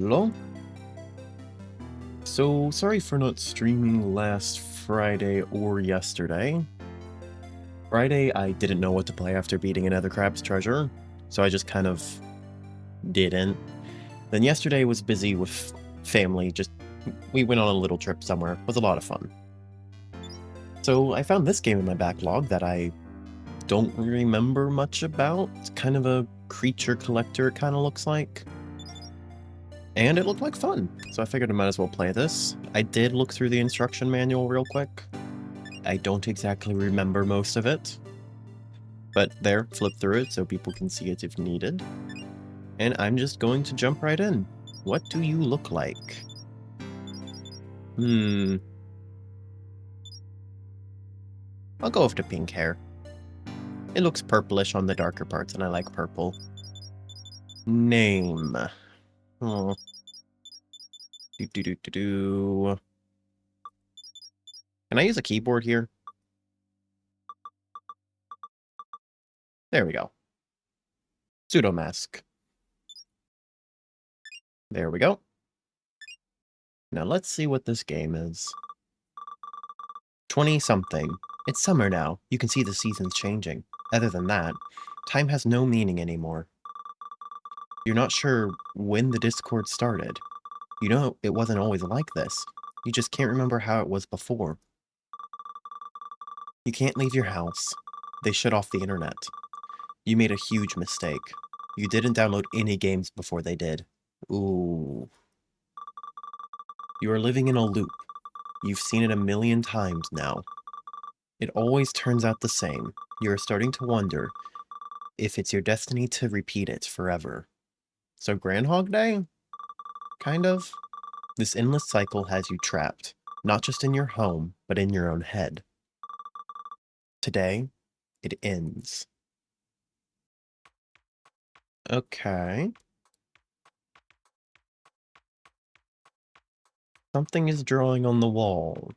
Hello? So, sorry for not streaming last Friday or yesterday. Friday, I didn't know what to play after beating another Crab's Treasure, so I just kind of didn't. Then yesterday was busy with family, we went on a little trip somewhere. It was a lot of fun. So I found this game in my backlog that I don't remember much about. It's kind of a creature collector, it kind of looks like. And it looked like fun, so I figured I might as well play this. I did look through the instruction manual real quick. I don't exactly remember most of it. But there, flip through it so people can see it if needed. And I'm just going to jump right in. What do you look like? I'll go with the pink hair. It looks purplish on the darker parts, and I like purple. Name. Oh. Do. Can I use a keyboard here? There we go. Pseudomask. There we go. Now let's see what this game is. 20-something. It's summer now. You can see the seasons changing. Other than that, time has no meaning anymore. You're not sure when the Discord started. You know it wasn't always like this. You just can't remember how it was before. You can't leave your house. They shut off the internet. You made a huge mistake. You didn't download any games before they did. Ooh. You are living in a loop. You've seen it a million times now. It always turns out the same. You are starting to wonder if it's your destiny to repeat it forever. So Groundhog Day? Kind of? This endless cycle has you trapped, not just in your home, but in your own head. Today, it ends. Okay. Something is drawing on the wall.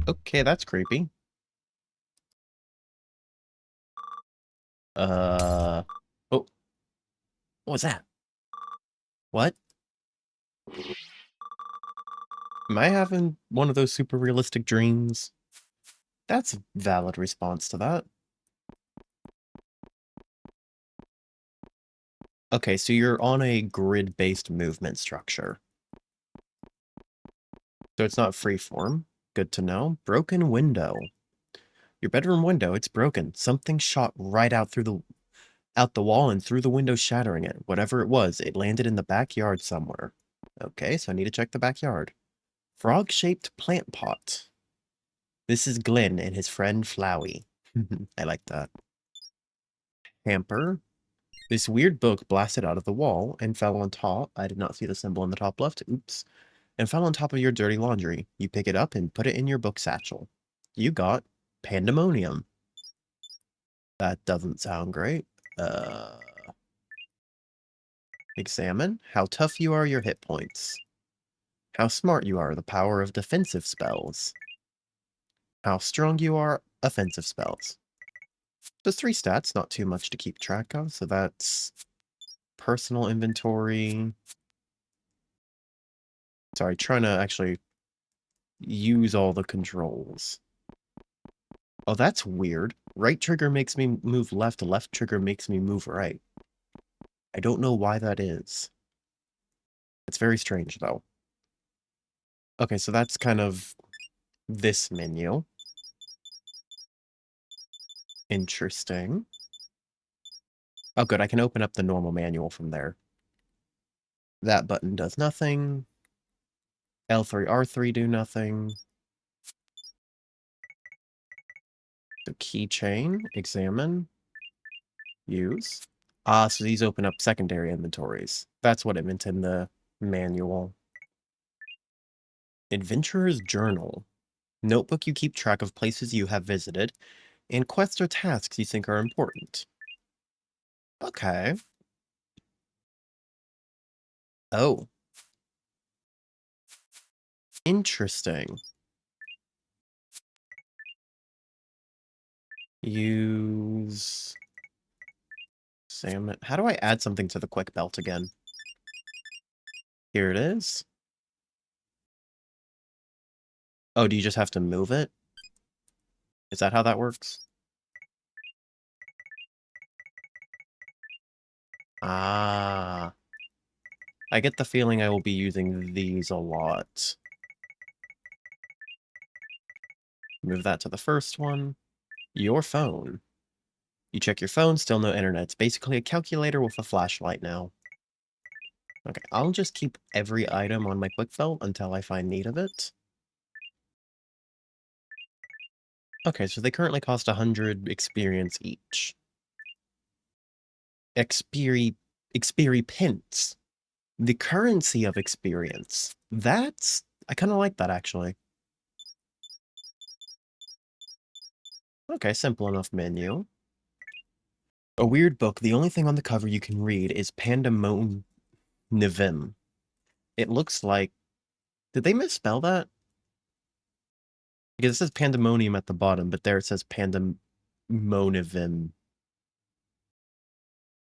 Okay, that's creepy. Oh. What was that? What? Am I having one of those super realistic dreams? That's a valid response to that. Okay, so you're on a grid-based movement structure. So it's not freeform. Good to know. Broken window. Your bedroom window, it's broken. Something shot right out the wall and through the window, shattering it. Whatever it was, it landed in the backyard somewhere. Okay, so I need to check the backyard. Frog-shaped plant pot. This is Glenn and his friend Flowey. I like that. Hamper. This weird book blasted out of the wall and fell on top. I did not see the symbol in the top left. Oops. And fell on top of your dirty laundry. You pick it up and put it in your book satchel. You got pandemonium. That doesn't sound great. Examine how tough you are, your hit points. How smart you are, the power of defensive spells. How strong you are, offensive spells. Just 3 stats, not too much to keep track of, so that's personal inventory. Sorry, trying to actually use all the controls. Oh, that's weird. Right trigger makes me move left, left trigger makes me move right. I don't know why that is. It's very strange, though. Okay, so that's kind of this menu. Interesting. Oh, good, I can open up the normal manual from there. That button does nothing. L3, R3 do nothing. The keychain, examine, use. Ah, so these open up secondary inventories. That's what it meant in the manual. Adventurer's Journal. Notebook you keep track of places you have visited, and quests or tasks you think are important. Okay. Oh. Interesting. Use salmon. How do I add something to the quick belt again? Here it is. Oh, do you just have to move it? Is that how that works? Ah. I get the feeling I will be using these a lot. Move that to the first one. Your phone. You check your phone, still no internet. It's basically a calculator with a flashlight now. Okay, I'll just keep every item on my quick belt until I find need of it. Okay, so they currently cost 100 experience each. Experience. The currency of experience. That's... I kind of like that, actually. Okay, simple enough menu. A weird book. The only thing on the cover you can read is Pandemonium. It looks like... Did they misspell that? Because it says Pandemonium at the bottom, but there it says Pandemonium.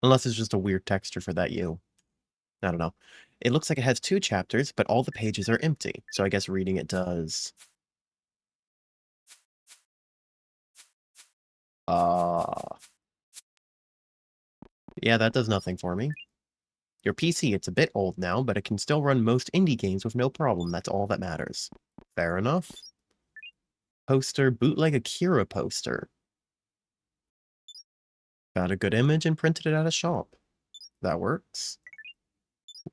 Unless it's just a weird texture for that U. I don't know. It looks like it has 2 chapters, but all the pages are empty. So I guess reading it does... Yeah, that does nothing for me. Your PC, it's a bit old now, but it can still run most indie games with no problem. That's all that matters. Fair enough. Poster, bootleg Akira poster. Found a good image and printed it at a shop. That works.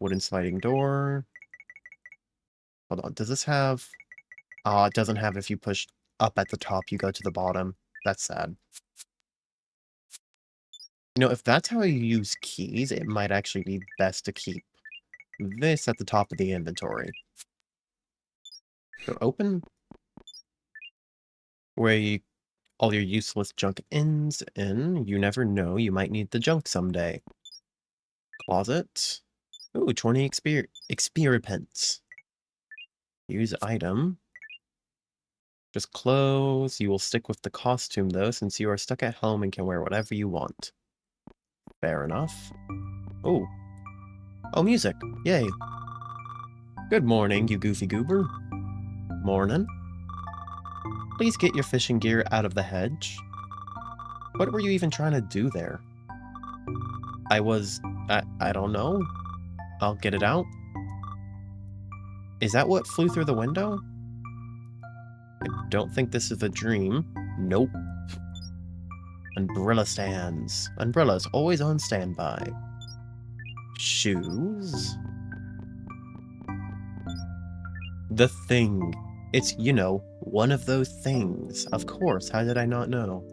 Wooden sliding door. Hold on, does this have... Ah, it doesn't have if you push up at the top, you go to the bottom. That's sad. You know, if that's how you use keys, it might actually be best to keep this at the top of the inventory. So open where all your useless junk ends in. You never know, you might need the junk someday. Closet. Ooh, 20 experience. Use item. Just clothes. You will stick with the costume though, since you are stuck at home and can wear whatever you want. Fair enough. Oh. Oh, music. Yay. Good morning, you goofy goober. Morning. Please get your fishing gear out of the hedge. What were you even trying to do there? I don't know. I'll get it out. Is that what flew through the window? I don't think this is a dream. Nope. Umbrella stands. Umbrellas always on standby. Shoes. The thing. It's, you know, one of those things. Of course, how did I not know?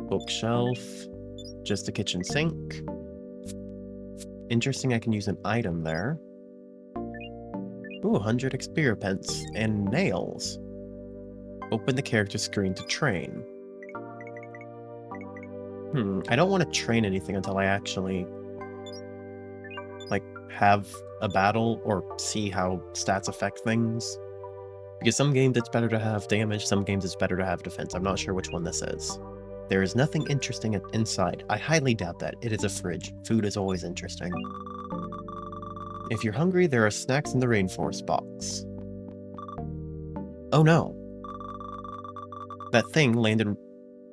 Bookshelf. Just a kitchen sink. Interesting, I can use an item there. Ooh, 100 experience and nails. Open the character screen to train. I don't want to train anything until I actually, like, have a battle or see how stats affect things. Because some games it's better to have damage, some games it's better to have defense. I'm not sure which one this is. There is nothing interesting inside. I highly doubt that. It is a fridge. Food is always interesting. If you're hungry, there are snacks in the rainforest box. Oh no. That thing landed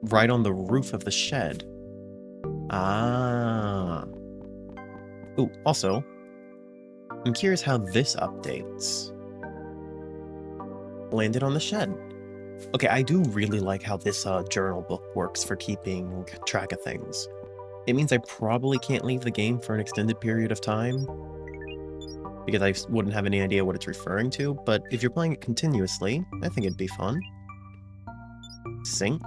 right on the roof of the shed. Ah. Ooh, also, I'm curious how this updates. Landed on the shed. Okay, I do really like how this journal book works for keeping track of things. It means I probably can't leave the game for an extended period of time, because I wouldn't have any idea what it's referring to, but if you're playing it continuously, I think it'd be fun. Sink.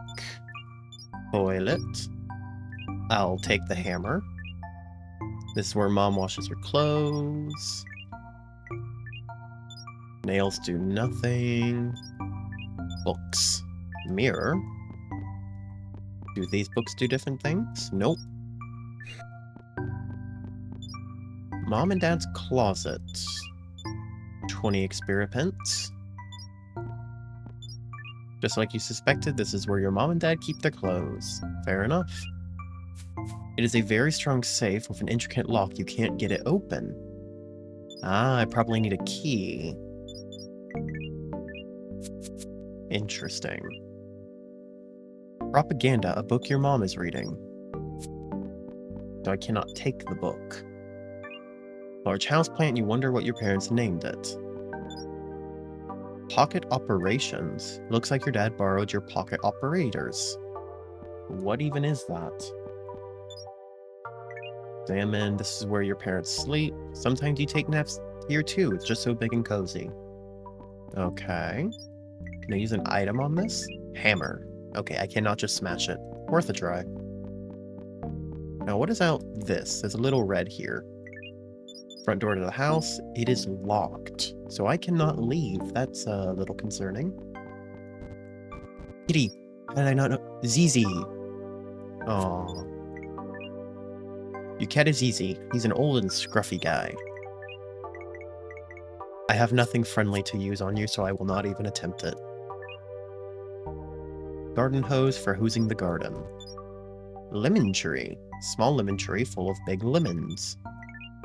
Toilet. I'll take the hammer. This is where Mom washes her clothes. Nails do nothing. Books. Mirror. Do these books do different things? Nope. Mom and Dad's closet. 20 experience. Just like you suspected, this is where your mom and dad keep their clothes. Fair enough. It is a very strong safe with an intricate lock. You can't get it open. Ah, I probably need a key. Interesting. Propaganda, a book your mom is reading. So I cannot take the book. Large houseplant, you wonder what your parents named it. Pocket operations. Looks like your dad borrowed your pocket operators. What even is that? Examine, this is where your parents sleep. Sometimes you take naps here too. It's just so big and cozy. Okay. Can I use an item on this? Hammer. Okay, I cannot just smash it. Worth a try. Now, what is out this? There's a little red here. Front door to the house. It is locked, so I cannot leave. That's a little concerning. Kitty, how did I not know? Zizi. Aww. Your cat is Zizi. He's an old and scruffy guy. I have nothing friendly to use on you, so I will not even attempt it. Garden hose for hosing the garden. Lemon tree. Small lemon tree full of big lemons.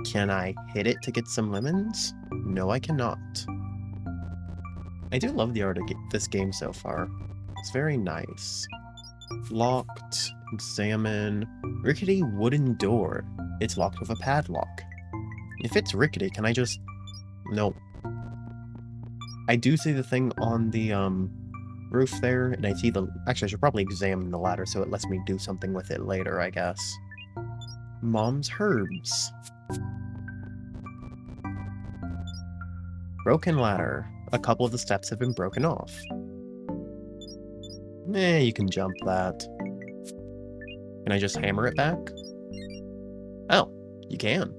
Can I hit it to get some lemons? No, I cannot. I do love the art of this game so far. It's very nice. Locked. Examine. Rickety wooden door. It's locked with a padlock. If it's rickety, can I just... Nope. I do see the thing on the roof there, and I see the... Actually, I should probably examine the ladder so it lets me do something with it later, I guess. Mom's herbs. Broken ladder. A couple of the steps have been broken off. You can jump that. Can I just hammer it back? Oh, you can.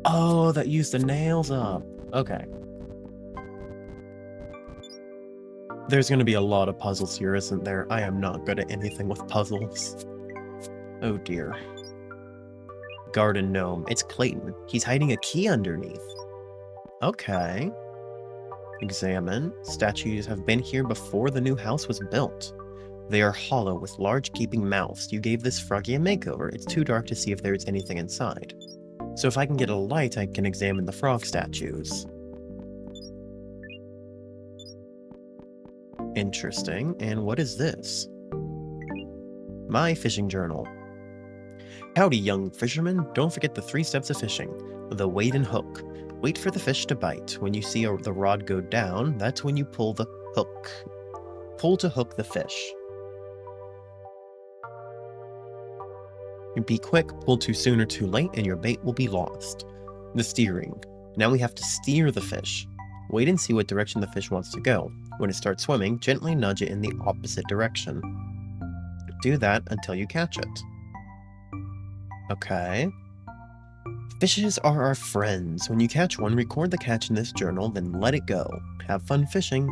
Oh, that used the nails up. Okay. There's gonna be a lot of puzzles here, isn't there? I am not good at anything with puzzles. Oh dear. Garden gnome. It's Clayton. He's hiding a key underneath. Okay. Examine. Statues have been here before the new house was built. They are hollow with large gaping mouths. You gave this froggy a makeover. It's too dark to see if there's anything inside. So if I can get a light, I can examine the frog statues. Interesting. And what is this? My fishing journal. Howdy, young fisherman. Don't forget the 3 steps of fishing. The wait and hook. Wait for the fish to bite. When you see the rod go down, that's when you pull the hook. Pull to hook the fish. Be quick, pull too soon or too late, and your bait will be lost. The steering. Now we have to steer the fish. Wait and see what direction the fish wants to go. When it starts swimming, gently nudge it in the opposite direction. Do that until you catch it. Okay. Fishes are our friends. When you catch one, record the catch in this journal, then let it go. Have fun fishing.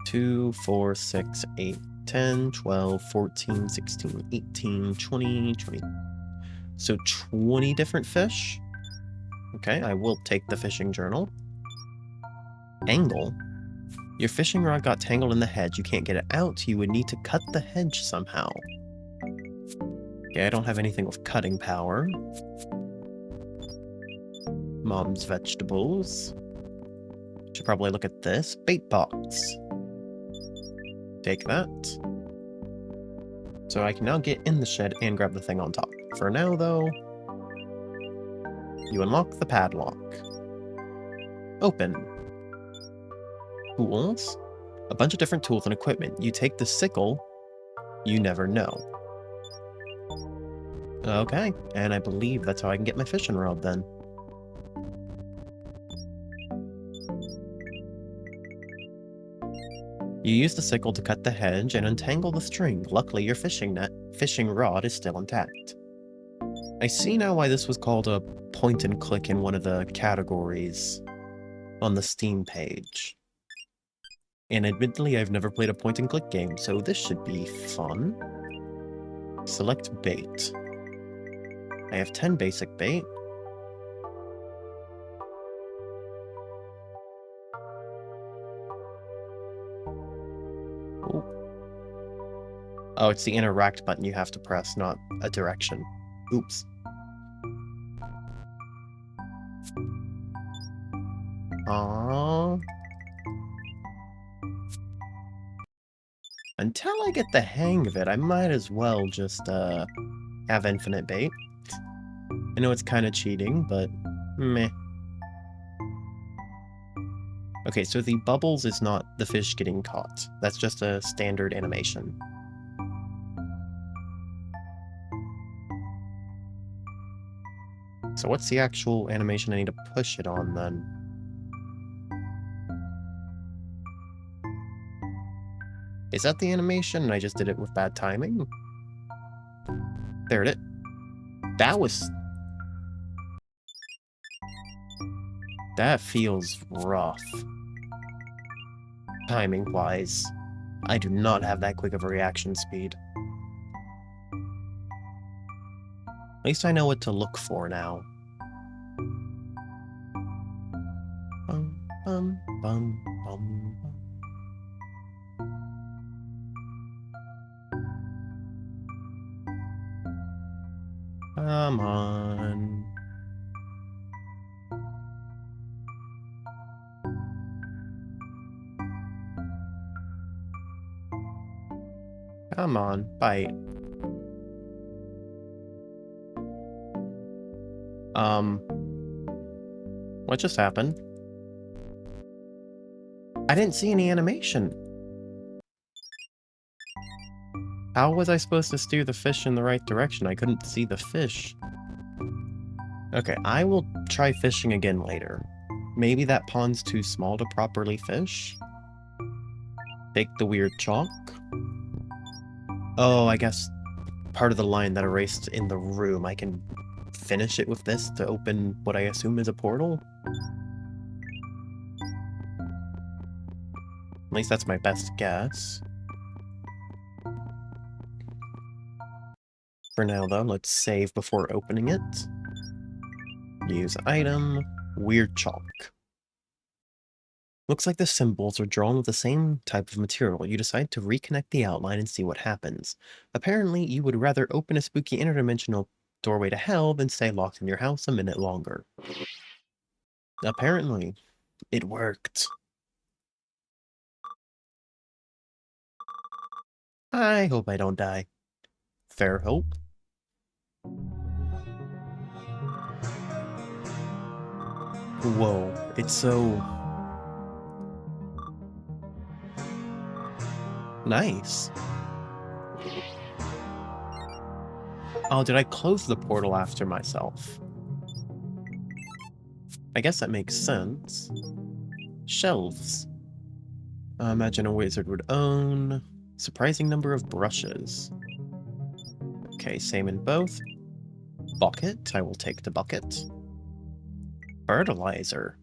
2, 4, 6, 8, 10, 12, 14, 16, 18, 20, 20. So 20 different fish? Okay, I will take the fishing journal. Angle. Your fishing rod got tangled in the hedge. You can't get it out. You would need to cut the hedge somehow. Okay, I don't have anything with cutting power. Mom's vegetables. Should probably look at this. Bait box. Take that. So I can now get in the shed and grab the thing on top. For now, though, you unlock the padlock. Open. Tools. A bunch of different tools and equipment. You take the sickle, you never know. Okay, and I believe that's how I can get my fishing rod then. You use the sickle to cut the hedge and untangle the string. Luckily, your fishing rod is still intact. I see now why this was called a point and click in one of the categories on the Steam page. And admittedly, I've never played a point and click game, so this should be fun. Select bait. I have 10 basic bait. Oh, it's the interact button you have to press, not a direction. Oops. Aww. Until I get the hang of it, I might as well just, have infinite bait. I know it's kind of cheating, but meh. Okay, so the bubbles is not the fish getting caught. That's just a standard animation. So what's the actual animation I need to push it on, then? Is that the animation and I just did it with bad timing? There it is. That was... That feels rough. Timing-wise. I do not have that quick of a reaction speed. At least I know what to look for now. Bum, bum, bum, bum. Come on. Come on, bite. What just happened? I didn't see any animation. How was I supposed to steer the fish in the right direction? I couldn't see the fish. Okay, I will try fishing again later. Maybe that pond's too small to properly fish? Take the weird chalk? Oh, I guess part of the line that erased in the room, I can finish it with this to open what I assume is a portal? At least that's my best guess. For now, though, let's save before opening it. Use item, weird chalk. Looks like the symbols are drawn with the same type of material. You decide to reconnect the outline and see what happens. Apparently, you would rather open a spooky interdimensional doorway to hell than stay locked in your house a minute longer. Apparently, it worked. I hope I don't die. Fair hope. Whoa, it's so... nice. Oh, did I close the portal after myself? I guess that makes sense. Shelves. Imagine a wizard would own. Surprising number of brushes. Okay, same in both. Bucket, I will take the bucket. Fertilizer.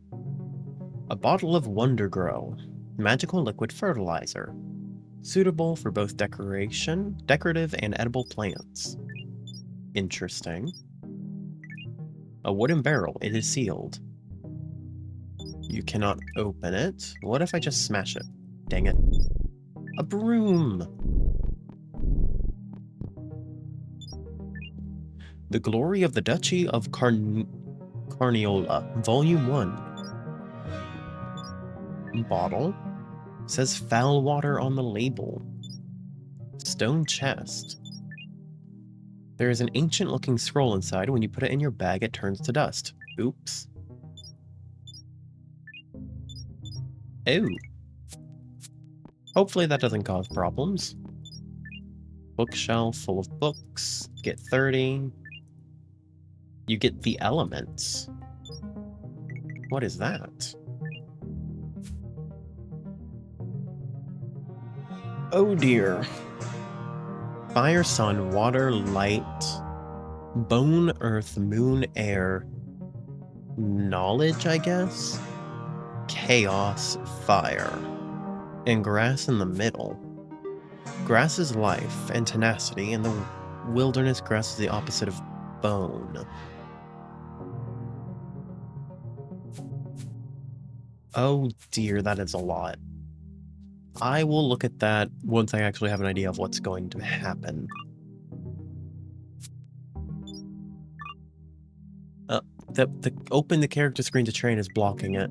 A bottle of Wonder Grow. Magical liquid fertilizer. Suitable for both decorative and edible plants. Interesting. A wooden barrel, it is sealed. You cannot open it. What if I just smash it? Dang it. A broom! The Glory of the Duchy of Carniola, Volume 1. Bottle. Says foul water on the label. Stone chest. There is an ancient-looking scroll inside. When you put it in your bag, it turns to dust. Oops. Oh. Hopefully that doesn't cause problems. Bookshelf full of books. Get 30. You get the elements. What is that? Oh dear. Fire, sun, water, light, bone, earth, moon, air, knowledge, I guess? Chaos, fire, and grass in the middle. Grass is life and tenacity, and the wilderness grass is the opposite of bone. Oh dear, that is a lot. I will look at that once I actually have an idea of what's going to happen. Open the character screen to train is blocking it.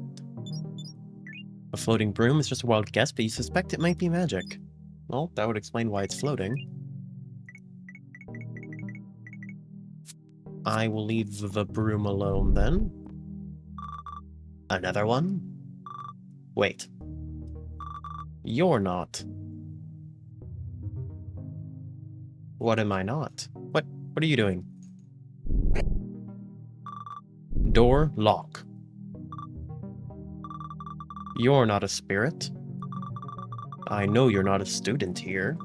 A floating broom is just a wild guess, but you suspect it might be magic. Well, that would explain why it's floating. I will leave the broom alone then. Another one? Wait. You're not. What am I not? What are you doing? Door lock. You're not a spirit. I know you're not a student here.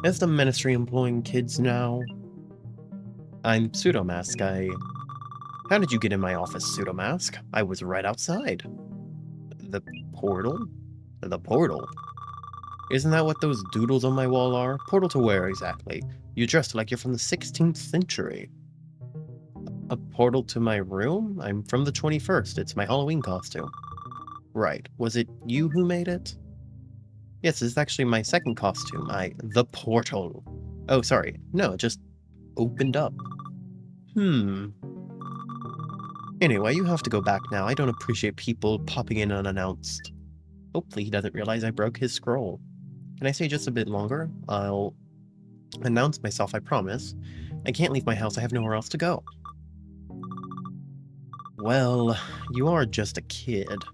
Is the ministry employing kids now? I'm Pseudomask. How did you get in my office, Pseudomask? I was right outside. The portal? The portal? Isn't that what those doodles on my wall are? Portal to where exactly? You dressed like you're from the 16th century. A portal to my room? I'm from the 21st. It's my Halloween costume. Right. Was it you who made it? Yes, it's actually my second costume. The portal. Oh, sorry. No, it just opened up. Anyway, you have to go back now. I don't appreciate people popping in unannounced. Hopefully he doesn't realize I broke his scroll. Can I stay just a bit longer? I'll announce myself, I promise. I can't leave my house. I have nowhere else to go. Well, you are just a kid.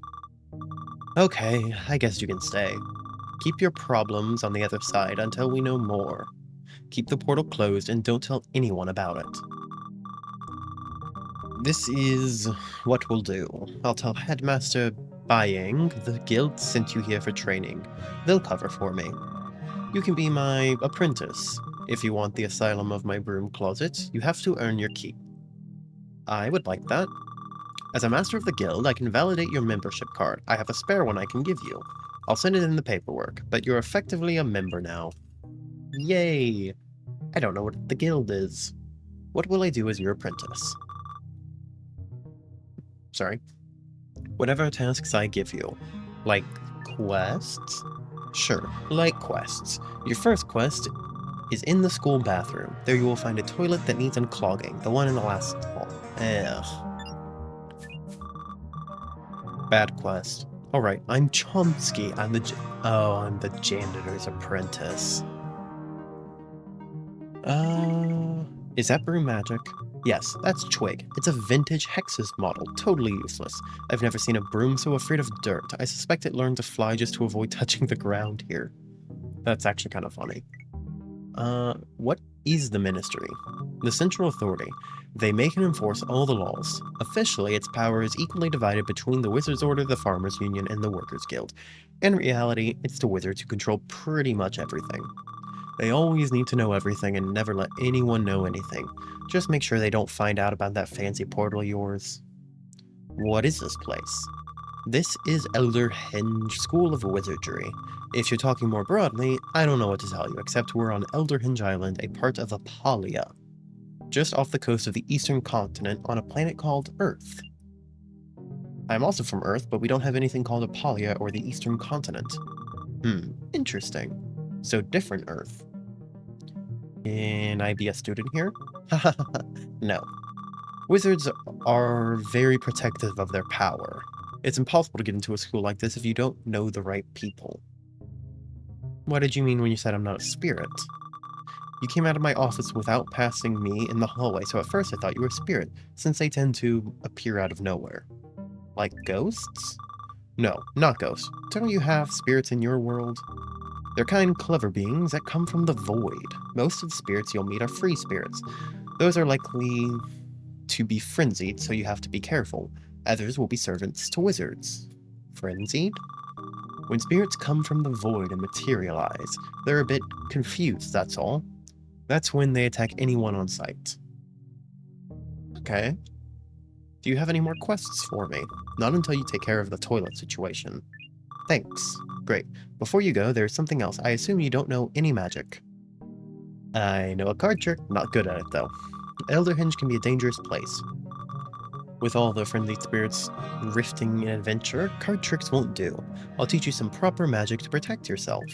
Okay, I guess you can stay. Keep your problems on the other side until we know more. Keep the portal closed and don't tell anyone about it. This is what we'll do. I'll tell Headmaster Baying the guild sent you here for training. They'll cover for me. You can be my apprentice. If you want the asylum of my broom closet, you have to earn your keep. I would like that. As a master of the guild, I can validate your membership card. I have a spare one I can give you. I'll send it in the paperwork, but you're effectively a member now. Yay! I don't know what the guild is. What will I do as your apprentice? Sorry. Whatever tasks I give you. Like quests? Sure, like quests. Your first quest is in the school bathroom. There you will find a toilet that needs unclogging, the one in the last hall. Ugh. Bad quest. Alright, I'm Chomsky. I'm the janitor's apprentice. Is that broom magic? Yes, that's Twig. It's a vintage Hexus model, totally useless. I've never seen a broom so afraid of dirt. I suspect it learned to fly just to avoid touching the ground here. That's actually kind of funny. What is the Ministry? The central authority. They make and enforce all the laws. Officially, its power is equally divided between the Wizards Order, the Farmers Union, and the Workers Guild. In reality, it's the Wizards who control pretty much everything. They always need to know everything and never let anyone know anything. Just make sure they don't find out about that fancy portal of yours. What is this place? This is Elderhenge School of Wizardry. If you're talking more broadly, I don't know what to tell you, except we're on Elderhenge Island, a part of Apalia, just off the coast of the eastern continent on a planet called Earth. I'm also from Earth, but we don't have anything called Apalia or the eastern continent. Interesting. So different Earth. Can I be a student here? No. Wizards are very protective of their power. It's impossible to get into a school like this if you don't know the right people. What did you mean when you said I'm not a spirit? You came out of my office without passing me in the hallway, so at first I thought you were a spirit, since they tend to appear out of nowhere. Like ghosts? No, not ghosts. Don't you have spirits in your world? They're kind, clever beings that come from the void. Most of the spirits you'll meet are free spirits. Those are likely to be frenzied, so you have to be careful. Others will be servants to wizards. Frenzied? When spirits come from the void and materialize, they're a bit confused, that's all. That's when they attack anyone on sight. Okay. Do you have any more quests for me? Not until you take care of the toilet situation. Thanks. Great. Before you go, there's something else. I assume you don't know any magic. I know a card trick. Not good at it, though. Elderhenge can be a dangerous place. With all the friendly spirits rifting in adventure, card tricks won't do. I'll teach you some proper magic to protect yourself.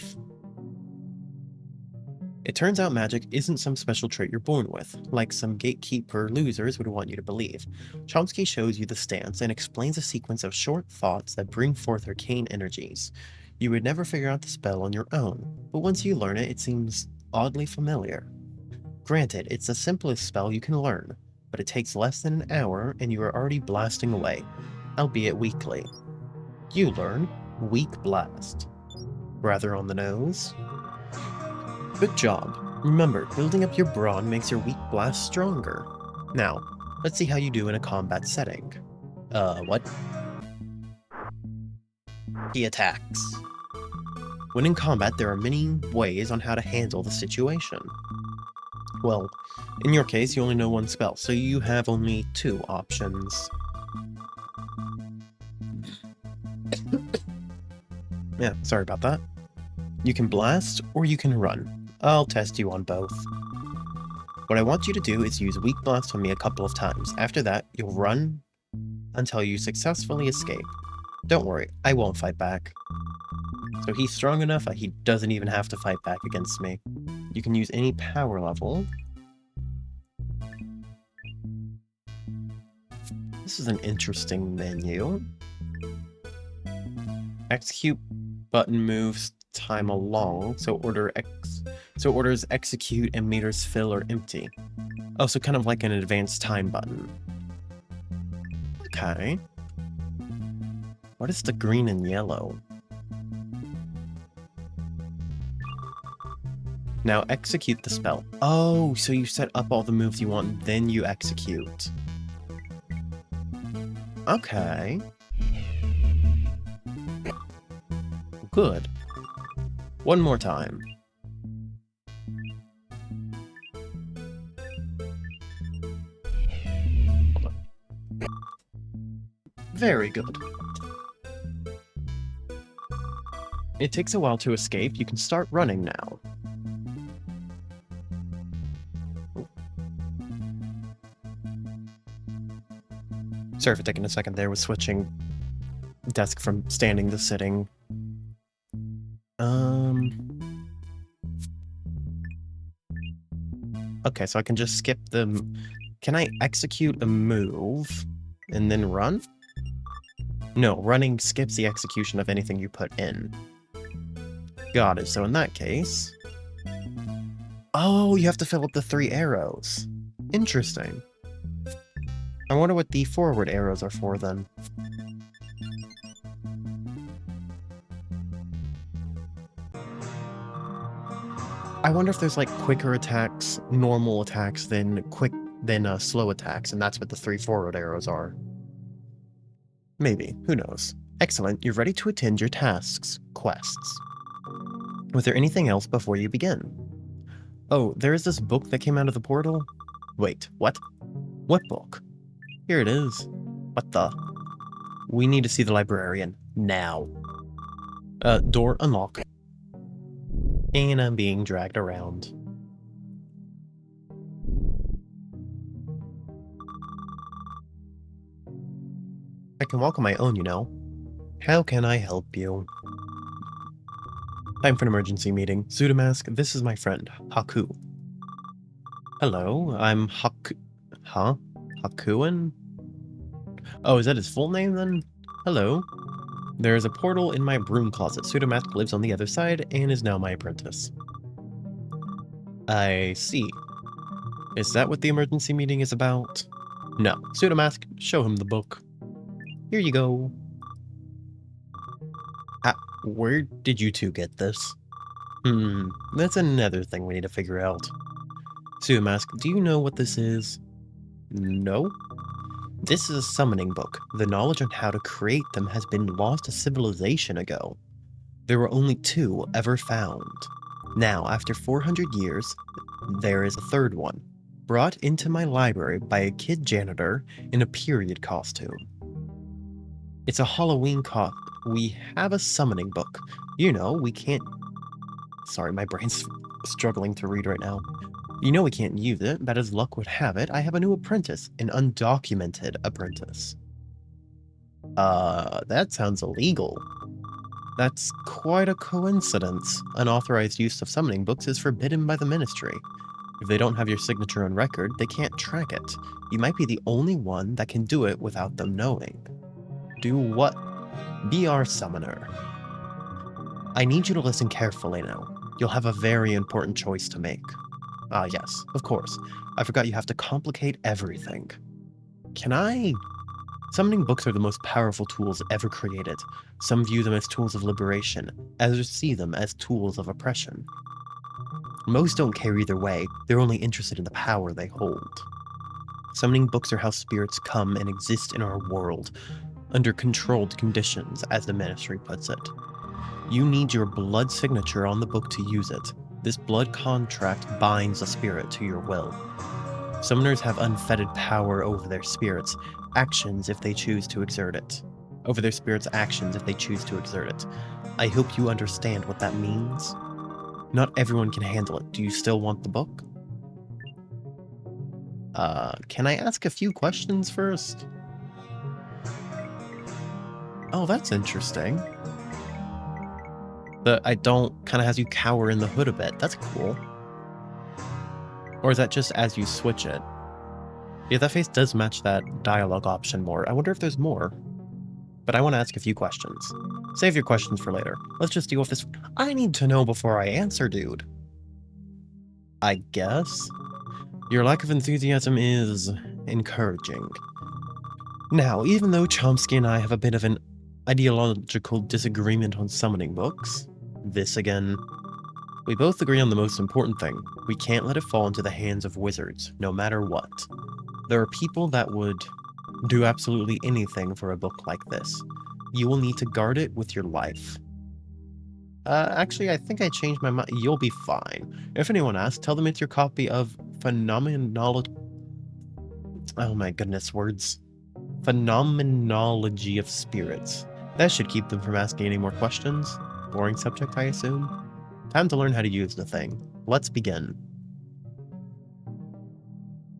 It turns out magic isn't some special trait you're born with, like some gatekeeper losers would want you to believe. Chomsky shows you the stance and explains a sequence of short thoughts that bring forth arcane energies. You would never figure out the spell on your own, but once you learn it, it seems oddly familiar. Granted, it's the simplest spell you can learn, but it takes less than an hour and you are already blasting away, albeit weakly. You learn Weak Blast. Rather on the nose? Good job. Remember, building up your brawn makes your weak blast stronger. Now, let's see how you do in a combat setting. What? He attacks. When in combat, there are many ways on how to handle the situation. Well, in your case, you only know one spell, so you have only two options. Yeah, sorry about that. You can blast, or you can run. I'll test you on both. What I want you to do is use Weak Blast on me a couple of times. After that, you'll run until you successfully escape. Don't worry, I won't fight back. So he's strong enough that he doesn't even have to fight back against me. You can use any power level. This is an interesting menu. Execute button moves time along, so orders execute and meters fill or empty. Oh, so kind of like an advanced time button. Okay. What is the green and yellow? Now execute the spell. Oh, so you set up all the moves you want, then you execute. Okay. Good. One more time. Very good. It takes a while to escape. You can start running now. Sorry for taking a second there with switching desk from standing to sitting. Okay, so I can just skip the... Can I execute a move and then run? No, running skips the execution of anything you put in. Got it, so in that case... Oh, you have to fill up the 3 arrows. Interesting. I wonder what the forward arrows are for then. I wonder if there's like quicker attacks, normal attacks, then slow attacks, and that's what the 3 forward arrows are. Maybe, who knows. Excellent, you're ready to attend your tasks, quests. Was there anything else before you begin? Oh, there is this book that came out of the portal? Wait, what? What book? Here it is. What the? We need to see the librarian, now. Door unlock. And I'm being dragged around. I can walk on my own, you know. How can I help you? Time for an emergency meeting. Pseudomask, this is my friend, Haku. Hello, I'm Hakuin? Oh, is that his full name then? Hello. There is a portal in my broom closet. Pseudomask lives on the other side and is now my apprentice. I see. Is that what the emergency meeting is about? No. Pseudomask, show him the book. Here you go. Where did you two get this? That's another thing we need to figure out. Pseudomask, do you know what this is? No? This is a summoning book. The knowledge on how to create them has been lost a civilization ago. There were only 2 ever found. Now, after 400 years, there is a 3rd one, brought into my library by a kid janitor in a period costume. It's a Halloween We have a summoning book. You know, we can't... Sorry, my brain's struggling to read right now. You know we can't use it, but as luck would have it, I have a new apprentice, an undocumented apprentice. That sounds illegal. That's quite a coincidence. Unauthorized use of summoning books is forbidden by the ministry. If they don't have your signature on record, they can't track it. You might be the only one that can do it without them knowing. Do what? Be our summoner. I need you to listen carefully now. You'll have a very important choice to make. Ah, yes, of course. I forgot you have to complicate everything. Can I? Summoning books are the most powerful tools ever created. Some view them as tools of liberation, others see them as tools of oppression. Most don't care either way, they're only interested in the power they hold. Summoning books are how spirits come and exist in our world, under controlled conditions, as the ministry puts it. You need your blood signature on the book to use it. This blood contract binds a spirit to your will. Summoners have unfettered power over their spirits' actions if they choose to exert it. I hope you understand what that means. Not everyone can handle it. Do you still want the book? Can I ask a few questions first? Oh, that's interesting. The I don't kind of has you cower in the hood a bit. That's cool. Or is that just as you switch it? Yeah, that face does match that dialogue option more. I wonder if there's more. But I want to ask a few questions. Save your questions for later. Let's just deal with this. I need to know before I answer, dude. I guess? Your lack of enthusiasm is encouraging. Now, even though Chomsky and I have a bit of an ideological disagreement on summoning books, this again, we both agree on the most important thing. We can't let it fall into the hands of wizards, no matter what. There are people that would do absolutely anything for a book like this. You will need to guard it with your life. Actually, I think I changed my mind. You'll be fine. If anyone asks, tell them it's your copy of Phenomenology... Oh my goodness, words. Phenomenology of Spirits. That should keep them from asking any more questions. Boring subject, I assume. Time to learn how to use the thing. Let's begin.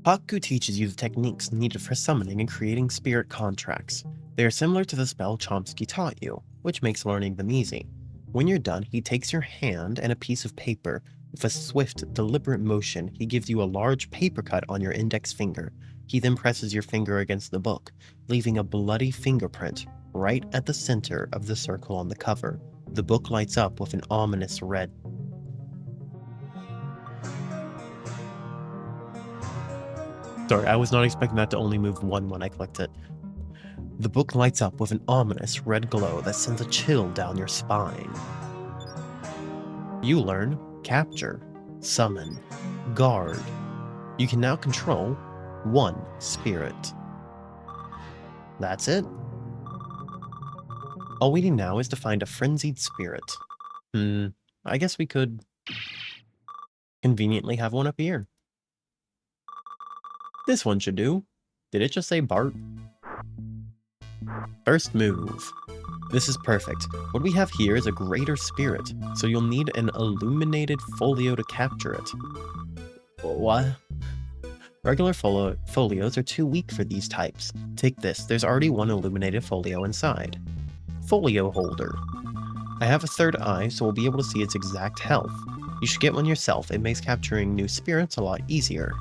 Haku teaches you the techniques needed for summoning and creating spirit contracts. They are similar to the spell Chomsky taught you, which makes learning them easy. When you're done, he takes your hand and a piece of paper. With a swift, deliberate motion, he gives you a large paper cut on your index finger. He then presses your finger against the book, leaving a bloody fingerprint right at the center of the circle on the cover. The book lights up with an ominous red. Sorry, I was not expecting that to only move one when I clicked it. The book lights up with an ominous red glow that sends a chill down your spine. You learn Capture, Summon, Guard. You can now control one spirit. That's it. All we need now is to find a frenzied spirit. I guess we could conveniently have one up here. This one should do. Did it just say Bart? First move. This is perfect. What we have here is a greater spirit, so you'll need an illuminated folio to capture it. What? Regular folios are too weak for these types. Take this, there's already one illuminated folio inside. Folio holder. I have a third eye, so we'll be able to see its exact health. You should get one yourself, it makes capturing new spirits a lot easier.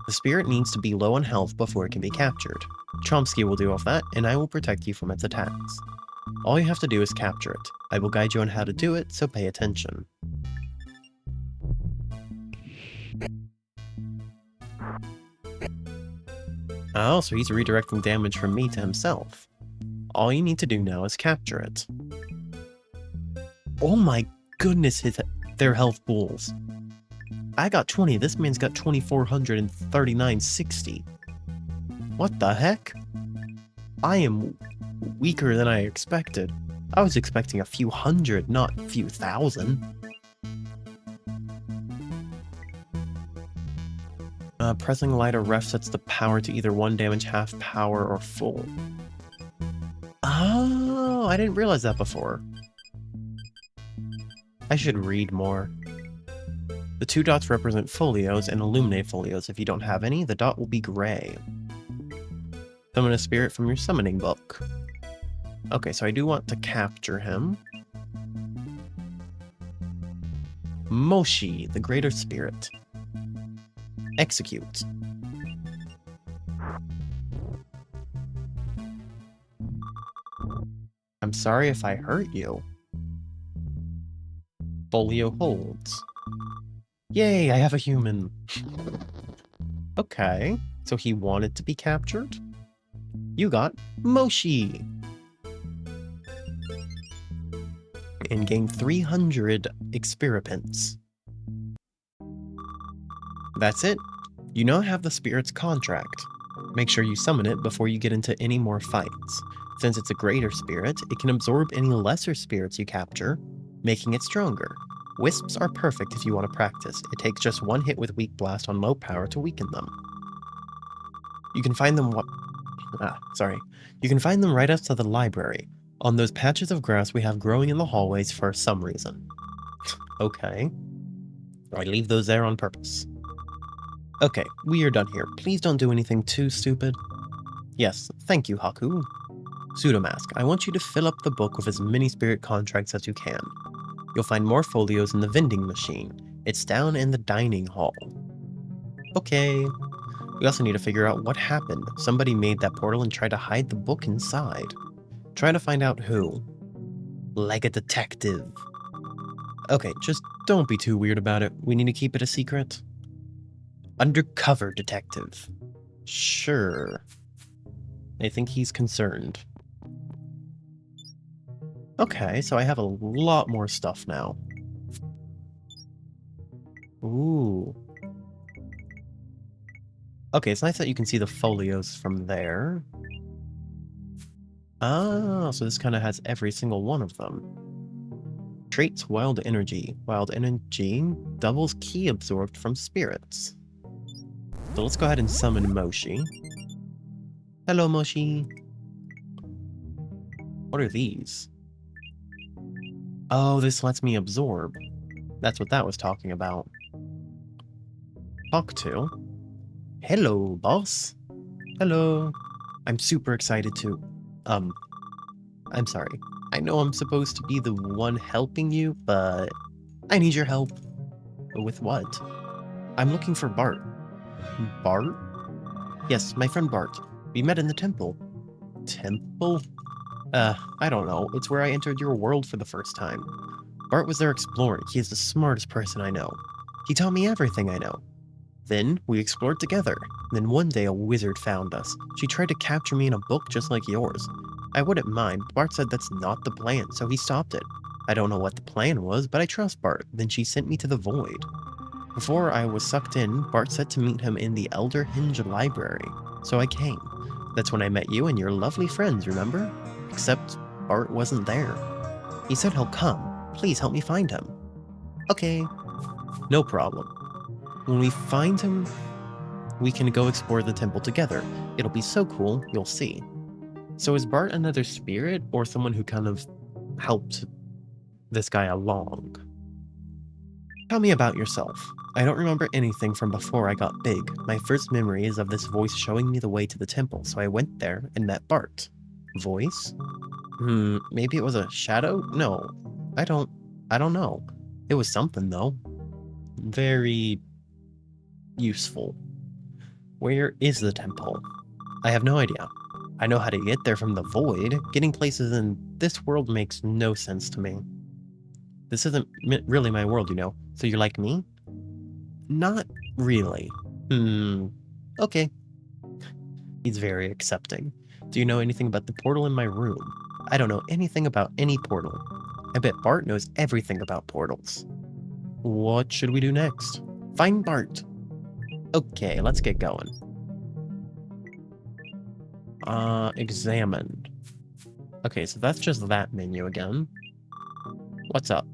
The spirit needs to be low on health before it can be captured. Chomsky will do all of that, and I will protect you from its attacks. All you have to do is capture it. I will guide you on how to do it, so pay attention. Oh, so he's redirecting damage from me to himself. All you need to do now is capture it. Oh my goodness, their health pools. I got 20, this man's got 2,439.60. What the heck? I am weaker than I expected. I was expecting a few hundred, not a few thousand. Pressing light or ref sets the power to either 1 damage, half power, or full. Oh, I didn't realize that before. I should read more. The 2 dots represent folios and illuminate folios. If you don't have any, the dot will be gray. Summon a spirit from your summoning book. Okay, so I do want to capture him. Moshi, the greater spirit. Execute. I'm sorry if I hurt you. Folio holds. Yay, I have a human. Okay, so he wanted to be captured? You got Moshi! And gain 300 experiments. That's it. You now have the spirit's contract. Make sure you summon it before you get into any more fights. Since it's a greater spirit, it can absorb any lesser spirits you capture, making it stronger. Wisps are perfect if you want to practice. It takes just one hit with Weak Blast on low power to weaken them. You can find them You can find them right outside the library, on those patches of grass we have growing in the hallways for some reason. Okay. I leave those there on purpose. Okay, we are done here. Please don't do anything too stupid. Yes, thank you, Haku. Pseudomask, I want you to fill up the book with as many spirit contracts as you can. You'll find more folios in the vending machine. It's down in the dining hall. Okay. We also need to figure out what happened. Somebody made that portal and tried to hide the book inside. Try to find out who. Like a detective. Okay, just don't be too weird about it. We need to keep it a secret. Undercover detective. Sure. I think he's concerned. Okay, so I have a lot more stuff now. Ooh. Okay, it's nice that you can see the folios from there. Ah, so this kind of has every single one of them. Traits Wild Energy. Wild Energy doubles ki absorbed from spirits. So let's go ahead and summon Moshi. Hello, Moshi. What are these? Oh, this lets me absorb. That's what that was talking about. Talk to. Hello, boss. Hello. I'm super excited to... I'm sorry. I know I'm supposed to be the one helping you, but I need your help. With what? I'm looking for Bart. Bart? Yes, my friend Bart. We met in the temple. Temple? I don't know. It's where I entered your world for the first time. Bart was there exploring. He is the smartest person I know. He taught me everything I know. Then, we explored together. Then one day a wizard found us. She tried to capture me in a book just like yours. I wouldn't mind. Bart said that's not the plan, so he stopped it. I don't know what the plan was, but I trust Bart. Then she sent me to the void. Before I was sucked in, Bart said to meet him in the Elder Hinge library. So I came. That's when I met you and your lovely friends, remember? Except Bart wasn't there. He said he'll come. Please help me find him. Okay. No problem. When we find him, we can go explore the temple together. It'll be so cool, you'll see. So is Bart another spirit, or someone who kind of helped this guy along? Tell me about yourself. I don't remember anything from before I got big. My first memory is of this voice showing me the way to the temple, so I went there and met Bart. Voice? Maybe it was a shadow? No, I don't know. It was something, though. Very useful. Where is the temple? I have no idea. I know how to get there from the void. Getting places in this world makes no sense to me. This isn't really my world, you know. So you're like me? Not really. Okay. He's very accepting. Do you know anything about the portal in my room? I don't know anything about any portal. I bet Bart knows everything about portals. What should we do next? Find Bart. Okay, let's get going. Examined. Okay, so that's just that menu again. What's up?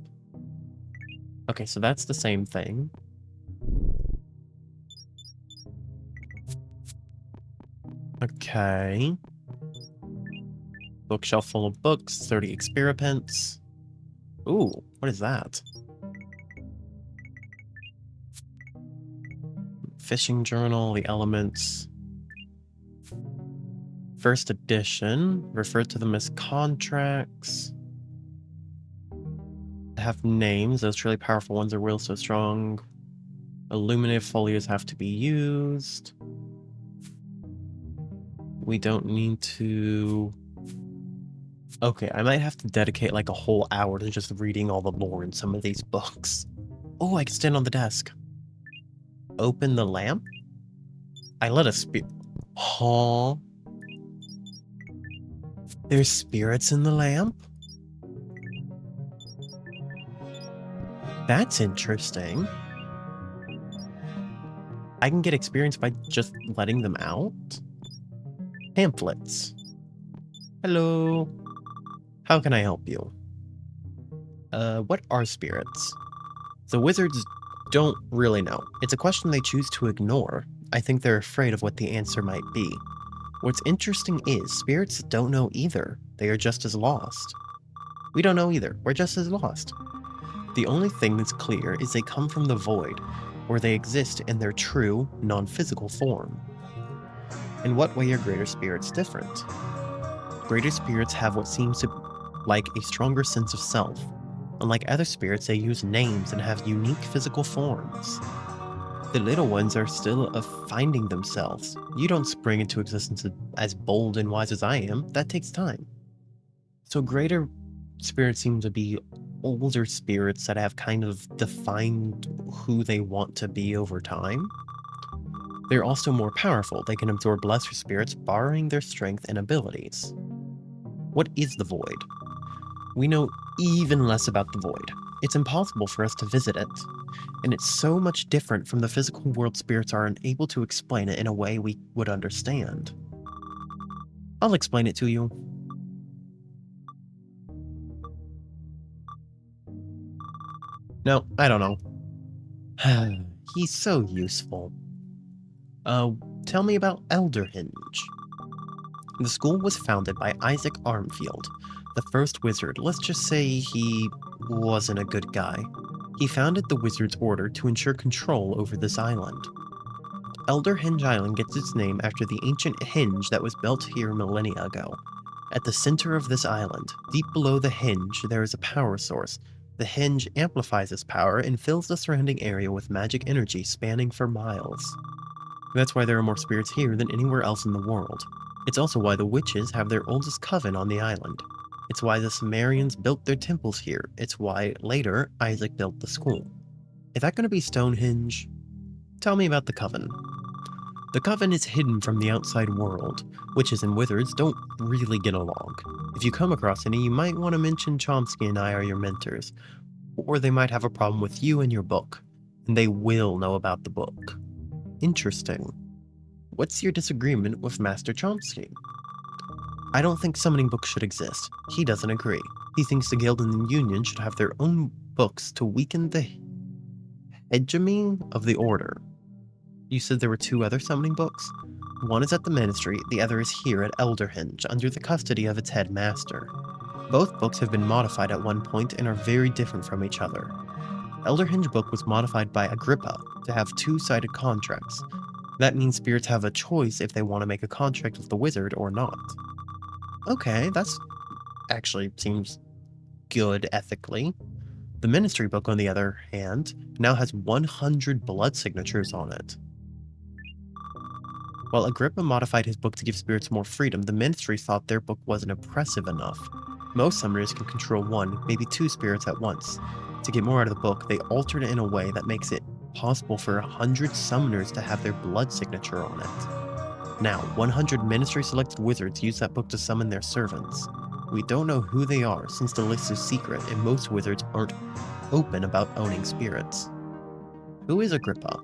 Okay, so that's the same thing. Okay. Bookshelf full of books, 30 experiments. Ooh, what is that? Fishing journal, the elements. First edition, refer to them as contracts. Have names, those truly powerful ones are will so strong. Illuminative folios have to be used. We don't need to... Okay, I might have to dedicate like a whole hour to just reading all the lore in some of these books. Oh, I can stand on the desk. Open the lamp? I let a spirit... Huh? There's spirits in the lamp? That's interesting. I can get experience by just letting them out? Pamphlets. Hello. How can I help you? What are spirits? The wizards don't really know. It's a question they choose to ignore. I think they're afraid of what the answer might be. What's interesting is, spirits don't know either. They are just as lost. We don't know either. We're just as lost. The only thing that's clear is they come from the void, where they exist in their true, non-physical form. In what way are greater spirits different? Greater spirits have what seems to like a stronger sense of self. Unlike other spirits, they use names and have unique physical forms. The little ones are still finding themselves. You don't spring into existence as bold and wise as I am. That takes time. So greater spirits seem to be older spirits that have kind of defined who they want to be over time. They're also more powerful. They can absorb lesser spirits, borrowing their strength and abilities. What is the void? We know even less about the void. It's impossible for us to visit it, and it's so much different from the physical world spirits are unable to explain it in a way we would understand. I'll explain it to you. No, I don't know. He's so useful. Tell me about Elderhinge. The school was founded by Isaac Armfield, the first wizard. Let's just say he wasn't a good guy. He founded the Wizard's Order to ensure control over this island. Elderhinge Island gets its name after the ancient hinge that was built here millennia ago. At the center of this island, deep below the hinge, there is a power source. The hinge amplifies this power and fills the surrounding area with magic energy spanning for miles. That's why there are more spirits here than anywhere else in the world. It's also why the witches have their oldest coven on the island. It's why the Sumerians built their temples here. It's why, later, Isaac built the school. Is that going to be Stonehenge? Tell me about the coven. The coven is hidden from the outside world. Witches and wizards don't really get along. If you come across any, you might want to mention Chomsky and I are your mentors. Or they might have a problem with you and your book. And they will know about the book. Interesting. What's your disagreement with Master Chomsky? I don't think summoning books should exist. He doesn't agree. He thinks the guild and the union should have their own books to weaken the hegemony of the order. You said there were 2 other summoning books? One is at the ministry, the other is here at Elderhinge, under the custody of its headmaster. Both books have been modified at one point and are very different from each other. Elderhinge book was modified by Agrippa to have 2-sided contracts. That means spirits have a choice if they want to make a contract with the wizard or not. Okay, that's actually seems good ethically. The ministry book, on the other hand, now has 100 blood signatures on it. While Agrippa modified his book to give spirits more freedom, the ministry thought their book wasn't oppressive enough. Most summoners can control 1, maybe 2 spirits at once. To get more out of the book, they altered it in a way that makes it possible for 100 summoners to have their blood signature on it. Now, 100 ministry-selected wizards use that book to summon their servants. We don't know who they are since the list is secret and most wizards aren't open about owning spirits. Who is Agrippa?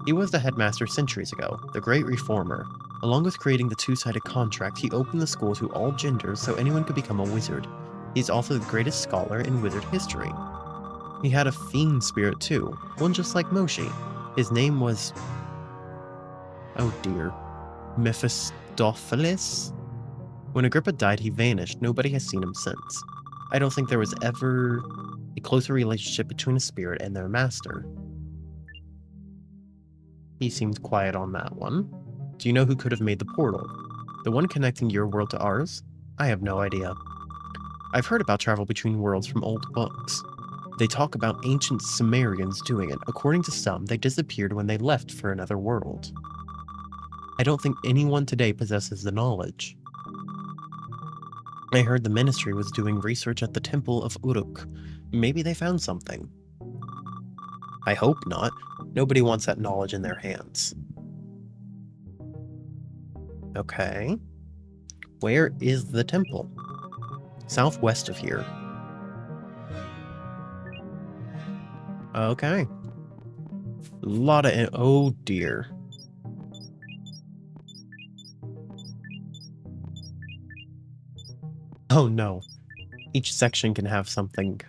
He was the headmaster centuries ago, the great reformer. Along with creating the 2-sided contract, he opened the school to all genders so anyone could become a wizard. He's also the greatest scholar in wizard history. He had a fiend spirit too, one just like Moshi. His name was... oh dear. Mephistopheles? When Agrippa died, he vanished. Nobody has seen him since. I don't think there was ever a closer relationship between a spirit and their master. He seemed quiet on that one. Do you know who could have made the portal? The one connecting your world to ours? I have no idea. I've heard about travel between worlds from old books. They talk about ancient Sumerians doing it. According to some, they disappeared when they left for another world. I don't think anyone today possesses the knowledge. I heard the Ministry was doing research at the Temple of Uruk. Maybe they found something. I hope not. Nobody wants that knowledge in their hands. Okay. Where is the temple? Southwest of here. Okay. A lot of... Oh dear. Oh no. Each section can have something.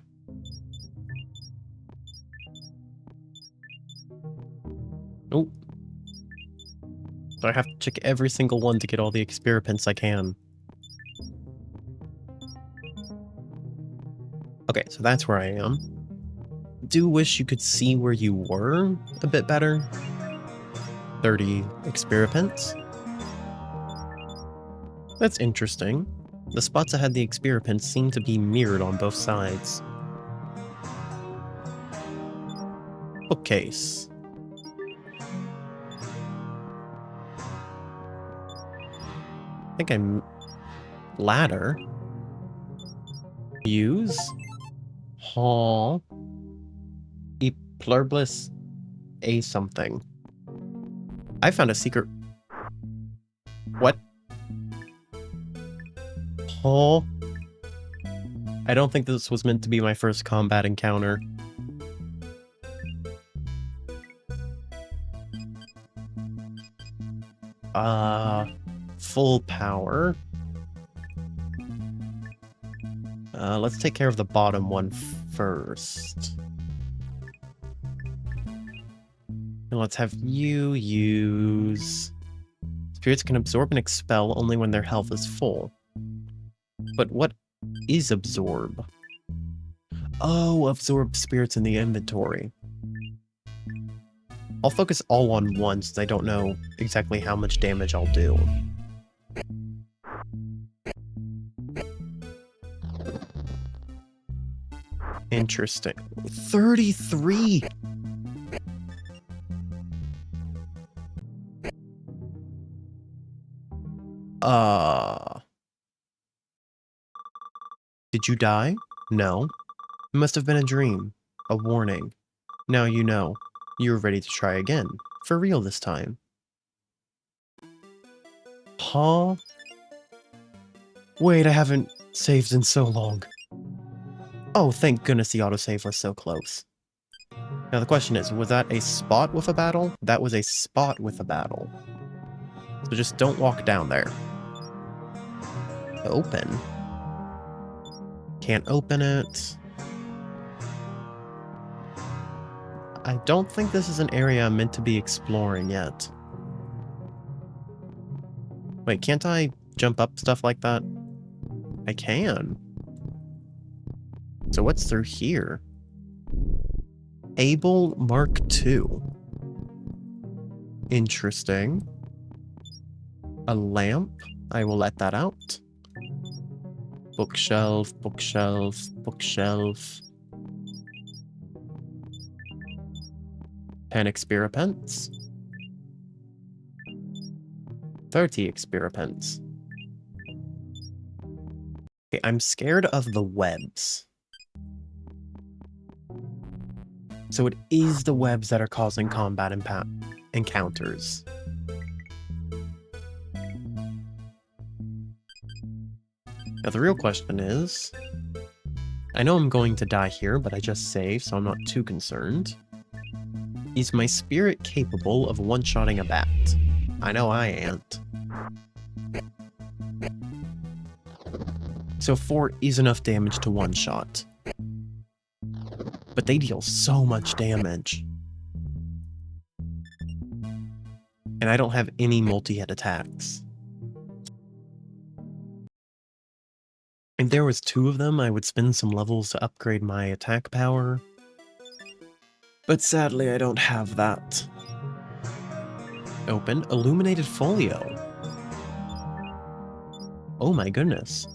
Oh. So I have to check every single one to get all the experiments I can. Okay, so that's where I am. Do wish you could see where you were a bit better. 30 experiments. That's interesting. The spots that had the experiments seem to be mirrored on both sides. Bookcase. I think I'm... Ladder. Use. Hall. E pluribus a something. I found a secret... What? Hall? I don't think this was meant to be my first combat encounter. Full power. Let's take care of the bottom one first. And let's have you use... Spirits can absorb and expel only when their health is full. But what is absorb? Oh, absorb spirits in the inventory. I'll focus all on one since I don't know exactly how much damage I'll do. Interesting. 33! Did you die? No. It must have been a dream. A warning. Now you know. You're ready to try again. For real this time. Huh? Wait, I haven't saved in so long. Oh, thank goodness the autosave was so close. Now the question is, was that a spot with a battle? That was a spot with a battle. So just don't walk down there. Open. Can't open it. I don't think this is an area I'm meant to be exploring yet. Wait, can't I jump up stuff like that? I can. So what's through here? Able Mark II. Interesting. A lamp. I will let that out. Bookshelf, bookshelf, bookshelf. 10 experiments. 30 experiments. Okay, I'm scared of the webs. So it is the webs that are causing combat encounters. Now the real question is... I know I'm going to die here, but I just saved, so I'm not too concerned. Is my spirit capable of one-shotting a bat? I know I ain't. So 4 is enough damage to one-shot. But they deal so much damage. And I don't have any multi-hit attacks. If there was 2 of them, I would spend some levels to upgrade my attack power. But sadly, I don't have that. Open. Illuminated folio. Oh my goodness.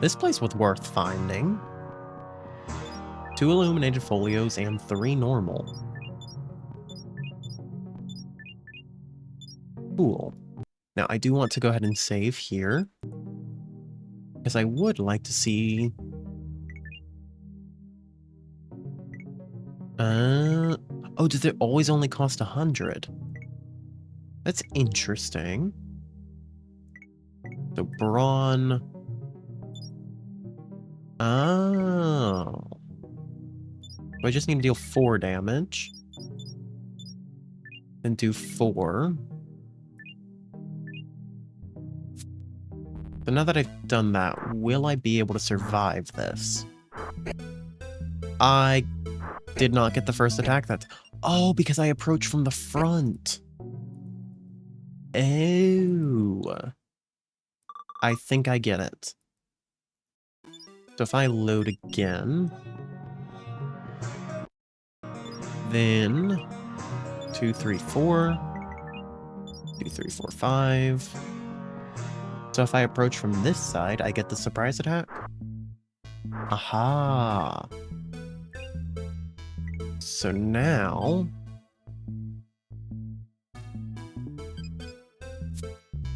This place was worth finding. 2 illuminated folios and 3 normal. Cool. Now, I do want to go ahead and save here, because I would like to see... Oh, does it always only cost 100? That's interesting. So, brawn... Oh. So I just need to deal 4 damage. Then do 4. So now that I've done that, will I be able to survive this? I did not get the first attack. Oh, because I approached from the front. Oh. I think I get it. So if I load again, then 2, 3, 4, 2, 3, 4, 5. So if I approach from this side, I get the surprise attack. Aha! So now...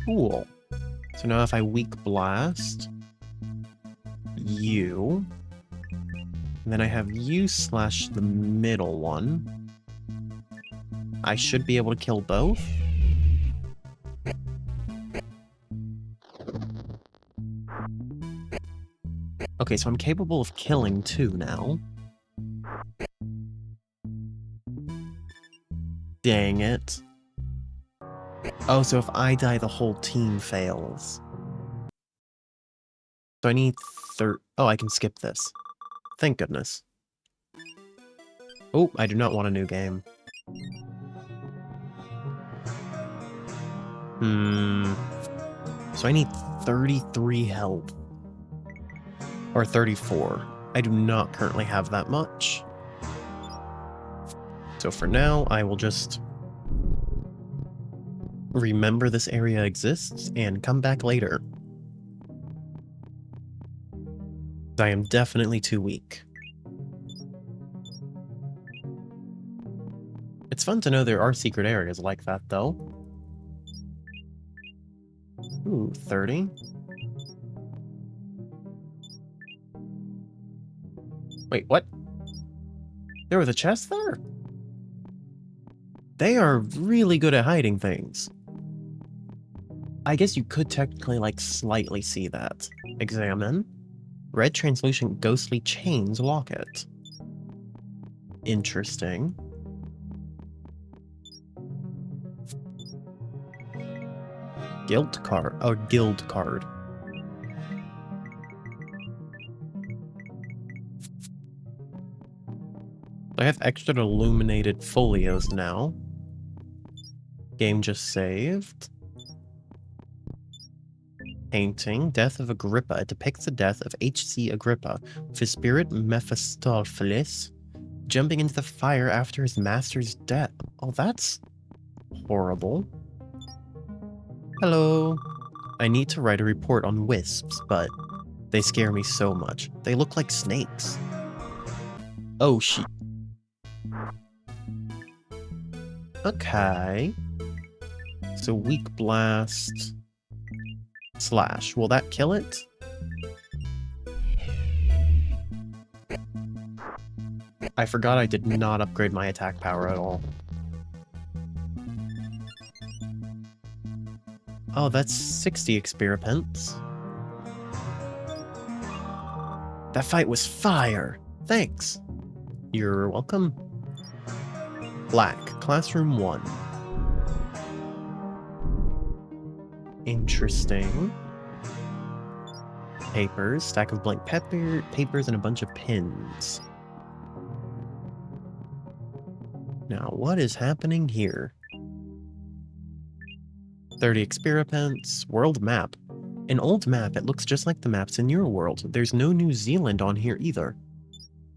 Cool. So now if I weak blast... you... and then I have you slash the middle one. I should be able to kill both. Okay, so I'm capable of killing 2 now. Dang it. Oh, so if I die, the whole team fails. So I need oh, I can skip this. Thank goodness. Oh, I do not want a new game. So I need 33 health. Or 34. I do not currently have that much. So for now, I will just remember this area exists and come back later. I am definitely too weak. It's fun to know there are secret areas like that, though. Ooh, 30. Wait, what? There was a chest there? They are really good at hiding things. I guess you could technically, like, slightly see that. Examine. Red translucent ghostly chains locket. Interesting. Guild card. Oh, guild card. I have extra illuminated folios now. Game just saved. Painting. Death of Agrippa. It depicts the death of H.C. Agrippa, with his spirit Mephistopheles jumping into the fire after his master's death. Oh, that's horrible. Hello. I need to write a report on wisps, but they scare me so much. They look like snakes. Oh, shit. Okay. So weak blast slash. Will that kill it? I forgot I did not upgrade my attack power at all. Oh, that's 60 experience. That fight was fire! Thanks! You're welcome. Black, Classroom 1. Interesting. Papers, stack of blank papers, and a bunch of pins. Now, what is happening here? 30 experience, world map. An old map, it looks just like the maps in your world. There's no New Zealand on here either.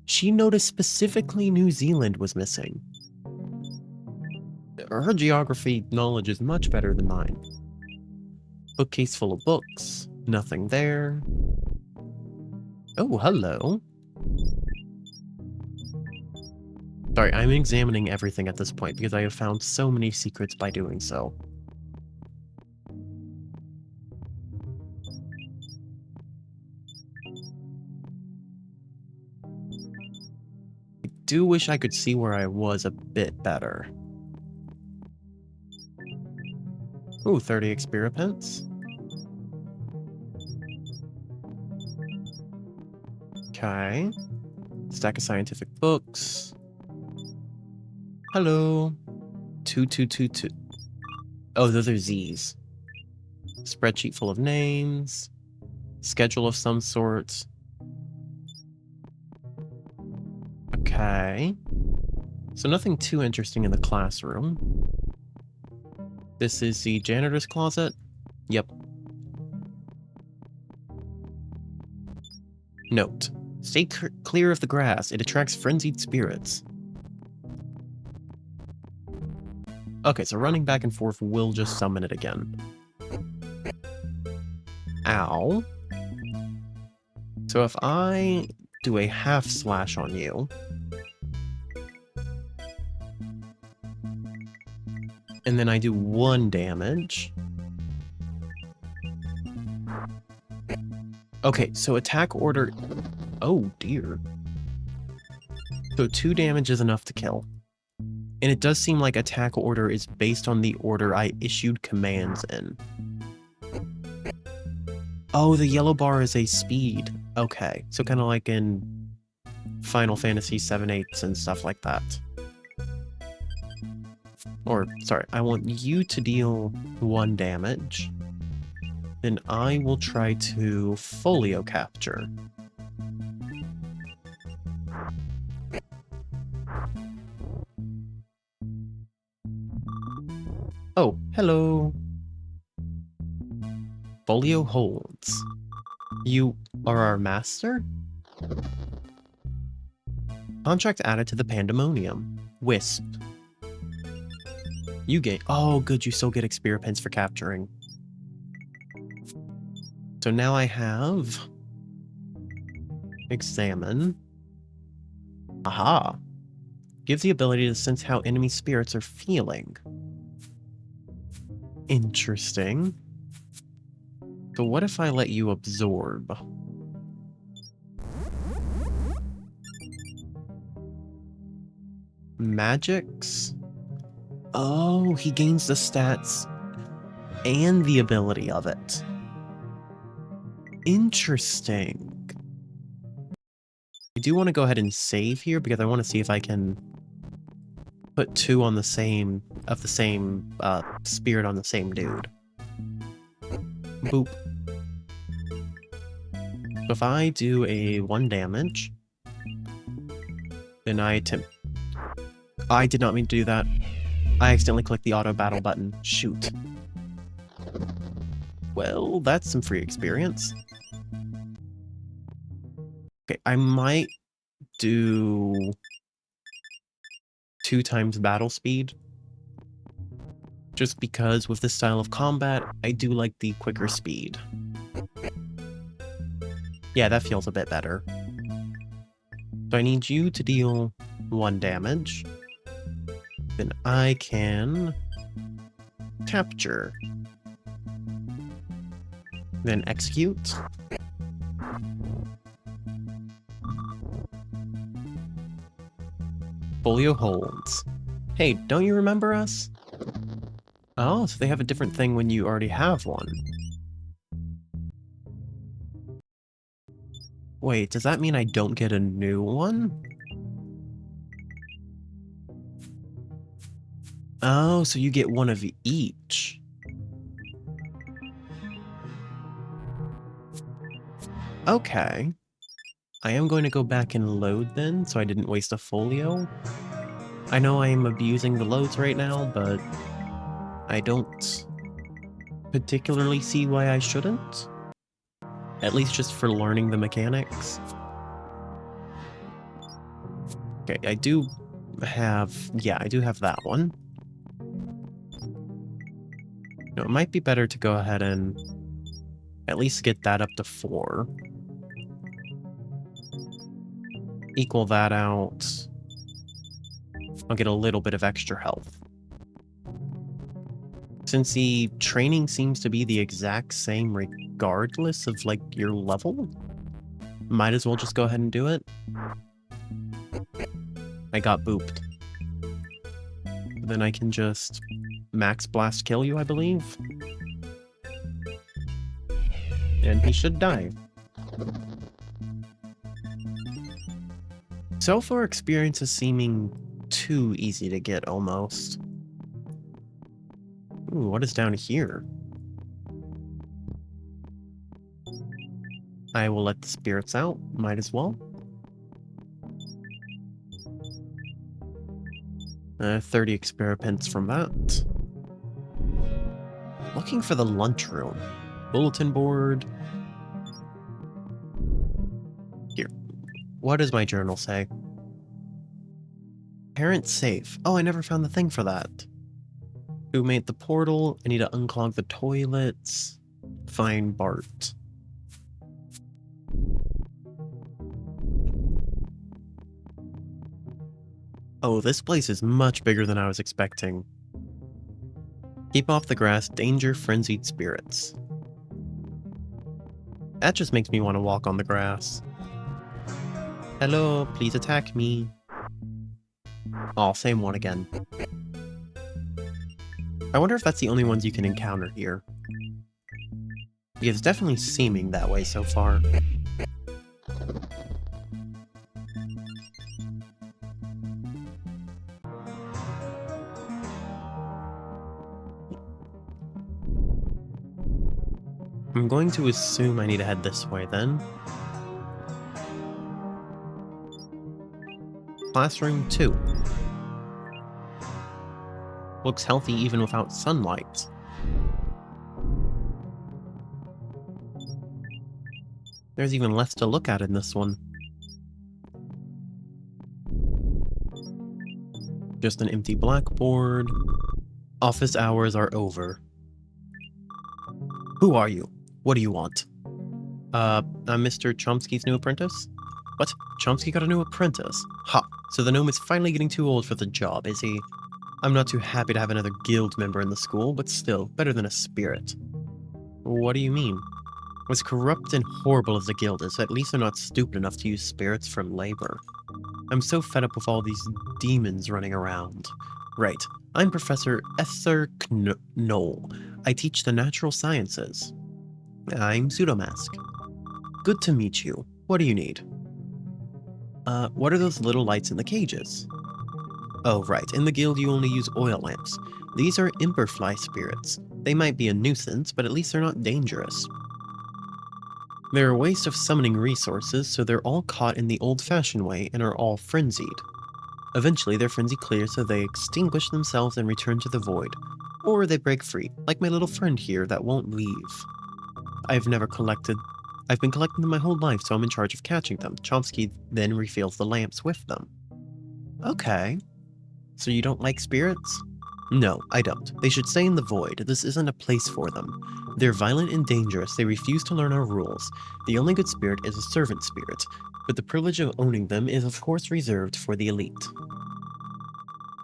She noticed specifically New Zealand was missing. Her geography knowledge is much better than mine. Bookcase full of books. Nothing there. Oh, hello. Sorry, I'm examining everything at this point because I have found so many secrets by doing so. I do wish I could see where I was a bit better. Ooh, 30 experience. Okay. Stack of scientific books. Hello. 2222. Oh, those are Z's. Spreadsheet full of names. Schedule of some sort. Okay. So nothing too interesting in the classroom. This is the janitor's closet. Yep. Note. Stay clear of the grass. It attracts frenzied spirits. Okay, so running back and forth will just summon it again. Ow. So if I do a half slash on you, and then I do 1 damage. Okay, so attack order... Oh, dear. So 2 damage is enough to kill. And it does seem like attack order is based on the order I issued commands in. Oh, the yellow bar is a speed. Okay, so kind of like in Final Fantasy 7/8 and stuff like that. Or, sorry, I want you to deal 1 damage. Then I will try to folio capture. Oh, hello. Folio holds. You are our master? Contract added to the pandemonium. Wisp. You gain... Oh, good, you still get experience for capturing. So now I have... Examine. Aha. Gives the ability to sense how enemy spirits are feeling. Interesting. So what if I let you absorb? Magics? Oh, he gains the stats and the ability of it. Interesting. I do want to go ahead and save here because I want to see if I can put 2 on the same, of the same spirit on the same dude. Boop. So if I do a 1 damage, then I attempt... I did not mean to do that. I accidentally clicked the auto battle button. Shoot. Well, that's some free experience. Okay, I might do 2 times battle speed. Just because with this style of combat, I do like the quicker speed. Yeah, that feels a bit better. So I need you to deal 1 damage. Then I can capture. Then execute. Folio holds. Hey, don't you remember us? Oh, so they have a different thing when you already have one. Wait, does that mean I don't get a new one? Oh, so you get 1 of each. Okay. I am going to go back and load then, so I didn't waste a folio. I know I'm abusing the loads right now, but I don't particularly see why I shouldn't. At least just for learning the mechanics. Okay, I do have... Yeah, I do have that one. No, it might be better to go ahead and at least get that up to 4. Equal that out. I'll get a little bit of extra health. Since the training seems to be the exact same regardless of, like, your level, might as well just go ahead and do it. I got booped. Then I can just max blast kill you, I believe. And he should die. So far, experience is seeming too easy to get, almost. Ooh, what is down here? I will let the spirits out, might as well. 30 experiments from that. Looking for the lunchroom. Bulletin board. Here. What does my journal say? Parent safe. Oh, I never found the thing for that. Who made the portal? I need to unclog the toilets. Find Bart. Oh, this place is much bigger than I was expecting. Keep off the grass, danger, frenzied spirits. That just makes me want to walk on the grass. Hello, please attack me. Oh, same one again. I wonder if that's the only ones you can encounter here. It's definitely seeming that way so far. I'm going to assume I need to head this way then. Classroom 2. Looks healthy even without sunlight. There's even less to look at in this one. Just an empty blackboard. Office hours are over. Who are you? What do you want? I'm Mr. Chomsky's new apprentice? What? Chomsky got a new apprentice? Ha! So the gnome is finally getting too old for the job, is he? I'm not too happy to have another guild member in the school, but still, better than a spirit. What do you mean? As corrupt and horrible as the guild is, at least they're not stupid enough to use spirits for labor. I'm so fed up with all these demons running around. Right. I'm Professor Ether Knoll. I teach the natural sciences. I'm Pseudomask. Good to meet you. What do you need? What are those little lights in the cages? Oh, right. In the guild, you only use oil lamps. These are Imperfly spirits. They might be a nuisance, but at least they're not dangerous. They're a waste of summoning resources, so they're all caught in the old-fashioned way and are all frenzied. Eventually, their frenzy clears, so they extinguish themselves and return to the void. Or they break free, like my little friend here that won't leave. I've been collecting them my whole life, so I'm in charge of catching them. Chomsky then refills the lamps with them. Okay. So you don't like spirits? No, I don't. They should stay in the void. This isn't a place for them. They're violent and dangerous. They refuse to learn our rules. The only good spirit is a servant spirit, but the privilege of owning them is of course reserved for the elite.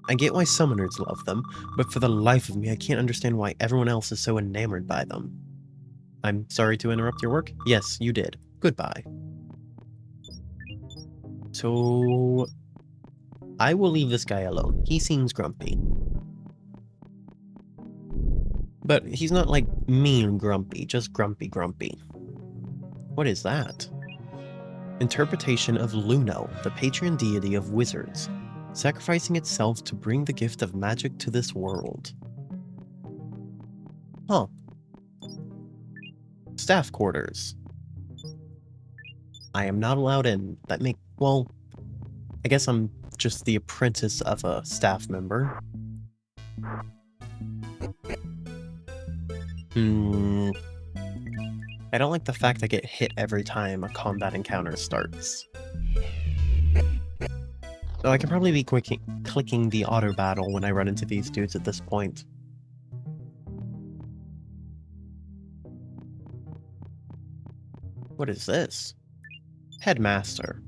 I get why summoners love them, but for the life of me I can't understand why everyone else is so enamored by them. I'm sorry to interrupt your work? Yes, you did. Goodbye. So... I will leave this guy alone. He seems grumpy. But he's not like mean grumpy, just grumpy. What is that? Interpretation of Luno, the patron deity of wizards, sacrificing itself to bring the gift of magic to this world. Huh. Staff quarters. I am not allowed in. Well, I guess I'm just the apprentice of a staff member. I don't like the fact I get hit every time a combat encounter starts. So I can probably be clicking the auto battle when I run into these dudes at this point. What is this? Headmaster.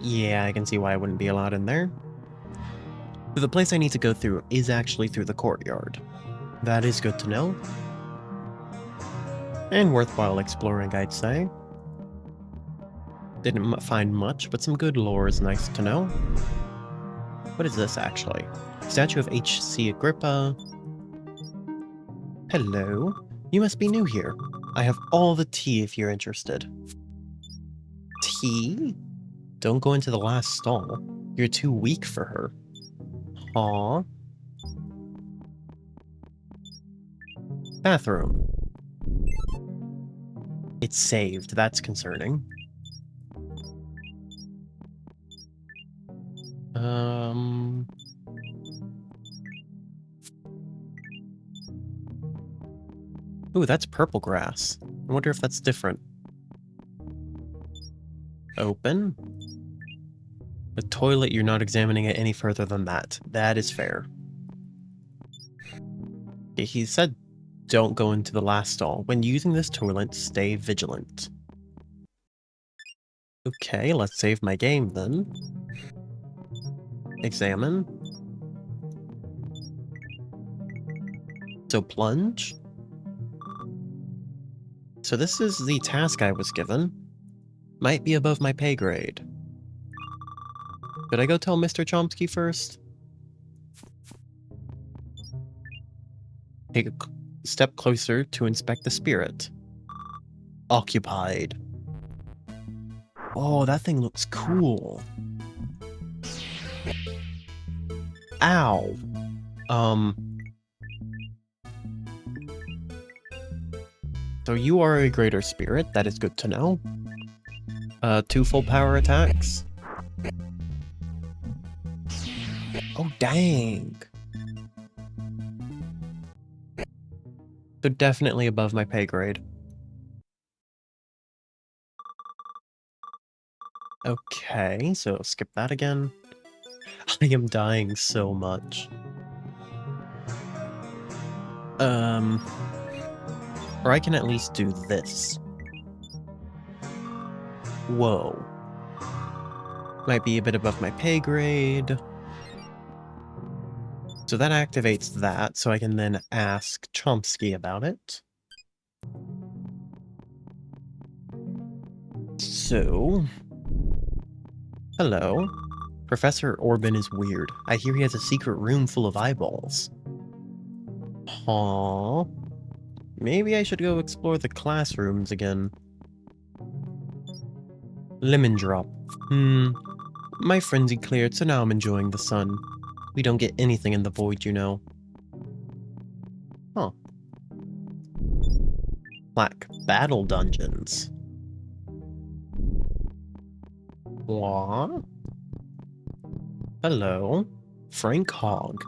Yeah, I can see why I wouldn't be allowed in there. But the place I need to go through is actually through the courtyard. That is good to know. And worthwhile exploring, I'd say. Didn't find much, but some good lore is nice to know. What is this, actually? Statue of H.C. Agrippa. Hello. You must be new here. I have all the tea if you're interested. Tea? Don't go into the last stall. You're too weak for her. Aw. Bathroom. It's saved. That's concerning. Ooh, that's purple grass. I wonder if that's different. Open. The toilet, you're not examining it any further than that. That is fair. He said don't go into the last stall. When using this toilet, stay vigilant. Okay, let's save my game then. Examine. So plunge. So this is the task I was given. Might be above my pay grade. Should I go tell Mr. Chomsky first? Take a step closer to inspect the spirit. Occupied. Oh, that thing looks cool. Ow. So you are a greater spirit, that is good to know. 2 full power attacks. Oh, dang. So definitely above my pay grade. Okay, so skip that again. I am dying so much. Or I can at least do this. Whoa. Might be a bit above my pay grade. So that activates that, so I can then ask Chomsky about it. So... Hello. Professor Orban is weird. I hear he has a secret room full of eyeballs. Aww. Maybe I should go explore the classrooms again. Lemon drop. My frenzy cleared, so now I'm enjoying the sun. We don't get anything in the void, you know. Huh. Black battle dungeons. What? Hello. Frank Hogg.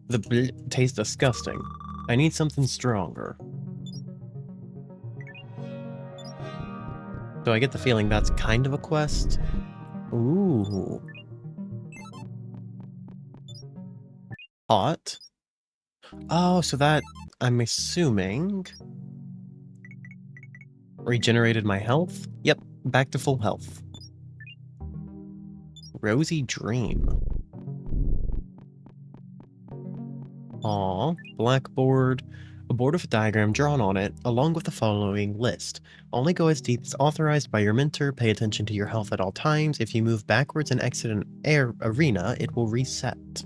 The tastes disgusting. I need something stronger. So I get the feeling that's kind of a quest. Ooh. Hot. Oh, so that, I'm assuming, regenerated my health? Yep, back to full health. Rosy Dream. Aw, blackboard. A board with a diagram drawn on it, along with the following list. Only go as deep as authorized by your mentor. Pay attention to your health at all times. If you move backwards and exit an arena, it will reset.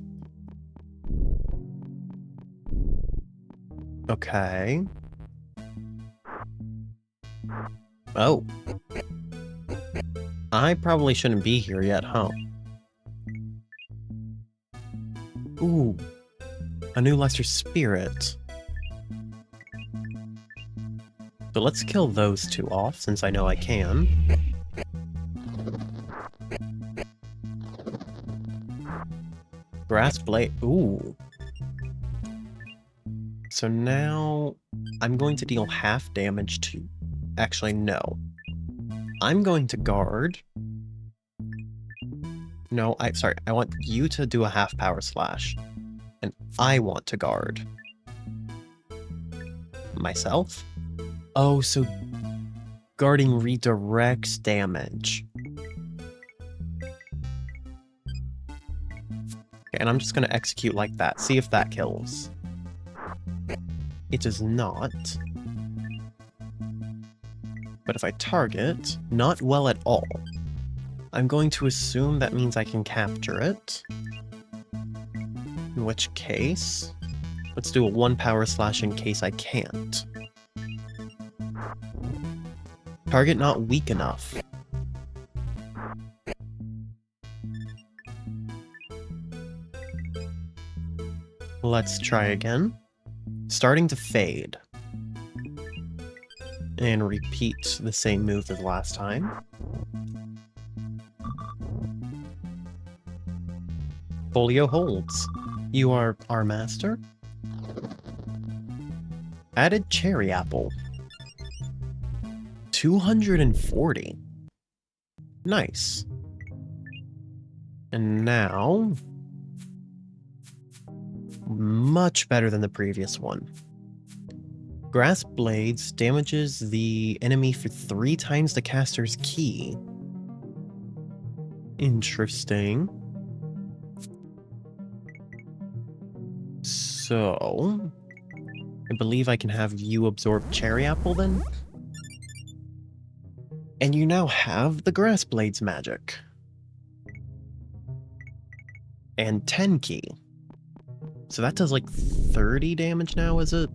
Okay. Oh. I probably shouldn't be here yet, huh? Ooh. A new lesser spirit. So let's kill those 2 off, since I know I can. Grass blade. Ooh. So now I'm going to deal half damage to... Actually, no. I'm going to guard. No, sorry. I want you to do a half power slash. And I want to guard. Myself? Oh, so Guarding redirects damage. Okay, and I'm just gonna execute like that. See if that kills. It does not. But if I target, not well at all. I'm going to assume that means I can capture it. In which case, let's do a 1 power slash in case I can't. Target not weak enough. Let's try again. Starting to fade. And repeat the same move as last time. Folio holds. You are our master? Added cherry apple. 240. Nice. And now... much better than the previous one. Grass Blades damages the enemy for 3 times the caster's ki. Interesting. So... I believe I can have you absorb Cherry Apple then? And you now have the Grass Blades magic. And 10 ki. So that does like 30 damage now, is it?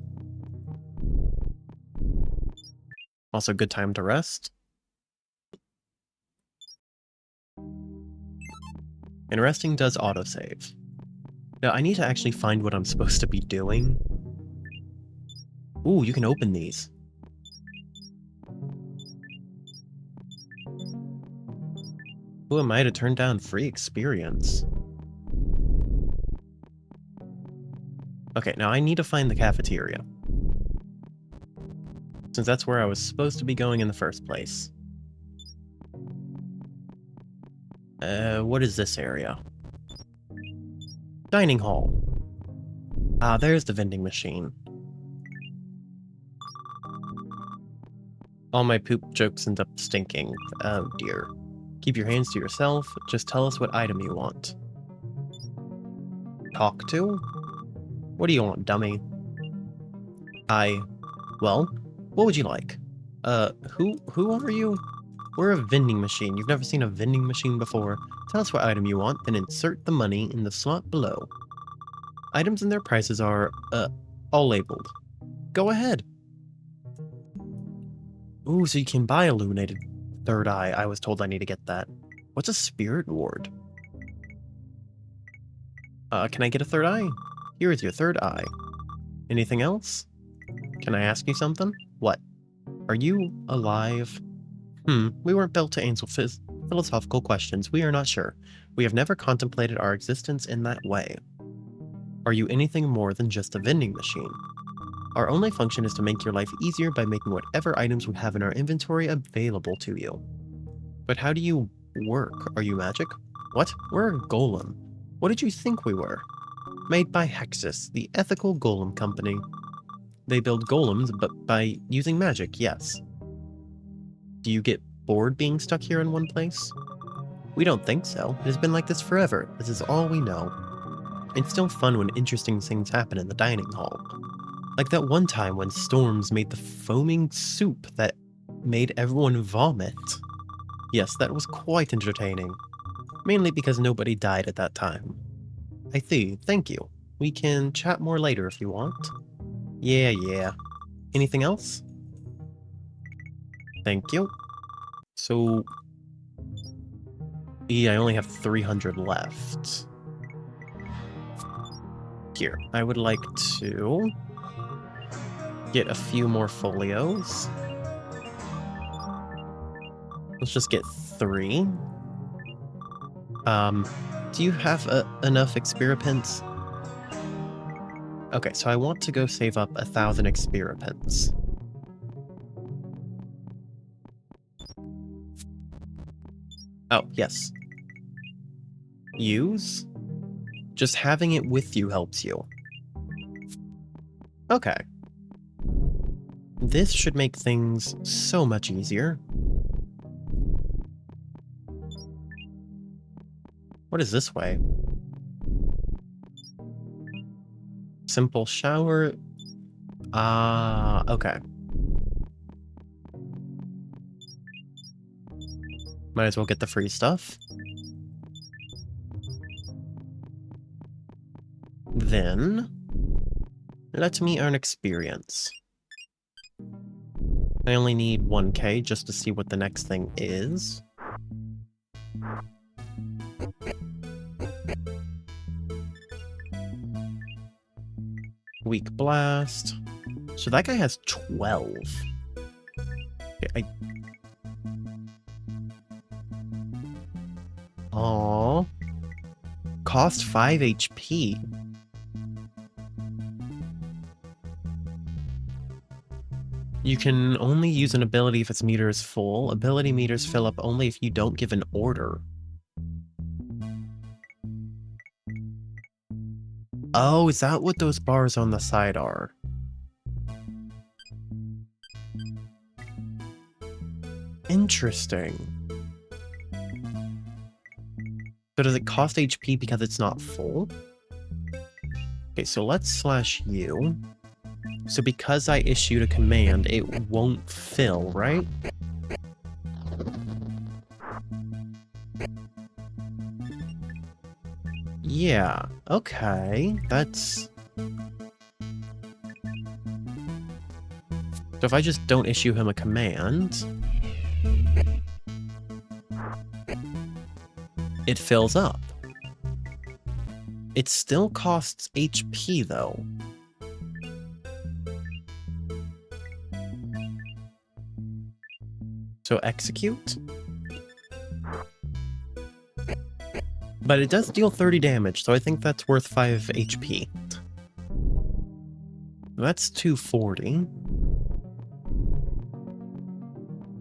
Also, good time to rest. And resting does autosave. Now, I need to actually find what I'm supposed to be doing. Ooh, you can open these. Who am I to turn down free experience? Okay, now I need to find the cafeteria. Since that's where I was supposed to be going in the first place. What is this area? Dining hall. Ah, there's the vending machine. All my poop jokes end up stinking. Oh dear. Keep your hands to yourself. Just tell us what item you want. Talk to? What do you want, dummy? Well, what would you like? Who are you? We're a vending machine. You've never seen a vending machine before. Tell us what item you want, then insert the money in the slot below. Items and their prices are, all labeled. Go ahead. Ooh, so you can buy illuminated third eye. I was told I need to get that. What's a spirit ward? Can I get a third eye? Here is your third eye. Anything else? Can I ask you something? What? Are you alive? We weren't built to answer philosophical questions. We are not sure. We have never contemplated our existence in that way. Are you anything more than just a vending machine? Our only function is to make your life easier by making whatever items we have in our inventory available to you. But how do you work? Are you magic? What? We're a golem. What did you think we were? Made by Hexus, the ethical golem company. They build golems, but by using magic, yes. Do you get bored being stuck here in one place? We don't think so. It has been like this forever. This is all we know. It's still fun when interesting things happen in the dining hall. Like that one time when storms made the foaming soup that made everyone vomit. Yes, that was quite entertaining. Mainly because nobody died at that time. I see, thank you. We can chat more later if you want. Yeah. Anything else? Thank you. So... yeah, I only have 300 left. Here, I would like to... get a few more folios. Let's just get 3. Do you have enough Expiripents? Okay, so I want to go save up 1,000 Expiripents. Oh, yes. Use? Just having it with you helps you. Okay. This should make things so much easier. What is this way? Simple shower. Okay. Might as well get the free stuff. Then, let me earn experience. I only need 1k just to see what the next thing is. Weak blast. So that guy has 12. Okay, Aww. Cost 5 HP. You can only use an ability if its meter is full. Ability meters fill up only if you don't give an order. Oh, is that what those bars on the side are? Interesting. So does it cost HP because it's not full? Okay, so let's slash U. So because I issued a command, it won't fill, right? Yeah, okay, that's... So if I just don't issue him a command... it fills up. It still costs HP, though. So execute. But it does deal 30 damage, so I think that's worth 5 HP. That's 240.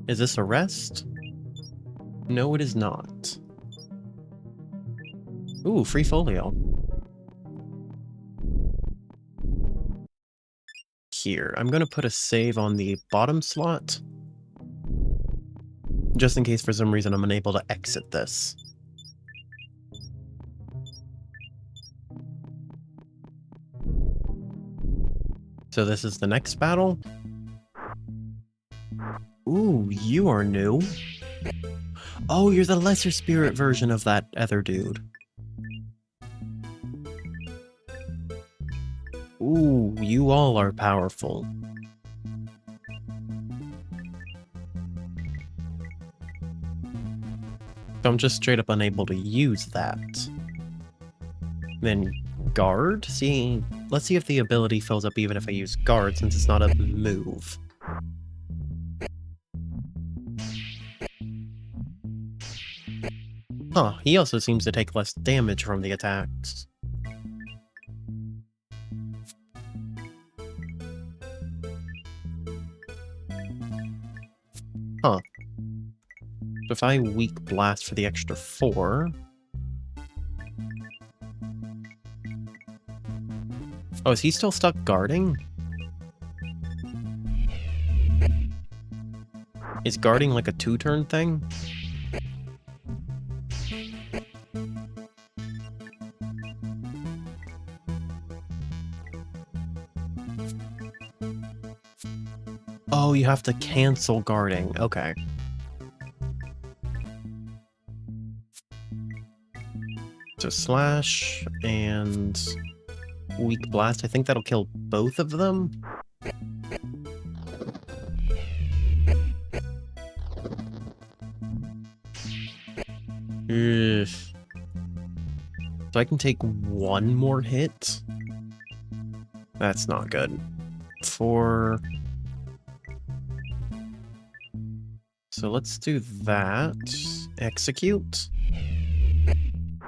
Is this a rest? No, it is not. Ooh, free folio. Here, I'm gonna put a save on the bottom slot. Just in case for some reason I'm unable to exit this. So this is the next battle. Ooh, you are new. Oh, you're the lesser spirit version of that other dude. Ooh, you all are powerful. So I'm just straight up unable to use that. Then guard? See, let's see if the ability fills up even if I use guard, since it's not a move. Huh, he also seems to take less damage from the attacks. Huh. So if I weak blast for the extra 4... Oh, is he still stuck guarding? Is guarding like a 2-turn thing? Oh, you have to cancel guarding. Okay. So slash and weak blast. I think that'll kill both of them. Ugh. So I can take one more hit? That's not good. So let's do that. Execute.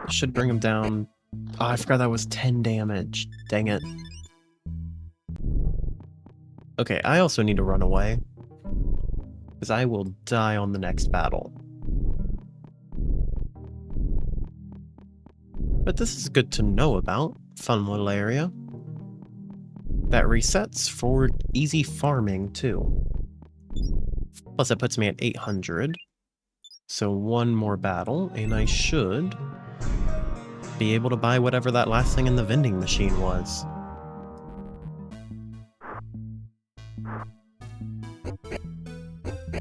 Should bring him down. Oh, I forgot that was 10 damage. Dang it. Okay, I also need to run away. Because I will die on the next battle. But this is good to know about. Fun little area. That resets for easy farming, too. Plus, that puts me at 800. So one more battle, and I should be able to buy whatever that last thing in the vending machine was.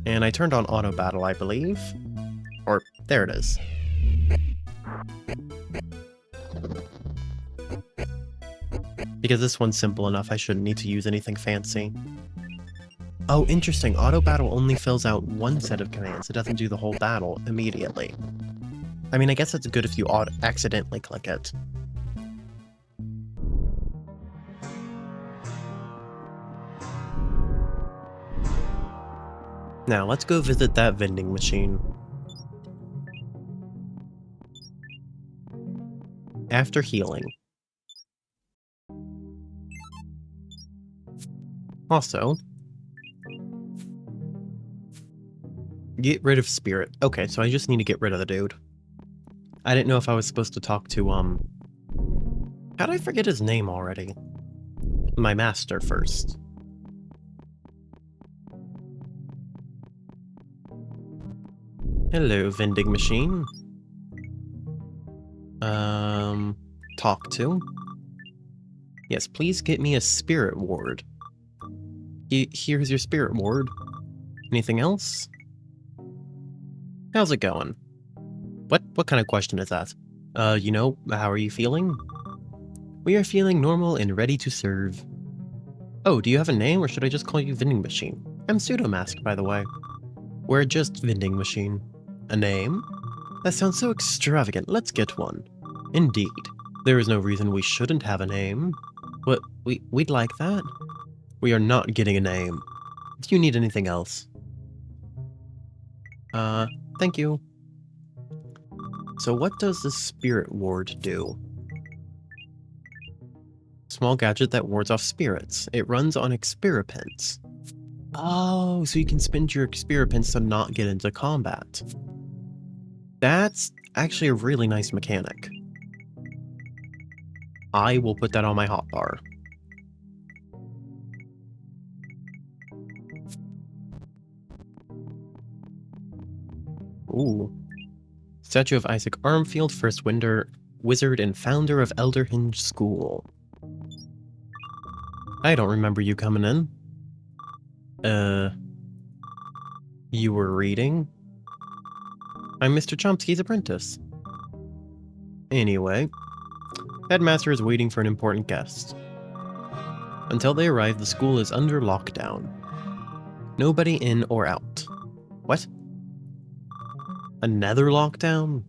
And I turned on auto battle, I believe. Or, there it is. Because this one's simple enough, I shouldn't need to use anything fancy. Oh, interesting. Auto battle only fills out one set of commands. It doesn't do the whole battle immediately. I mean, I guess it's good if you accidentally click it. Now, let's go visit that vending machine. After healing. Also, get rid of spirit. Okay, so I just need to get rid of the dude. I didn't know if I was supposed to talk to, how'd I forget his name already? My master first. Hello, vending machine. Talk to? Yes, please get me a spirit ward. Here's your spirit ward. Anything else? How's it going? What kind of question is that? You know, how are you feeling? We are feeling normal and ready to serve. Oh, do you have a name, or should I just call you vending machine? I'm Pseudomask, by the way. We're just vending machine. A name? That sounds so extravagant. Let's get one. Indeed. There is no reason we shouldn't have a name. What, we'd like that? We are not getting a name. Do you need anything else? Thank you. So what does the spirit ward do? Small gadget that wards off spirits. It runs on experipents. Oh, so you can spend your experipents to not get into combat. That's actually a really nice mechanic. I will put that on my hotbar. Ooh. Statue of Isaac Armfield, first wizard and founder of Elderhinge School. I don't remember you coming in. You were reading? I'm Mr. Chomsky's apprentice. Anyway, Headmaster is waiting for an important guest. Until they arrive, the school is under lockdown. Nobody in or out. What? Another lockdown?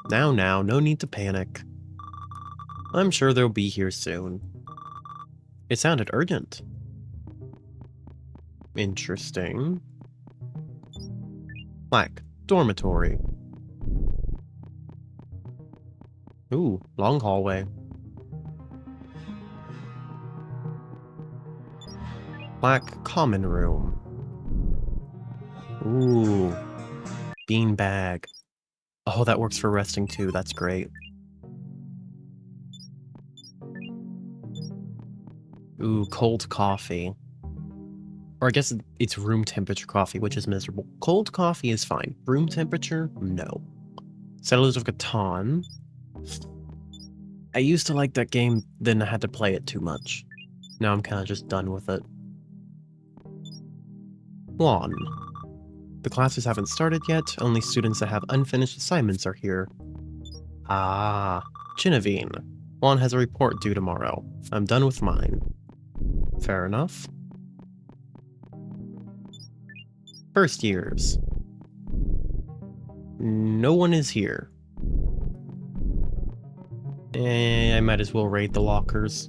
Now, no need to panic. I'm sure they'll be here soon. It sounded urgent. Interesting. Plaque. Dormitory. Ooh, long hallway. Plaque. Common room. Ooh. Beanbag. Oh, that works for resting too. That's great. Ooh, cold coffee. Or I guess it's room temperature coffee, which is miserable. Cold coffee is fine. Room temperature? No. Settlers of Catan. I used to like that game, then I had to play it too much. Now I'm kind of just done with it. Lawn. The classes haven't started yet. Only students that have unfinished assignments are here. Ah. Genevieve. Juan has a report due tomorrow. I'm done with mine. Fair enough. First years. No one is here. I might as well raid the lockers.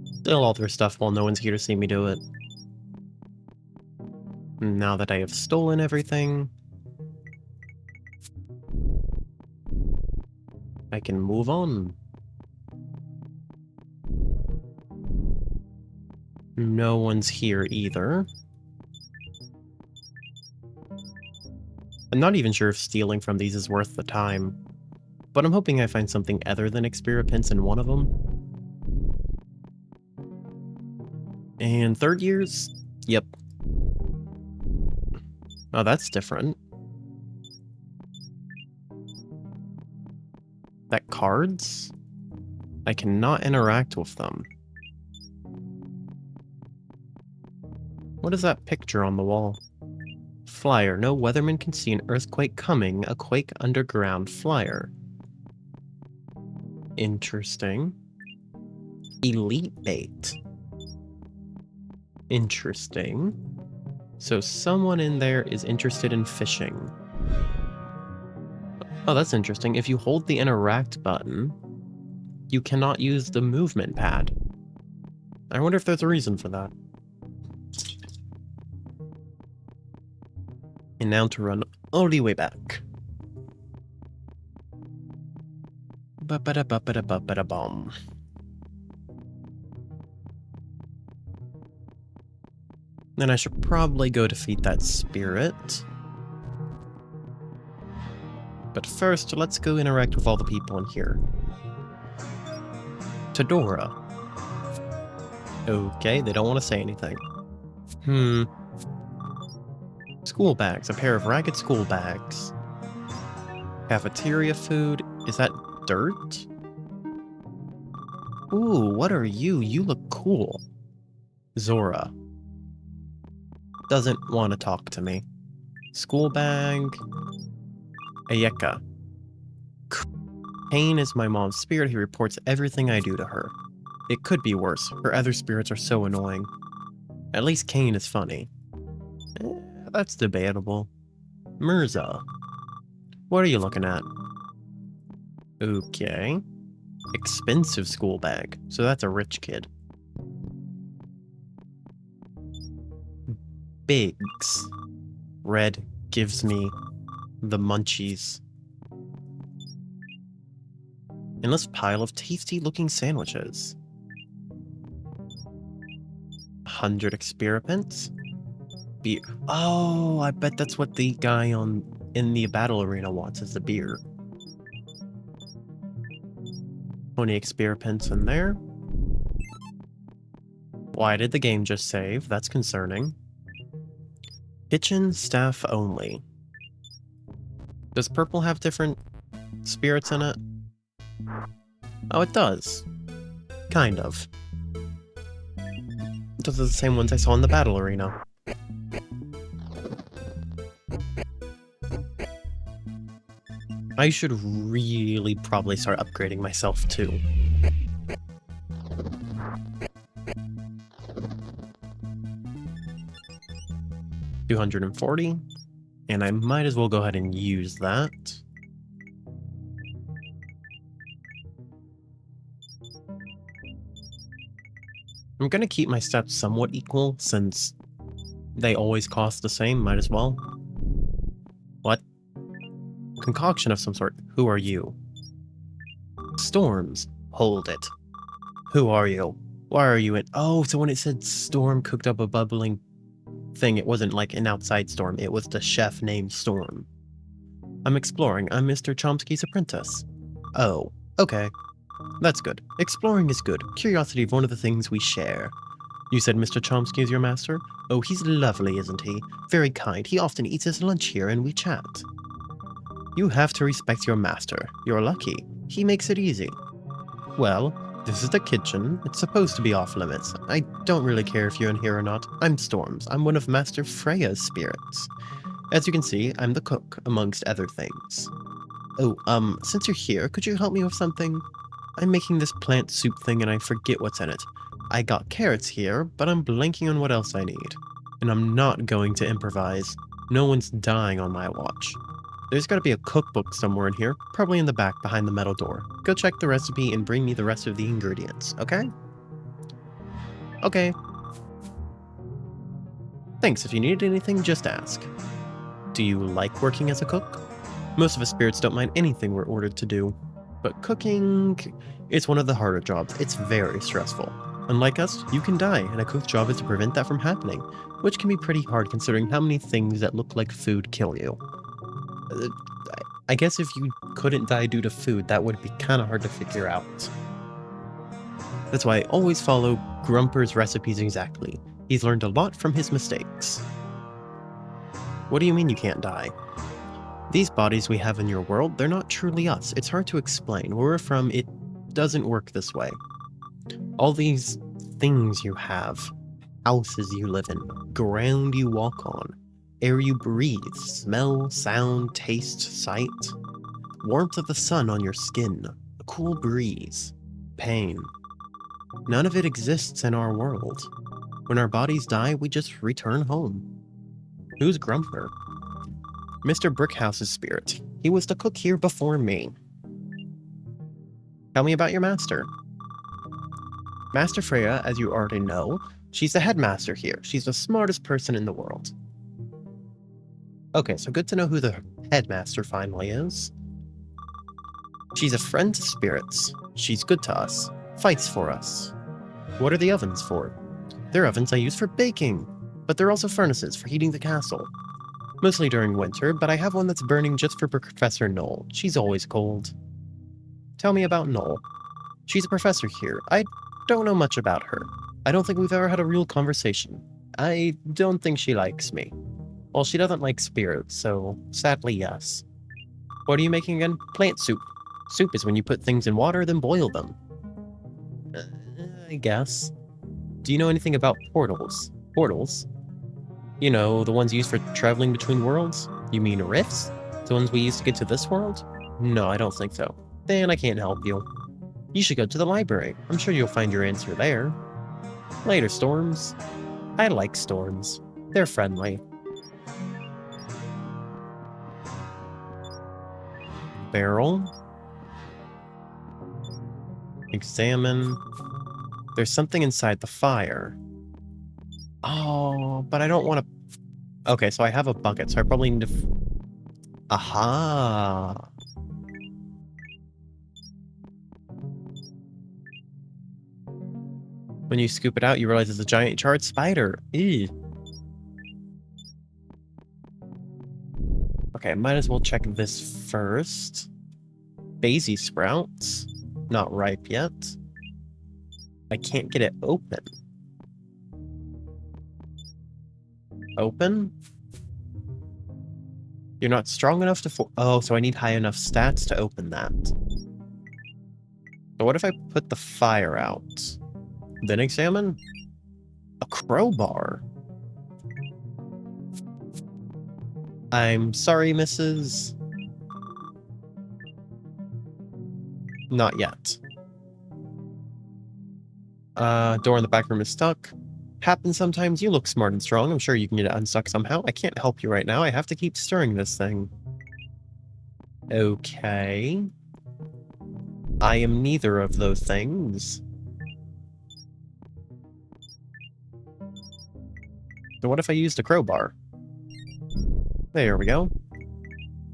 Steal all their stuff while no one's here to see me do it. Now that I have stolen everything, I can move on. No one's here either. I'm not even sure if stealing from these is worth the time. But I'm hoping I find something other than experiments in one of them. And third years? Yep. Oh, that's different. That cards? I cannot interact with them. What is that picture on the wall? Flyer. No weatherman can see an earthquake coming. A quake underground flyer. Interesting. Elite bait. Interesting. So someone in there is interested in fishing. Oh, that's interesting. If you hold the interact button, you cannot use the movement pad. I wonder if there's a reason for that. And now to run all the way back. Ba-ba-da-ba-ba-da-ba-ba-da-bum. Then I should probably go defeat that spirit. But first, let's go interact with all the people in here. Todora. Okay, they don't want to say anything. School bags. A pair of ragged school bags. Cafeteria food. Is that dirt? Ooh, what are you? You look cool. Zora. Doesn't want to talk to me. School bag. Ayeka. Kane is my mom's spirit. He reports everything I do to her. It could be worse. Her other spirits are so annoying. At least Kane is funny. That's debatable. Mirza. What are you looking at? Okay. Expensive school bag. So that's a rich kid. Biggs. Red gives me the munchies. Endless pile of tasty looking sandwiches. 100 experiments. Beer. Oh, I bet that's what the guy in the battle arena wants, is the beer. 20 experiments in there. Why did the game just save? That's concerning. Kitchen staff only. Does purple have different spirits in it? Oh, it does. Kind of. Those are the same ones I saw in the battle arena. I should really probably start upgrading myself too. $240, and I might as well go ahead and use that. I'm gonna keep my stats somewhat equal since they always cost the same, might as well. What? Concoction of some sort. Who are you? Storms. Hold it. Who are you? Why are you in— Oh, so when it said Storm cooked up a bubbling thing, it wasn't like an outside storm, it was the chef named Storm. I'm exploring. I'm Mr. Chomsky's apprentice. Oh, okay. That's good. Exploring is good. Curiosity is one of the things we share. You said Mr. Chomsky is your master? Oh, he's lovely, isn't he? Very kind. He often eats his lunch here and we chat. You have to respect your master. You're lucky. He makes it easy. Well, this is the kitchen. It's supposed to be off limits. I don't really care if you're in here or not. I'm Storms. I'm one of Master Freya's spirits. As you can see, I'm the cook, amongst other things. Oh, since you're here, could you help me with something? I'm making this plant soup thing and I forget what's in it. I got carrots here, but I'm blanking on what else I need. And I'm not going to improvise. No one's dying on my watch. There's gotta be a cookbook somewhere in here, probably in the back behind the metal door. Go check the recipe and bring me the rest of the ingredients, okay? Okay. Thanks, if you need anything, just ask. Do you like working as a cook? Most of us spirits don't mind anything we're ordered to do. But cooking, it's one of the harder jobs. It's very stressful. Unlike us, you can die, and a cook's job is to prevent that from happening, which can be pretty hard considering how many things that look like food kill you. I guess if you couldn't die due to food, that would be kind of hard to figure out. That's why I always follow Grumper's recipes exactly. He's learned a lot from his mistakes. What do you mean you can't die? These bodies we have in your world, they're not truly us. It's hard to explain. Where we're from, it doesn't work this way. All these things you have, houses you live in, ground you walk on, air you breathe, smell, sound, taste, sight, warmth of the sun on your skin, a cool breeze, pain. None of it exists in our world. When our bodies die, we just return home. Who's Grumper? Mr. Brickhouse's spirit. He was the cook here before me. Tell me about your master. Master Freya, as you already know, she's the headmaster here. She's the smartest person in the world. Okay, so good to know who the headmaster finally is. She's a friend to spirits. She's good to us. Fights for us. What are the ovens for? They're ovens I use for baking, but they're also furnaces for heating the castle. Mostly during winter, but I have one that's burning just for Professor Knoll. She's always cold. Tell me about Knoll. She's a professor here. I don't know much about her. I don't think we've ever had a real conversation. I don't think she likes me. Well, she doesn't like spirits, so sadly, yes. What are you making again? Plant soup. Soup is when you put things in water, then boil them. I guess. Do you know anything about portals? Portals? You know, the ones used for traveling between worlds? You mean rifts? The ones we use to get to this world? No, I don't think so. Then I can't help you. You should go to the library. I'm sure you'll find your answer there. Later, Storms. I like storms. They're friendly. Barrel. Examine. There's something inside the fire. Oh, but I don't want to... Okay, so I have a bucket, so I probably need to... Aha! When you scoop it out, you realize it's a giant charred spider. Ew. Okay, I might as well check this first. Basie sprouts. Not ripe yet. I can't get it open. Open? You're not strong enough to oh, so I need high enough stats to open that. So what if I put the fire out? Then examine? A crowbar. I'm sorry, Mrs. Not yet. Door in the back room is stuck. Happens sometimes. You look smart and strong. I'm sure you can get it unstuck somehow. I can't help you right now. I have to keep stirring this thing. Okay. I am neither of those things. So what if I used a crowbar? There we go.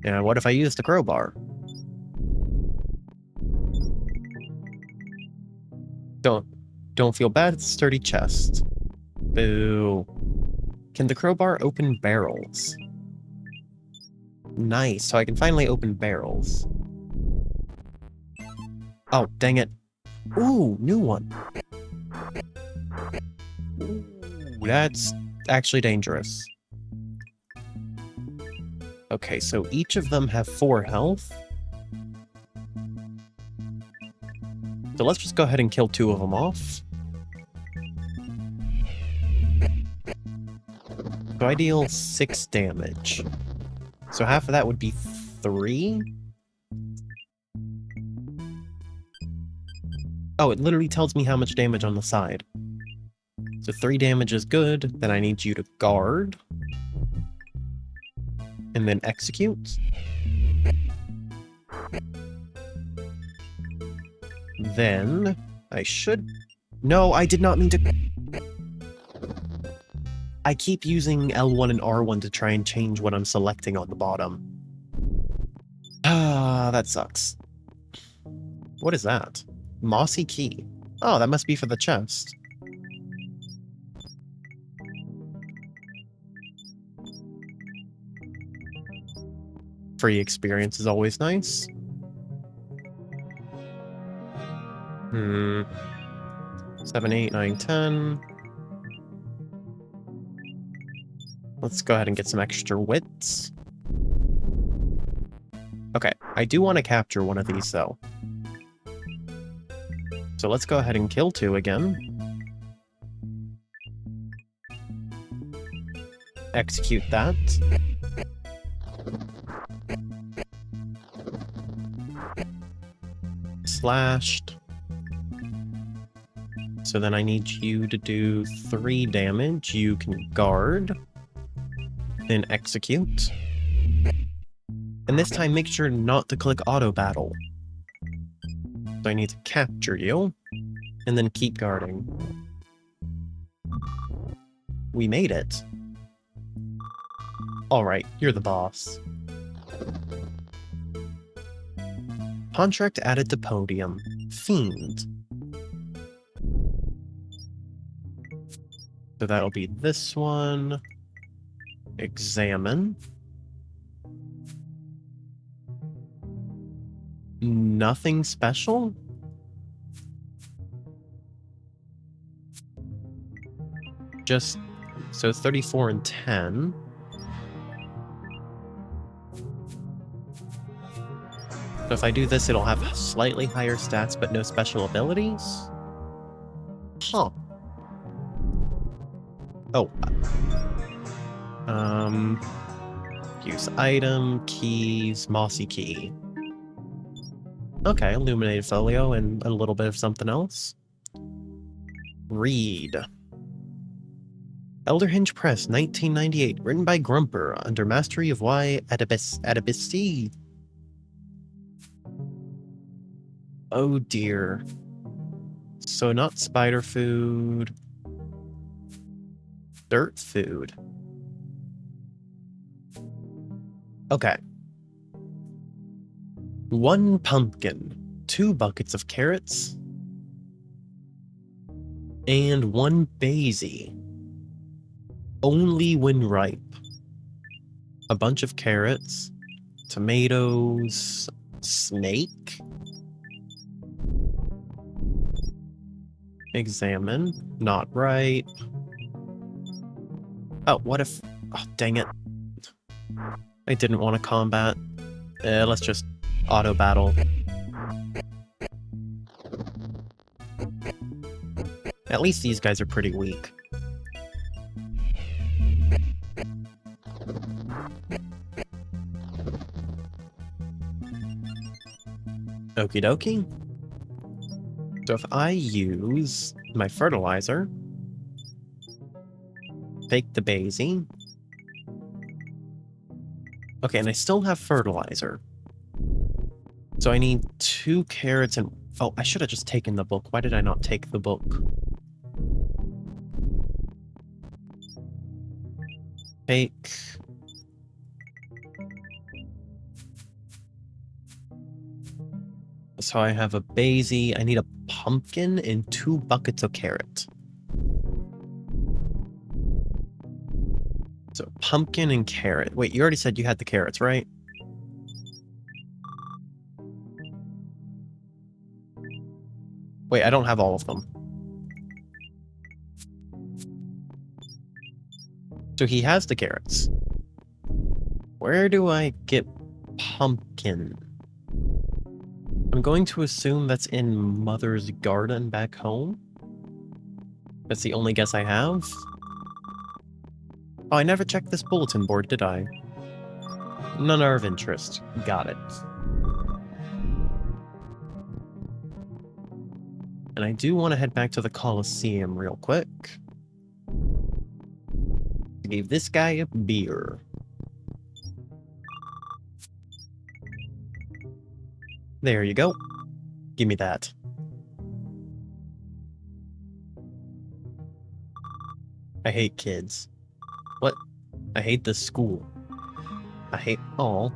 And what if I used a crowbar? Don't feel bad, it's a sturdy chest. Boo. Can the crowbar open barrels? Nice, so I can finally open barrels. Oh, dang it. Ooh, new one. Ooh, that's actually dangerous. Okay, so each of them have 4 health. So let's just go ahead and kill 2 of them off. So I deal 6 damage. So half of that would be 3? Oh, it literally tells me how much damage on the side. So 3 damage is good, then I need you to guard. And then execute. Then I should... No, I did not mean to... I keep using L1 and R1 to try and change what I'm selecting on the bottom. Ah, that sucks. What is that? Mossy key. Oh, that must be for the chest. Free experience is always nice. 7, 8, 9, 10. Let's go ahead and get some extra wits. Okay, I do want to capture one of these, though. So let's go ahead and kill 2 again. Execute that. Slashed. So then I need you to do 3 damage. You can guard. Then execute. And this time make sure not to click auto battle. So I need to capture you. And then keep guarding. We made it. Alright, you're the boss. Contract added to podium. Fiend. So that'll be this one. Examine. Nothing special? Just, so 34 and 10. So if I do this, it'll have slightly higher stats, but no special abilities? Huh. Oh. Use item, keys, mossy key. Okay, illuminated folio and a little bit of something else. Read. Elderhinge Press, 1998, written by Grumper, under mastery of Y. Adabisi. Oh dear. So not spider food. Dirt food. Okay. 1 pumpkin, 2 buckets of carrots, and 1 basie. Only when ripe. A bunch of carrots, tomatoes, snake. Examine, not ripe. Oh, what if... Oh, dang it. I didn't want to combat. Let's just auto battle. At least these guys are pretty weak. Okie dokie. So if I use my fertilizer, take the basie. Okay, and I still have fertilizer. So I need 2 carrots and... Oh, I should have just taken the book. Why did I not take the book? Take... So I have a basie. I need a pumpkin and 2 buckets of carrot. So pumpkin and carrot. Wait, you already said you had the carrots, right? Wait, I don't have all of them. So he has the carrots. Where do I get pumpkin? I'm going to assume that's in Mother's garden back home. That's the only guess I have. Oh, I never checked this bulletin board, did I? None are of interest. Got it. And I do want to head back to the Coliseum real quick. Gave this guy a beer. There you go. Give me that. I hate kids. What? I hate this school. I hate all.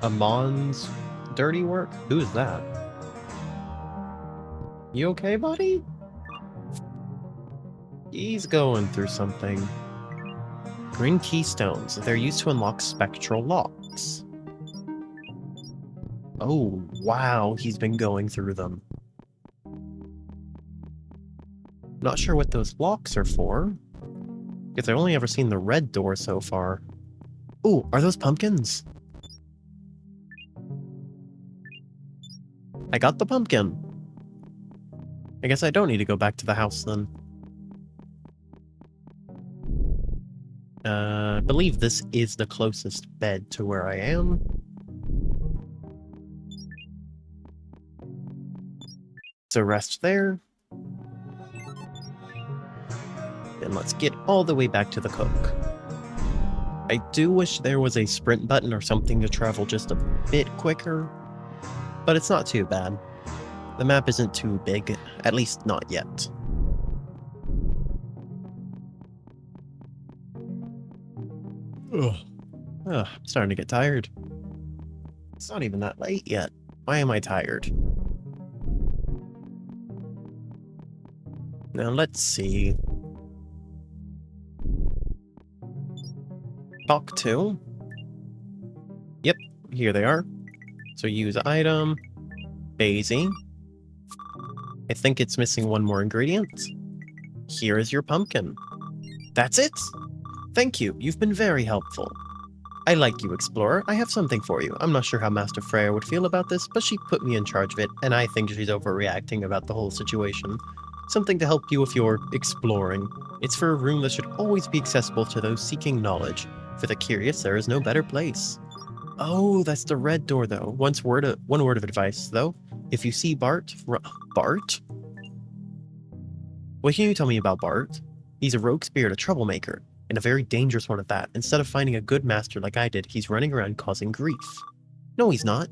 Amon's dirty work? Who's that? You okay, buddy? He's going through something. Green keystones. They're used to unlock spectral locks. Oh, wow, he's been going through them. Not sure what those locks are for, because I've only ever seen the red door so far. Ooh, are those pumpkins? I got the pumpkin. I guess I don't need to go back to the house then. I believe this is the closest bed to where I am. So rest there. Then let's get all the way back to the cook. I do wish there was a sprint button or something to travel just a bit quicker, but it's not too bad. The map isn't too big, at least not yet. Ugh. Ugh, I'm starting to get tired. It's not even that late yet. Why am I tired? Now let's see. Talk to. Yep, here they are. So use item. Daisy. I think it's missing one more ingredient. Here is your pumpkin. That's it? Thank you, you've been very helpful. I like you, Explorer. I have something for you. I'm not sure how Master Freya would feel about this, but she put me in charge of it, and I think she's overreacting about the whole situation. Something to help you if you're exploring. It's for a room that should always be accessible to those seeking knowledge. For the curious, there is no better place. Oh, that's the red door, though. One word of advice, though. If you see Bart... Bart? What can you tell me about Bart? He's a rogue spirit, a troublemaker, and a very dangerous one at that. Instead of finding a good master like I did, he's running around causing grief. No, he's not.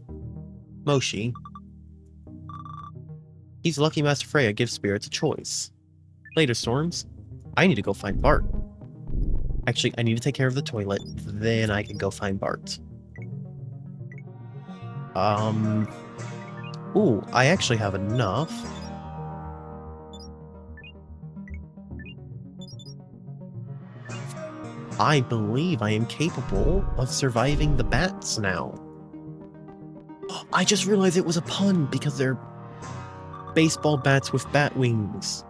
Moshi. He's lucky Master Freya gives spirits a choice. Later, Storms. I need to go find Bart. Actually, I need to take care of the toilet, then I can go find Bart. Ooh, I actually have enough. I believe I am capable of surviving the bats now. I just realized it was a pun because they're baseball bats with bat wings.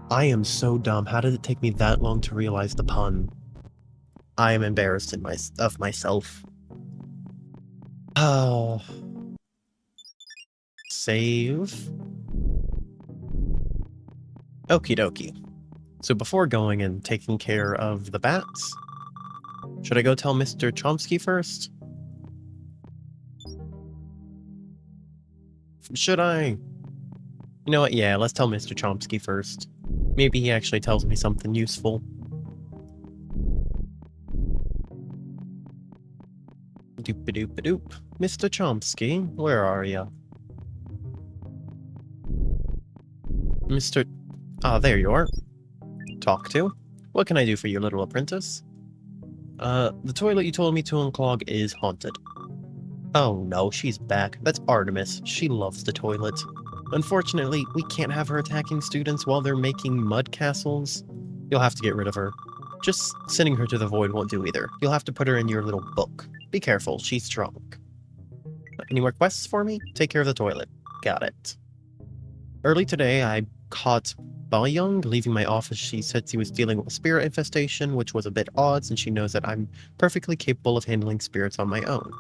I am so dumb. How did it take me that long to realize the pun? I am embarrassed of myself. Oh. Save. Okie dokie. So before going and taking care of the bats, should I go tell Mr. Chomsky first? Should I? You know what, yeah, let's tell Mr. Chomsky first. Maybe he actually tells me something useful. Doop-a-doop-a-doop. Mr. Chomsky, where are ya? Mr. Ah, there you are. Talk to. What can I do for you, little apprentice? The toilet you told me to unclog is haunted. Oh no, she's back. That's Artemis. She loves the toilet. Unfortunately, we can't have her attacking students while they're making mud castles. You'll have to get rid of her. Just sending her to the void won't do either. You'll have to put her in your little book. Be careful, she's drunk. Any more quests for me? Take care of the toilet. Got it. Early today, I caught Baoyang leaving my office. She said he was dealing with a spirit infestation, which was a bit odd since she knows that I'm perfectly capable of handling spirits on my own.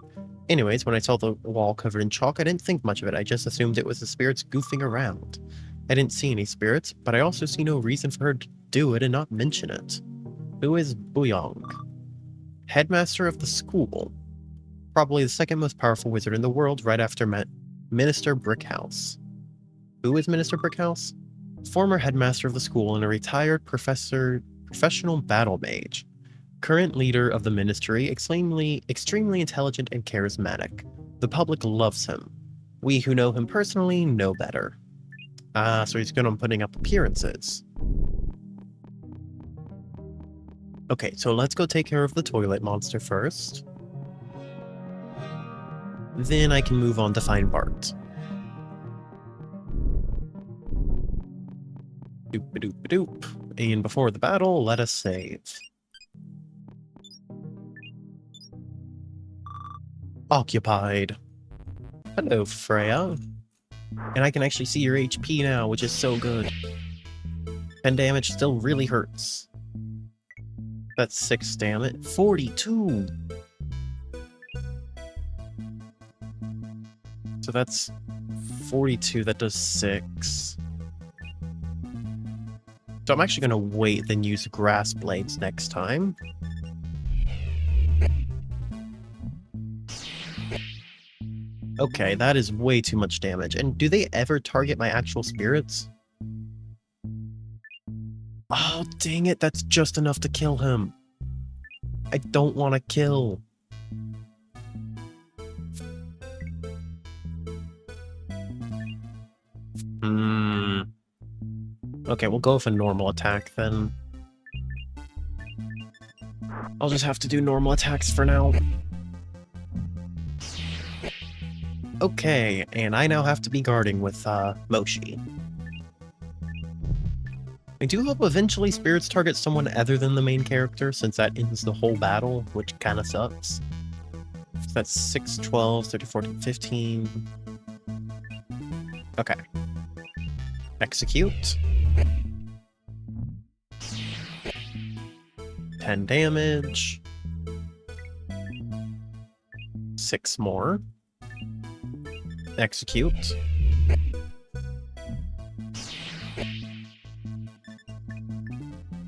Anyways, when I saw the wall covered in chalk, I didn't think much of it. I just assumed it was the spirits goofing around. I didn't see any spirits, but I also see no reason for her to do it and not mention it. Who is Baoyang? Headmaster of the school. Probably the second most powerful wizard in the world, right after Minister Brickhouse. Who is Minister Brickhouse? Former headmaster of the school and a retired professional battle mage. Current leader of the ministry, extremely intelligent and charismatic. The public loves him. We who know him personally know better. So he's good on putting up appearances. Okay, so let's go take care of the toilet monster first. Then I can move on to find Bart. Doop-a-doop-a-doop. And before the battle, let us save. occupied. Hello, Freya. And I can actually see your HP now, which is so good. 10 damage still really hurts. That's 6 damage. 42! So that's 42, that does 6. So I'm actually going to wait, then use grass blades next time. Okay, that is way too much damage. And do they ever target my actual spirits? Oh, dang it, that's just enough to kill him. I don't want to kill. Okay, we'll go with a normal attack then. I'll just have to do normal attacks for now. Okay, and I now have to be guarding with Moshi. I do hope eventually spirits target someone other than the main character, since that ends the whole battle, which kinda sucks. So that's 6, 12, 13, 14, 15... Okay. Execute. 10 damage. 6 more. Execute.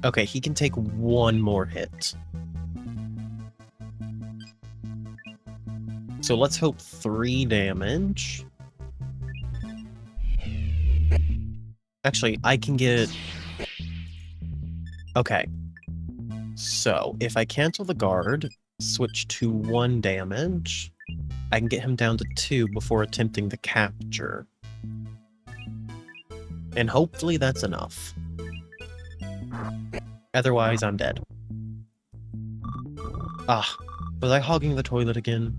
Okay, he can take 1 more hit. So let's hope 3 damage. Actually, I can get... Okay. So, if I cancel the guard, switch to 1 damage, I can get him down to 2 before attempting the capture. And hopefully that's enough. Otherwise, I'm dead. Ah, was I hogging the toilet again?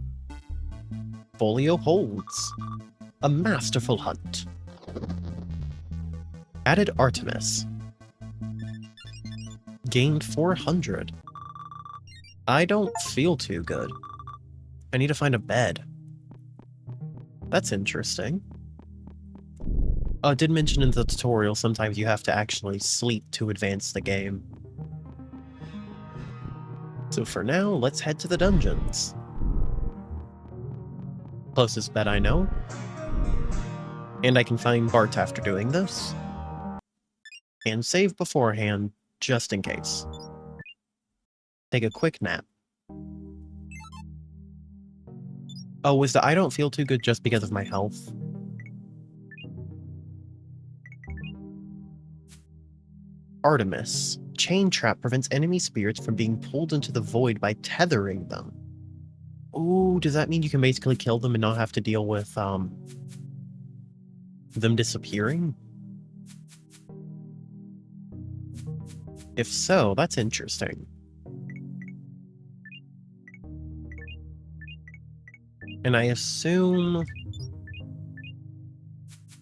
Folio holds. A masterful hunt. Added Artemis. Gained 400. I don't feel too good. I need to find a bed. That's interesting. Oh, I did mention in the tutorial sometimes you have to actually sleep to advance the game. So for now, let's head to the dungeons. Closest bed I know. And I can find Bart after doing this. And save beforehand, just in case. Take a quick nap. Oh, was the I don't feel too good just because of my health? Artemis. Chain trap prevents enemy spirits from being pulled into the void by tethering them. Ooh, does that mean you can basically kill them and not have to deal with, them disappearing? If so, that's interesting. And I assume...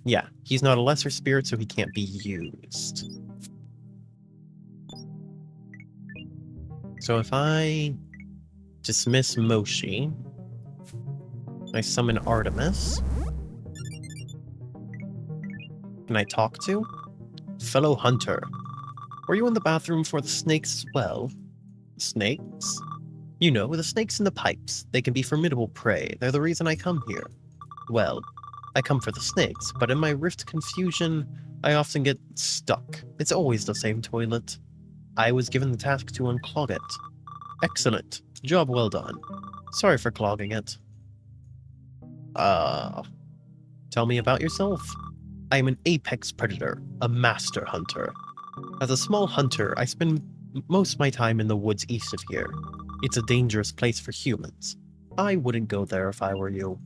Yeah, he's not a lesser spirit, so he can't be used. So if I dismiss Moshi, I summon Artemis. Can I talk to? Fellow hunter. Were you in the bathroom for the snakes as well? Snakes? You know, the snakes in the pipes. They can be formidable prey. They're the reason I come here. Well, I come for the snakes, but in my rift confusion, I often get stuck. It's always the same toilet. I was given the task to unclog it. Excellent. Job well done. Sorry for clogging it. Tell me about yourself. I am an apex predator, a master hunter. As a small hunter, I spend most of my time in the woods east of here. It's a dangerous place for humans. I wouldn't go there if I were you.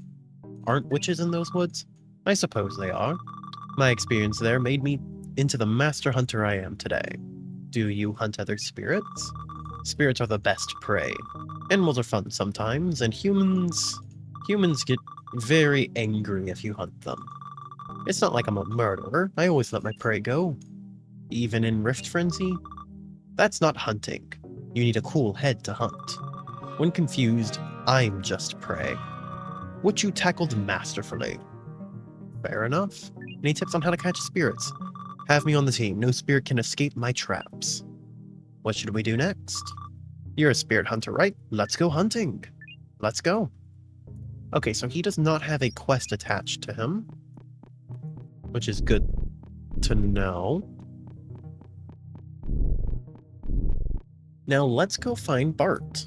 Aren't witches in those woods? I suppose they are. My experience there made me into the master hunter I am today. Do you hunt other spirits? Spirits are the best prey. Animals are fun sometimes, and humans get very angry if you hunt them. It's not like I'm a murderer. I always let my prey go. Even in Rift Frenzy? That's not hunting. You need a cool head to hunt. When confused, I'm just prey. which you tackled masterfully. Fair enough. Any tips on how to catch spirits? Have me on the team. No spirit can escape my traps. What should we do next? You're a spirit hunter, right? Let's go hunting. Let's go. Okay, so he does not have a quest attached to him, which is good to know. Now let's go find Bart.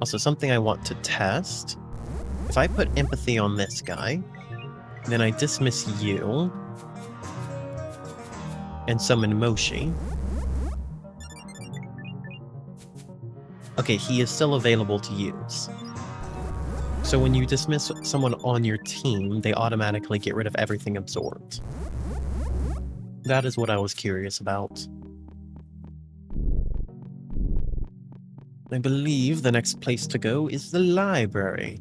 Also, something I want to test. If I put empathy on this guy, then I dismiss you and summon Moshi. Okay, he is still available to use. So when you dismiss someone on your team, they automatically get rid of everything absorbed. That is what I was curious about. I believe the next place to go is the library.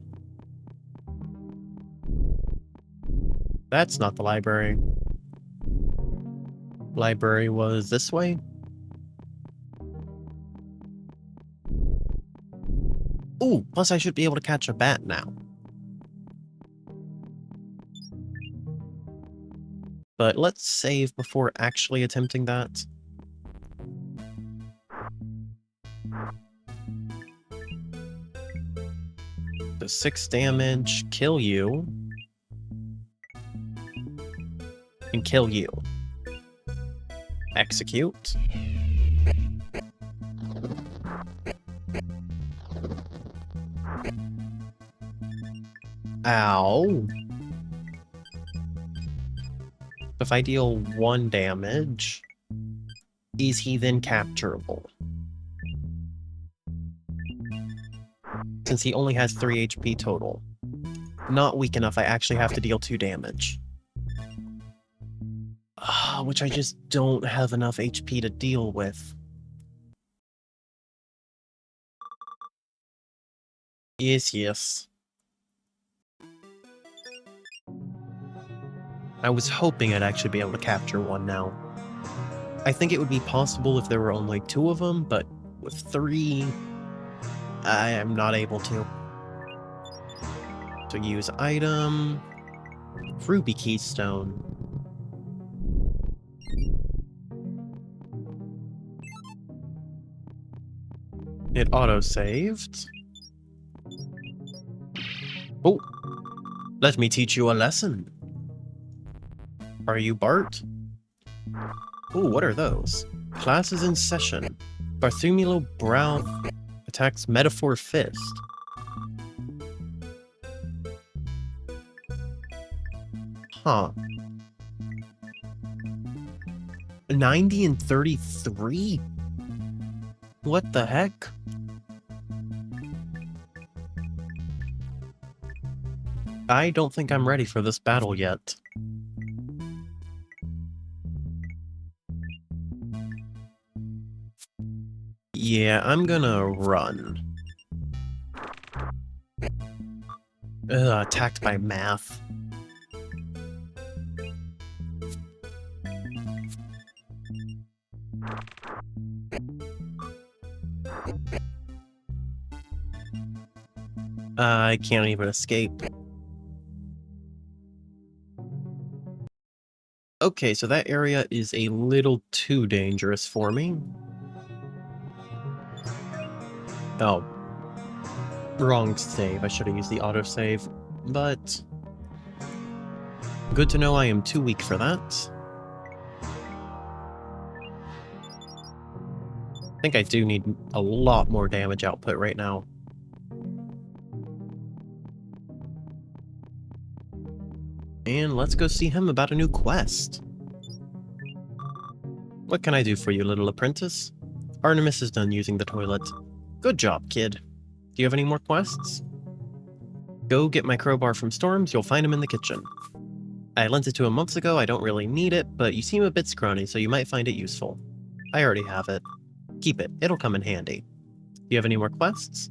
That's not the library. Library was this way? Ooh, plus I should be able to catch a bat now. But let's save before actually attempting that. The 6 damage, kill you. And kill you. Execute. Ow. If I deal 1 damage, is he then capturable? Since he only has 3 HP total. Not weak enough, I actually have to deal 2 damage. Which I just don't have enough HP to deal with. Yes. I was hoping I'd actually be able to capture one now. I think it would be possible if there were only 2 of them, but with 3, I am not able to. So use item, Ruby Keystone. It auto-saved. Oh, let me teach you a lesson. Are you Bart? Ooh, what are those? Classes in session. Bartholomew Brown attacks Metaphor Fist. Huh. 90 and 33? What the heck? I don't think I'm ready for this battle yet. Yeah, I'm gonna run. Attacked by math. I can't even escape. Okay, so that area is a little too dangerous for me. Oh. Wrong save. I should have used the autosave, but good to know I am too weak for that. I think I do need a lot more damage output right now. And let's go see him about a new quest. What can I do for you, little apprentice? Artemis is done using the toilet. Good job, kid. Do you have any more quests? Go get my crowbar from Storms, you'll find him in the kitchen. I lent it to him months ago, I don't really need it, but you seem a bit scrawny, so you might find it useful. I already have it. Keep it, it'll come in handy. Do you have any more quests?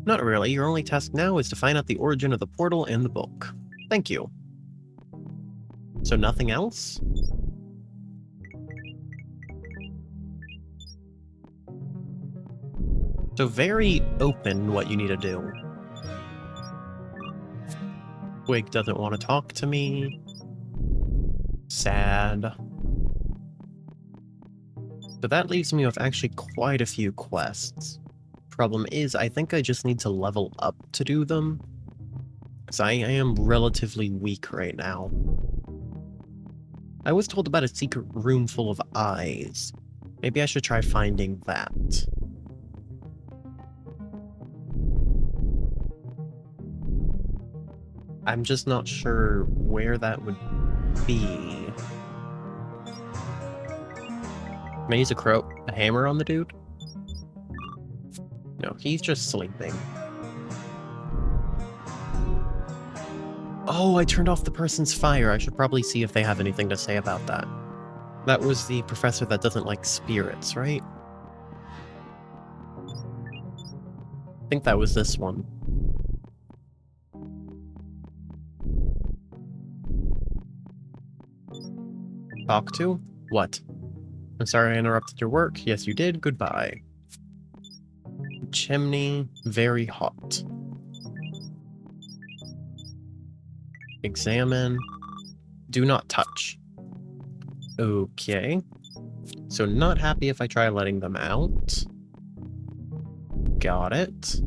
Not really, your only task now is to find out the origin of the portal and the book. Thank you. So nothing else? So very open what you need to do. Twig doesn't want to talk to me. Sad. So that leaves me with actually quite a few quests. Problem is, I think I just need to level up to do them. Because I am relatively weak right now. I was told about a secret room full of eyes. Maybe I should try finding that. I'm just not sure where that would be. Can I use a hammer on the dude? No, he's just sleeping. Oh, I turned off the person's fire. I should probably see if they have anything to say about that. That was the professor that doesn't like spirits, right? I think that was this one. Talk to? What? I'm sorry I interrupted your work. Yes, you did. Goodbye. Chimney, very hot. Examine. Do not touch. Okay. So not happy if I try letting them out. Got it.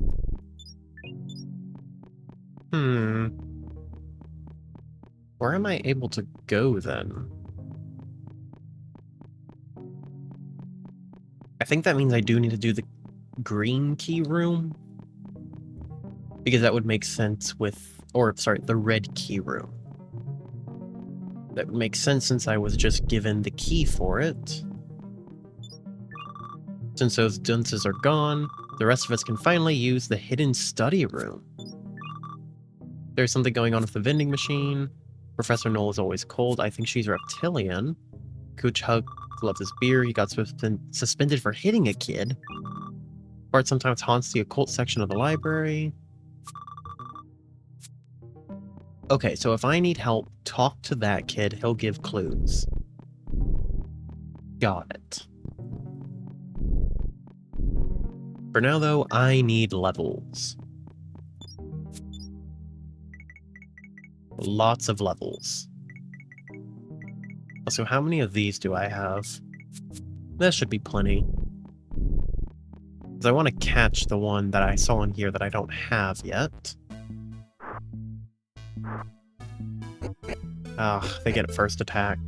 Where am I able to go then? I think that means I do need to do the green key room. Because that would make sense with... Or, sorry, the red key room. That would make sense since I was just given the key for it. Since those dunces are gone, the rest of us can finally use the hidden study room. There's something going on with the vending machine. Professor Knoll is always cold. I think she's reptilian. Cooch Hug loves his beer. He got suspended for hitting a kid. Bart sometimes haunts the occult section of the library. Okay, so if I need help, talk to that kid. He'll give clues. Got it. For now, though, I need levels. Lots of levels. So how many of these do I have? That should be plenty. Because I want to catch the one that I saw in here that I don't have yet. Ah, they get first attack.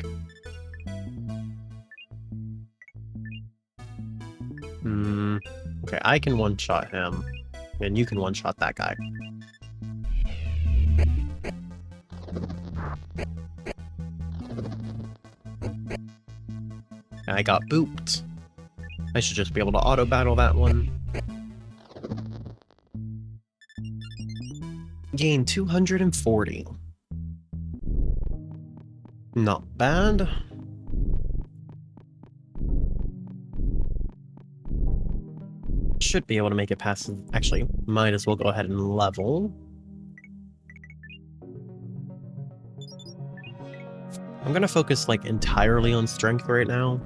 Okay, I can one-shot him. And you can one-shot that guy. I got booped. I should just be able to auto-battle that one. Gain 240. Not bad. Should be able to make it past... Actually, might as well go ahead and level. I'm gonna focus, like, entirely on strength right now.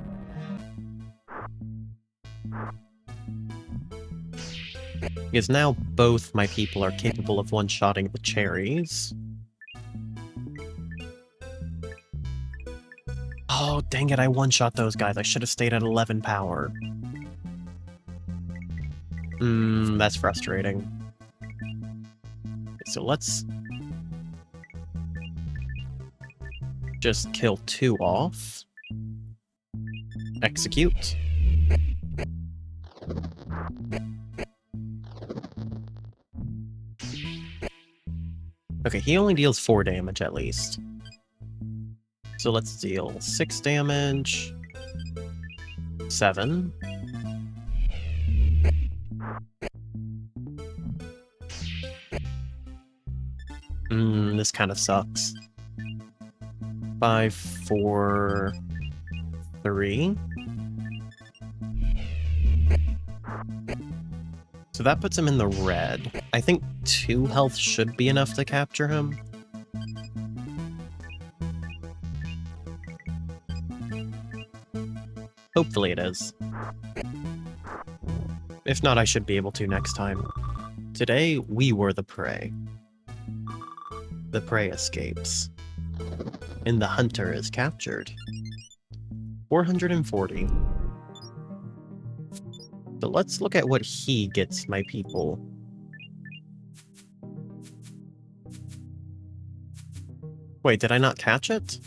Because now both my people are capable of one-shotting the cherries. Oh, dang it, I one-shot those guys. I should have stayed at 11 power. That's frustrating. So let's... just kill 2 off. Execute. Okay, he only deals 4 damage at least. So let's deal 6 damage. 7. This kind of sucks. 5, 4, 3. So that puts him in the red. I think 2 health should be enough to capture him. Hopefully it is. If not, I should be able to next time. Today, we were the prey. The prey escapes. And the hunter is captured. 440. So let's look at what he gets, my people. Wait, did I not catch it?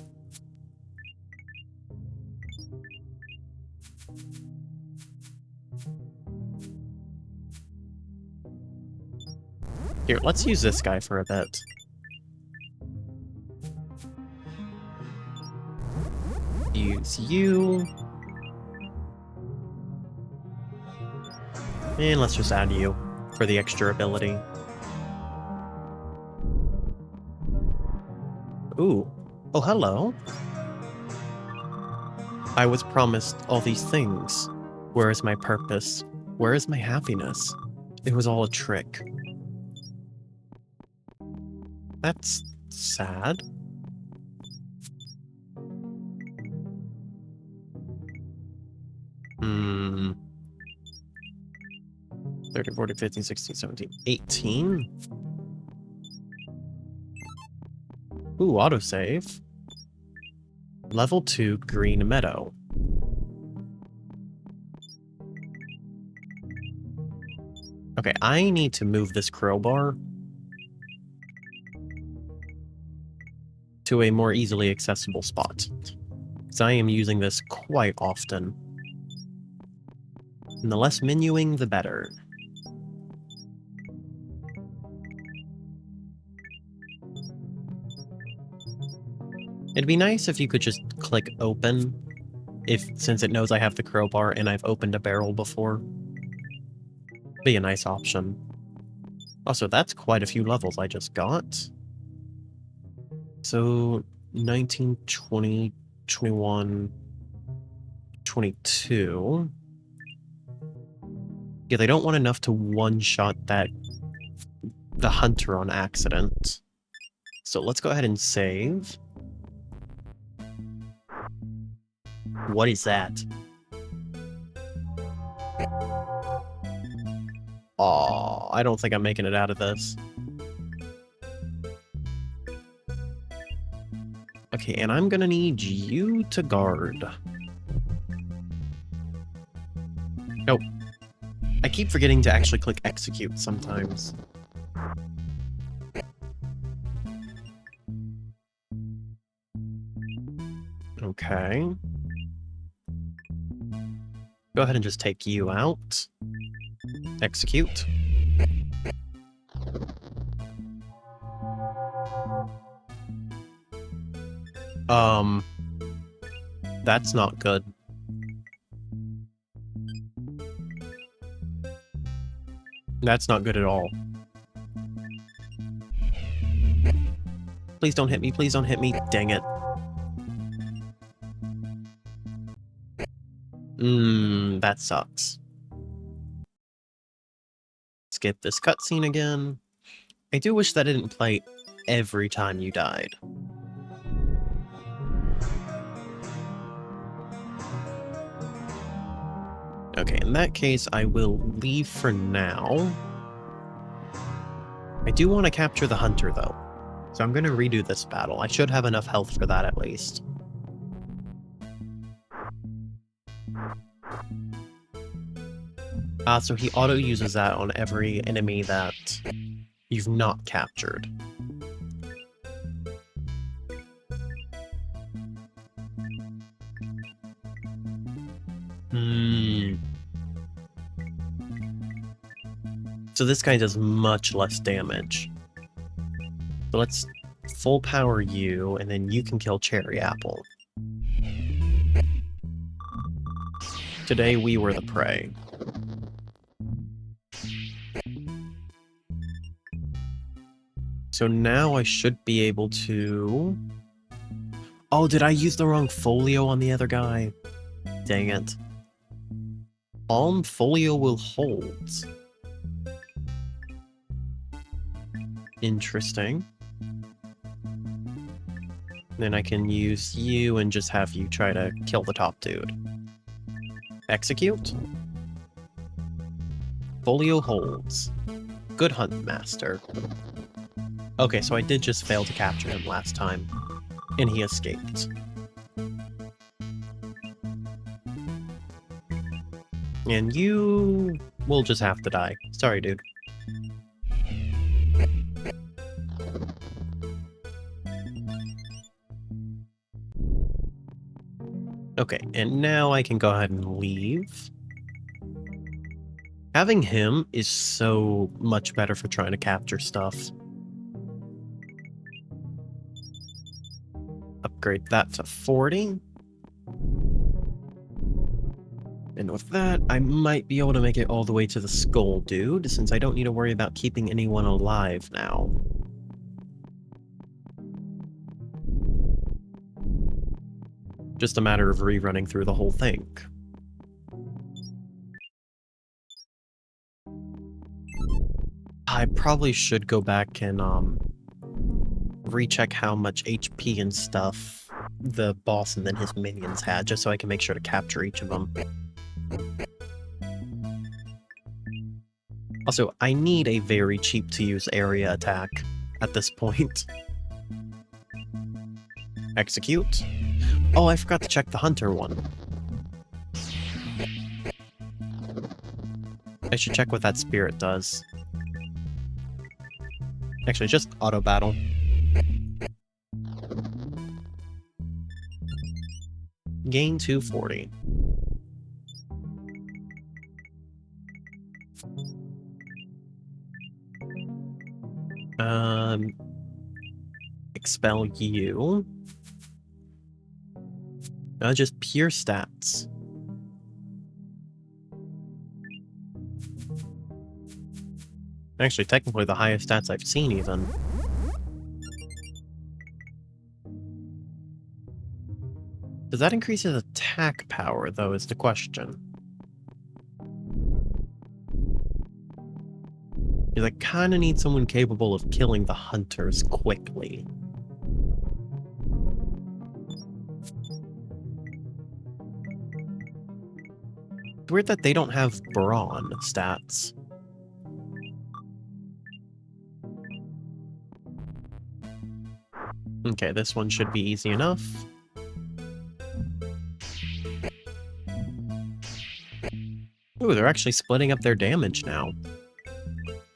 Here, let's use this guy for a bit. Use you. And let's just add you for the extra ability. Ooh. Oh, hello. I was promised all these things. Where is my purpose? Where is my happiness? It was all a trick. That's sad. Hmm. 30, 40, 15, 16, 17, 18? Ooh, autosave. Level 2 Green Meadow. Okay, I need to move this crowbar to a more easily accessible spot, because I am using this quite often. And the less menuing, the better. It'd be nice if you could just click open, since it knows I have the crowbar and I've opened a barrel before. Be a nice option. Also, that's quite a few levels I just got. So, 19, 20, 21, 22. Yeah, they don't want enough to one-shot the hunter on accident. So let's go ahead and save. What is that? Aw, I don't think I'm making it out of this. Okay, and I'm gonna need you to guard. Nope. I keep forgetting to actually click execute sometimes. Okay. Go ahead and just take you out. Execute. That's not good. That's not good at all. Please don't hit me, please don't hit me. Dang it. That sucks. Skip this cutscene again. I do wish that didn't play every time you died. Okay, in that case, I will leave for now. I do want to capture the hunter, though. So I'm going to redo this battle. I should have enough health for that, at least. So he auto-uses that on every enemy that you've not captured. So this guy does much less damage. So let's full power you, and then you can kill Cherry Apple. Today we were the prey. So now I should be able to... Oh, did I use the wrong folio on the other guy? Dang it. Palm folio will hold. Interesting. Then I can use you and just have you try to kill the top dude. Execute. Folio holds. Good hunt, master. Okay, so I did just fail to capture him last time, and he escaped. And you will just have to die. Sorry, dude. Okay, and now I can go ahead and leave. Having him is so much better for trying to capture stuff. Upgrade that to 40. And with that, I might be able to make it all the way to the skull dude, since I don't need to worry about keeping anyone alive now. Just a matter of rerunning through the whole thing. I probably should go back and recheck how much HP and stuff the boss and then his minions had, just so I can make sure to capture each of them. Also, I need a very cheap-to-use area attack at this point. Execute. Oh, I forgot to check the hunter one. I should check what that spirit does. Actually, just auto-battle. Gain 240. Expel you. Just pure stats. Actually, technically the highest stats I've seen, even. Does that increase his attack power, though, is the question. Because I kind of need someone capable of killing the hunters quickly. It's weird that they don't have brawn stats. Okay, this one should be easy enough. Ooh, they're actually splitting up their damage now.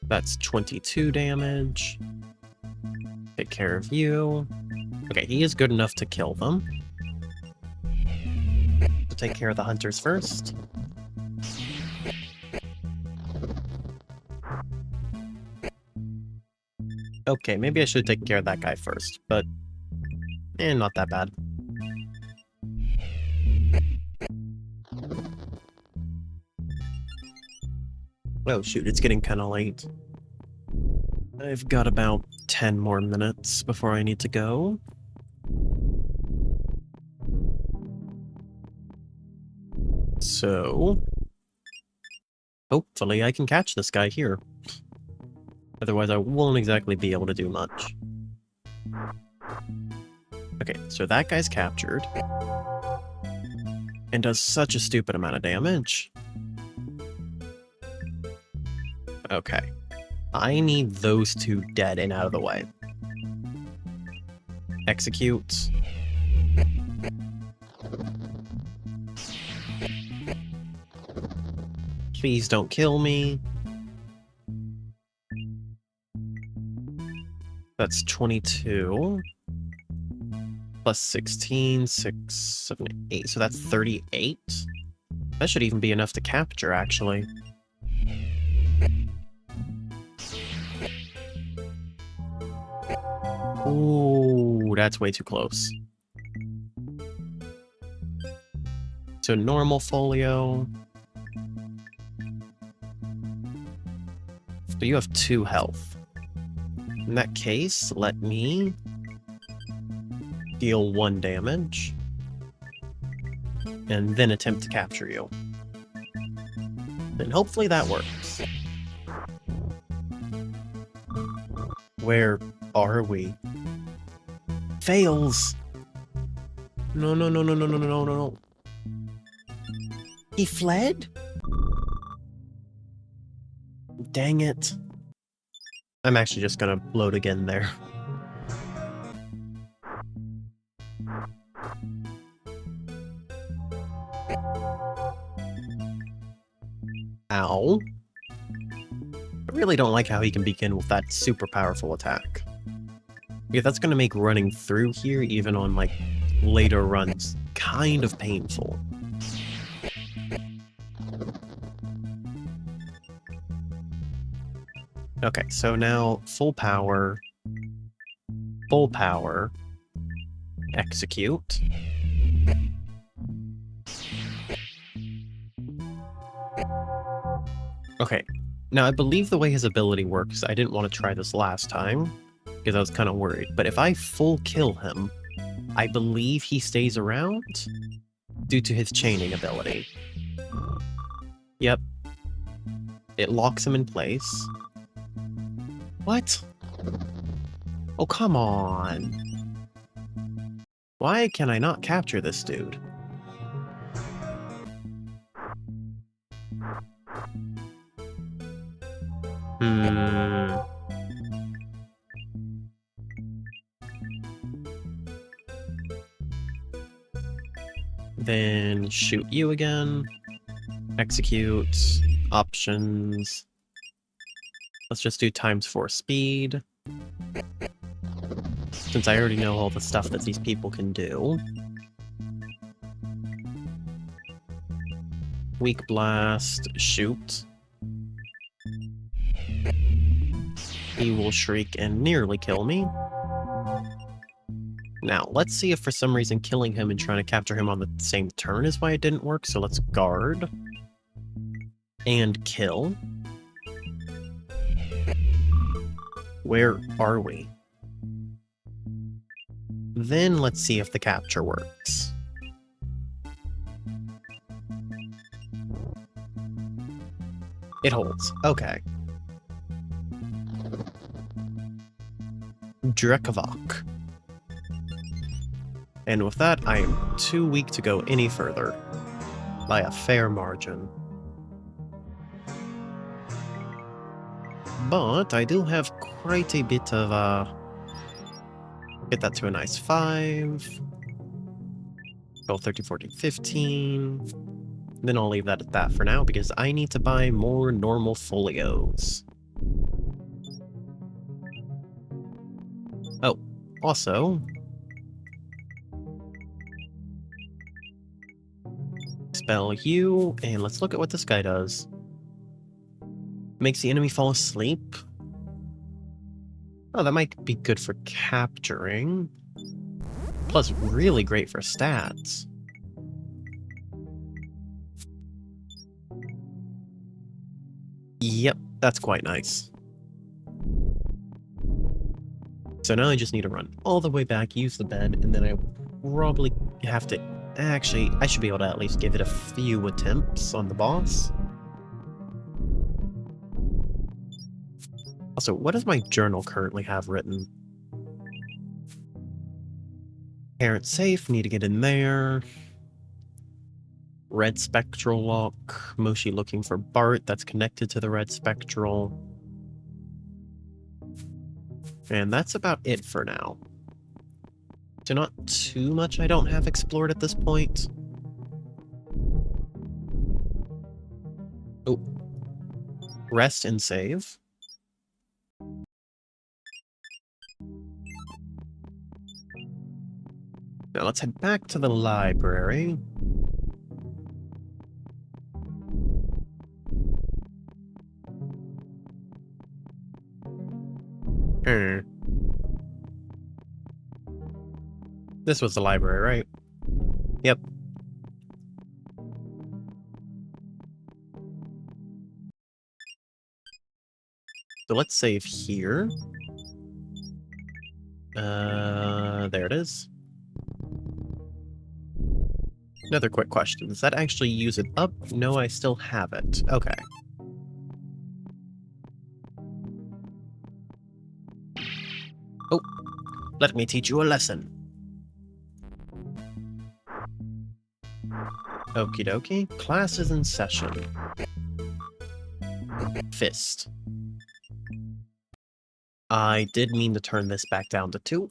That's 22 damage. Take care of you. Okay, he is good enough to kill them. So take care of the hunters first. Okay, maybe I should take care of that guy first, but not that bad. Oh shoot, it's getting kind of late. I've got about 10 more minutes before I need to go. So, hopefully I can catch this guy here. Otherwise I won't exactly be able to do much. Okay, so that guy's captured. And does such a stupid amount of damage. Okay. I need those two dead and out of the way. Execute. Please don't kill me. That's 22. Plus 16, 6, 7, 8. So that's 38? That should even be enough to capture, actually. Ooh, that's way too close. So normal folio. So you have 2 health. In that case, let me deal 1 damage. And then attempt to capture you. And hopefully that works. Where are we? Fails! No, no, no, no, no, no, no, no, no. He fled? Dang it. I'm actually just gonna load again there. Ow. I really don't like how he can begin with that super powerful attack. Yeah, that's gonna make running through here, even on, like, later runs, kind of painful. Okay, so now full power, execute. Okay, now I believe the way his ability works, I didn't want to try this last time, because I was kind of worried, but if I full kill him, I believe he stays around due to his chaining ability. Yep. It locks him in place. What? Oh, come on. Why can I not capture this dude? Then shoot you again. Execute. Options. Let's just do ×4 speed. Since I already know all the stuff that these people can do. Weak blast. Shoot. He will shriek and nearly kill me. Now, let's see if for some reason killing him and trying to capture him on the same turn is why it didn't work, so let's guard. And kill. Where are we? Then let's see if the capture works. It holds. Okay. Drekovok. And with that, I am too weak to go any further. By a fair margin. But I do have quite a bit of, get that to a nice 5. 12, 13, 14, 15. Then I'll leave that at that for now, because I need to buy more normal folios. Oh, also... Spell you, and let's look at what this guy does. Makes the enemy fall asleep. Oh, that might be good for capturing. Plus, really great for stats. Yep, that's quite nice. So now I just need to run all the way back, use the bed, and then I probably have to... Actually, I should be able to at least give it a few attempts on the boss. Also, what does my journal currently have written? Parent safe, need to get in there. Red spectral lock. Moshi looking for Bart, that's connected to the red spectral. And that's about it for now. So not too much I don't have explored at this point. Oh. Rest and save. Now let's head back to the library. This was the library, right? Yep. So let's save here. There it is. Another quick question. Does that actually use it up? No, I still have it. Okay. Oh, let me teach you a lesson. Okie dokie. Class is in session. Fist. I did mean to turn this back down to 2.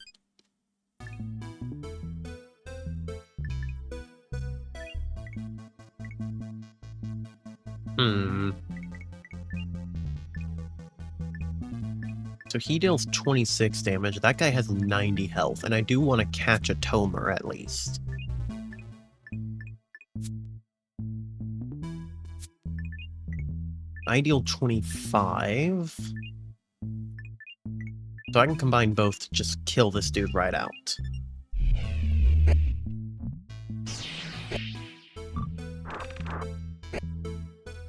So he deals 26 damage. That guy has 90 health, and I do want to catch a Tomer at least. I deal 25. So I can combine both to just kill this dude right out.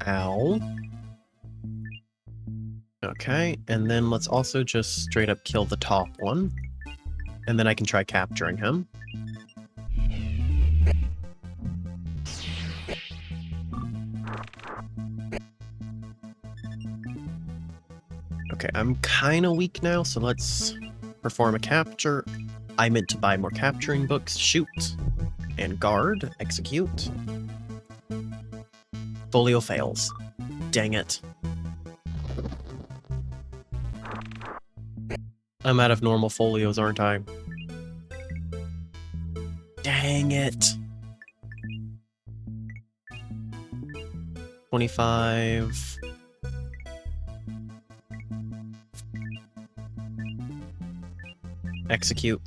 Ow. Okay, and then let's also just straight up kill the top one. And then I can try capturing him. Okay, I'm kind of weak now, so let's perform a capture. I meant to buy more capturing books. Shoot. And guard. Execute. Folio fails. Dang it. I'm out of normal folios, aren't I? Dang it. 25. Execute.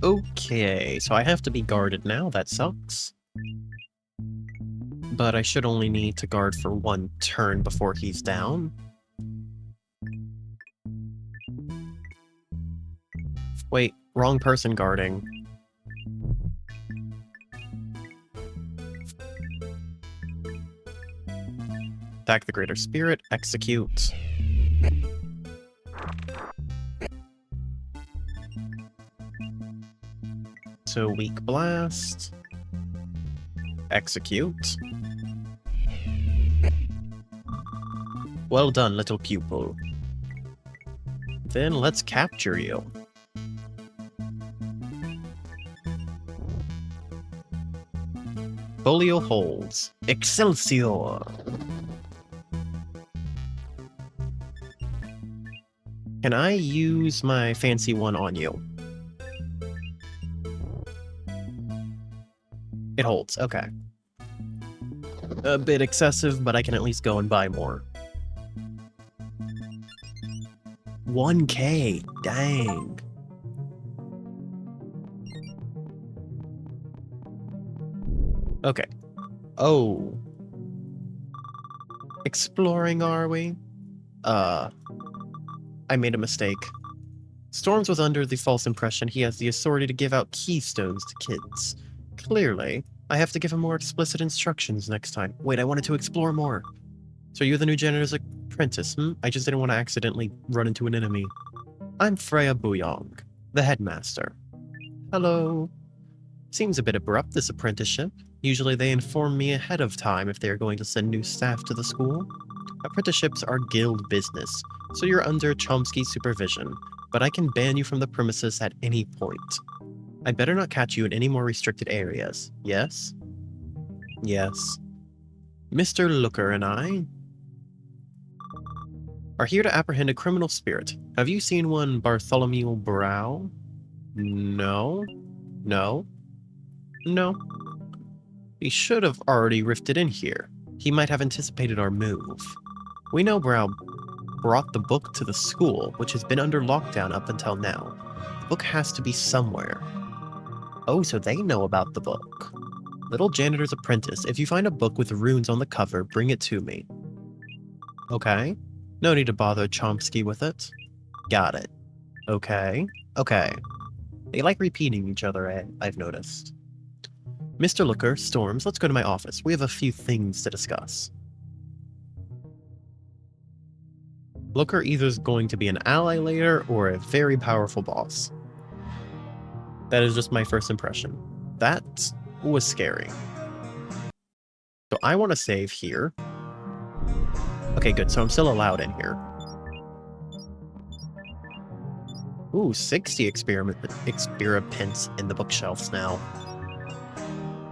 Okay, so I have to be guarded now. That sucks. But I should only need to guard for 1 turn before he's down. Wait, wrong person guarding. Attack the Greater Spirit, execute. So weak blast. Execute. Well done, little pupil. Then let's capture you. Folio holds. Excelsior! Can I use my fancy one on you? It holds, okay. A bit excessive, but I can at least go and buy more. 1K, dang. Okay. Oh. Exploring, are we? I made a mistake. Storms was under the false impression he has the authority to give out keystones to kids. Clearly, I have to give him more explicit instructions next time. Wait, I wanted to explore more. So you're the new janitor's apprentice, I just didn't want to accidentally run into an enemy. I'm Freya Buyong, the headmaster. Hello. Seems a bit abrupt, this apprenticeship. Usually they inform me ahead of time if they are going to send new staff to the school. Apprenticeships are guild business, so you're under Chomsky's supervision, but I can ban you from the premises at any point. I better not catch you in any more restricted areas, yes? Yes. Mr. Looker and I are here to apprehend a criminal spirit. Have you seen one Bartholomew Brow? No. No. No. He should have already rifted in here. He might have anticipated our move. We know Brow brought the book to the school, which has been under lockdown up until now. The book has to be somewhere. Oh, so they know about the book. Little Janitor's Apprentice, if you find a book with runes on the cover, bring it to me. Okay. No need to bother Chomsky with it. Got it. Okay. Okay. They like repeating each other, I've noticed. Mr. Looker, Storms, let's go to my office. We have a few things to discuss. Looker either is going to be an ally later or a very powerful boss. That is just my first impression. That was scary. So I want to save here. Okay, good. So I'm still allowed in here. Ooh, 60 experiments in the bookshelves now.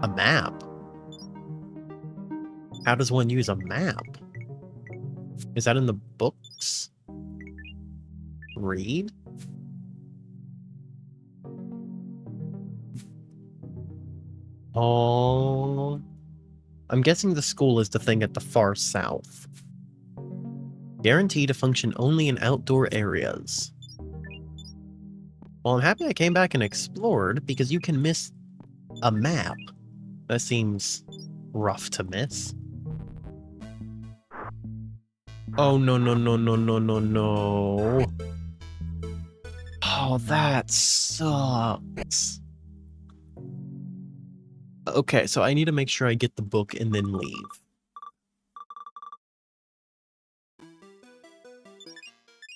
A map. How does one use a map? Is that in the books? Read? Oh, I'm guessing the school is the thing at the far south. Guaranteed to function only in outdoor areas. Well, I'm happy I came back and explored, because you can miss a map. That seems rough to miss. Oh, no, no, no, no, no, no, no. Oh, that sucks. Okay, so I need to make sure I get the book and then leave.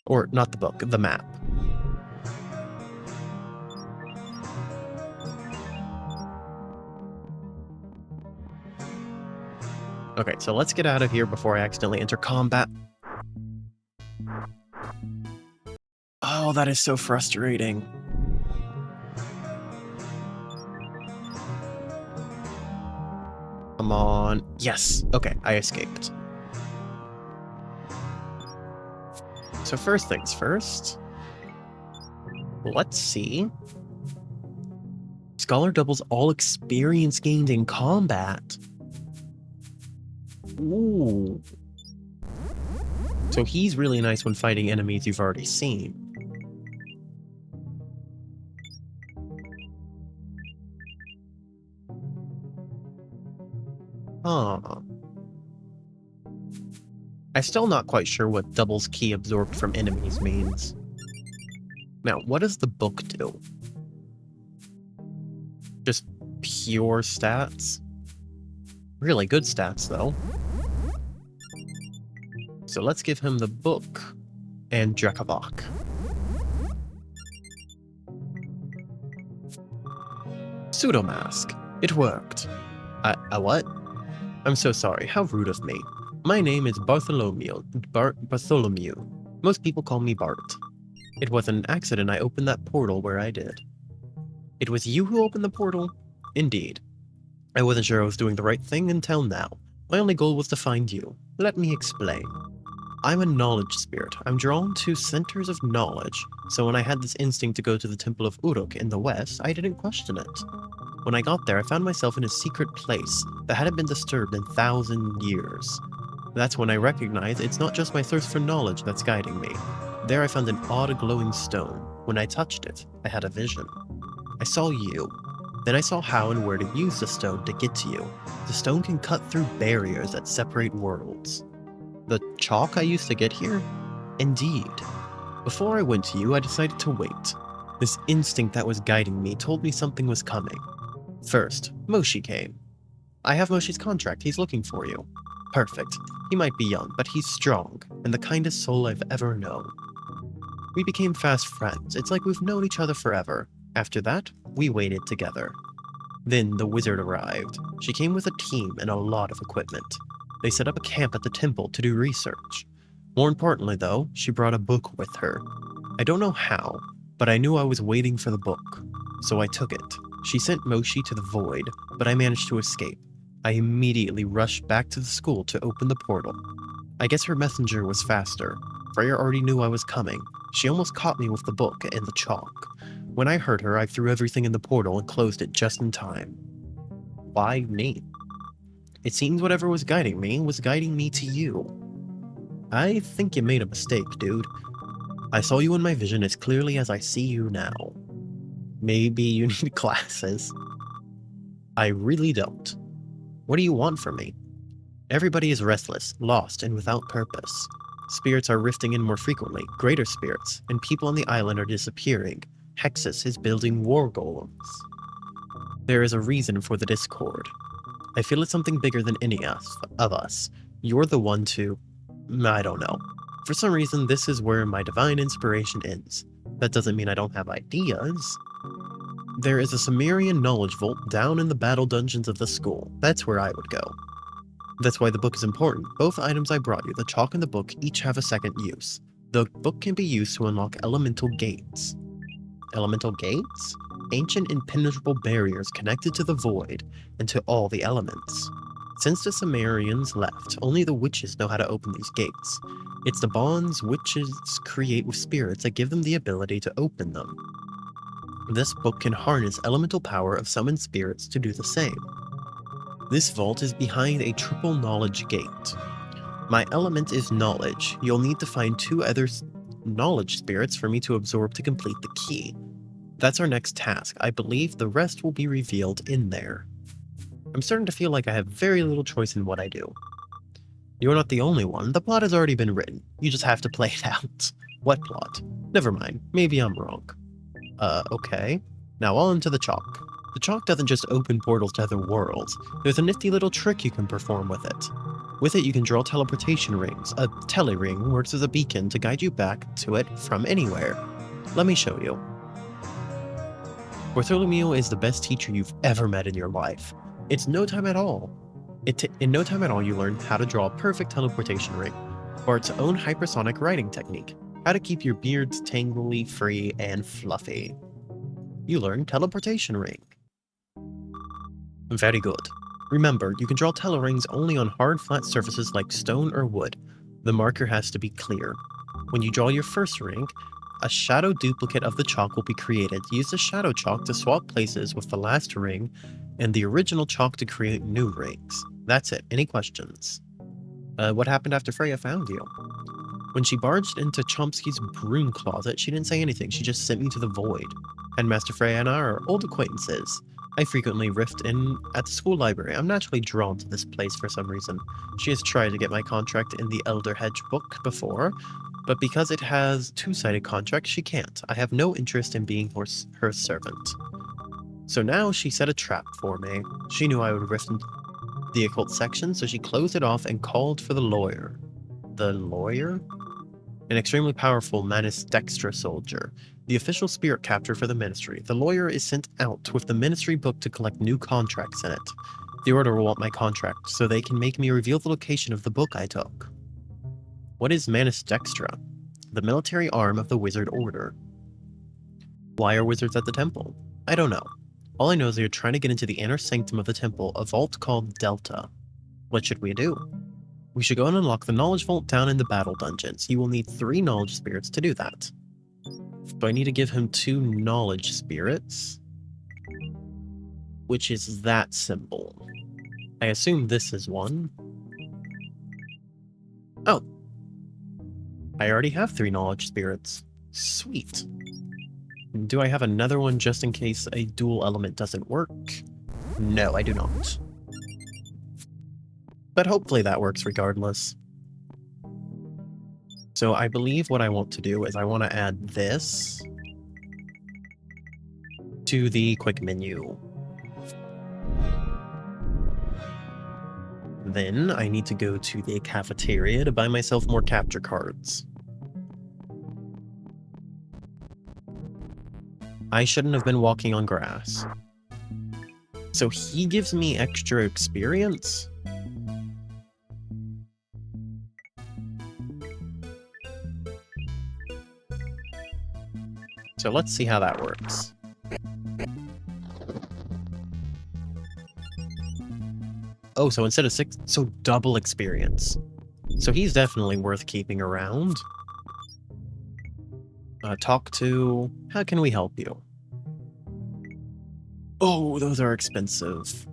Or, not the book, the map. Okay, so let's get out of here before I accidentally enter combat. Oh, that is so frustrating. Come on. Yes. Okay, I escaped. So first things first. Let's see. Scholar doubles all experience gained in combat. Ooh. So he's really nice when fighting enemies you've already seen. Huh. I'm still not quite sure what doubles ki absorbed from enemies means. Now, what does the book do? Just pure stats? Really good stats, though. So let's give him the book and Drekavok. Pseudomask. It worked. What? I'm so sorry. How rude of me. My name is Bartholomew. Bartholomew. Most people call me Bart. It was an accident I opened that portal where I did. It was you who opened the portal? Indeed. I wasn't sure I was doing the right thing until now. My only goal was to find you. Let me explain. I'm a knowledge spirit. I'm drawn to centers of knowledge, so when I had this instinct to go to the Temple of Uruk in the west, I didn't question it. When I got there, I found myself in a secret place that hadn't been disturbed in 1,000 years. That's when I recognized it's not just my thirst for knowledge that's guiding me. There I found an odd glowing stone. When I touched it, I had a vision. I saw you. Then I saw how and where to use the stone to get to you. The stone can cut through barriers that separate worlds. The chalk I used to get here? Indeed. Before I went to you, I decided to wait. This instinct that was guiding me told me something was coming. First, Moshi came. I have Moshi's contract. He's looking for you. Perfect. He might be young, but he's strong, and the kindest soul I've ever known. We became fast friends. It's like we've known each other forever. After that, we waited together. Then the wizard arrived. She came with a team and a lot of equipment. They set up a camp at the temple to do research. More importantly, though, she brought a book with her. I don't know how, but I knew I was waiting for the book, so I took it. She sent Moshi to the void, but I managed to escape. I immediately rushed back to the school to open the portal. I guess her messenger was faster. Freya already knew I was coming. She almost caught me with the book and the chalk. When I heard her, I threw everything in the portal and closed it just in time. Why me? It seems whatever was guiding me to you. I think you made a mistake, dude. I saw you in my vision as clearly as I see you now. Maybe you need glasses. I really don't. What do you want from me? Everybody is restless, lost, and without purpose. Spirits are rifting in more frequently, greater spirits, and people on the island are disappearing. Hexus is building war golems. There is a reason for the discord. I feel it's something bigger than any of us. You're the one to... I don't know. For some reason, this is where my divine inspiration ends. That doesn't mean I don't have ideas. There is a Sumerian knowledge vault down in the battle dungeons of the school. That's where I would go. That's why the book is important. Both items I brought you, the chalk and the book, each have a second use. The book can be used to unlock elemental gates. Elemental gates? Ancient impenetrable barriers connected to the void and to all the elements. Since the Sumerians left, only the witches know how to open these gates. It's the bonds witches create with spirits that give them the ability to open them. This book can harness elemental power of summoned spirits to do the same. This vault is behind a triple knowledge gate. My element is knowledge. You'll need to find 2 other knowledge spirits for me to absorb to complete the key. That's our next task. I believe the rest will be revealed in there. I'm starting to feel like I have very little choice in what I do. You're not the only one. The plot has already been written. You just have to play it out. What plot? Never mind. Maybe I'm wrong. Okay. Now on to the chalk. The chalk doesn't just open portals to other worlds. There's a nifty little trick you can perform with it. With it, you can draw teleportation rings. A tele-ring works as a beacon to guide you back to it from anywhere. Let me show you. Bartholomew is the best teacher you've ever met in your life. It's no time at all. In no time at all, you learn how to draw a perfect teleportation ring, or its own hypersonic writing technique, how to keep your beards tangly, free, and fluffy. You learn teleportation ring. Very good. Remember, you can draw tele-rings only on hard, flat surfaces like stone or wood. The marker has to be clear. When you draw your first ring, a shadow duplicate of the chalk will be created. Use the shadow chalk to swap places with the last ring, and the original chalk to create new rings. That's it. Any questions? What happened after Freya found you? When she barged into Chomsky's broom closet, she didn't say anything. She just sent me to the void. Headmaster Freya and I are old acquaintances. I frequently rift in at the school library. I'm naturally drawn to this place for some reason. She has tried to get my contract in the Elder Hedge book before, but because it has 2-sided contracts, she can't. I have no interest in being her servant. So now she set a trap for me. She knew I would rift into the occult section, so she closed it off and called for the lawyer. The lawyer? An extremely powerful Manus Dextra soldier, the official spirit captor for the ministry. The lawyer is sent out with the ministry book to collect new contracts in it. The order will want my contract, so they can make me reveal the location of the book I took. What is Manus Dextra? The military arm of the wizard order. Why are wizards at the temple? I don't know. All I know is they're trying to get into the inner sanctum of the temple, a vault called Delta. What should we do? We should go and unlock the knowledge vault down in the battle dungeons. You will need 3 knowledge spirits to do that. So I need to give him 2 knowledge spirits, which is that symbol. I assume this is one. Oh. I already have 3 knowledge spirits. Sweet. Do I have another one just in case a dual element doesn't work? No, I do not. But hopefully that works regardless. So I believe what I want to do is I want to add this to the quick menu. Then I need to go to the cafeteria to buy myself more capture cards. I shouldn't have been walking on grass. So he gives me extra experience? So let's see how that works. Oh, so instead of 6, so double experience. So he's definitely worth keeping around. Talk to... How can we help you? Oh, those are expensive.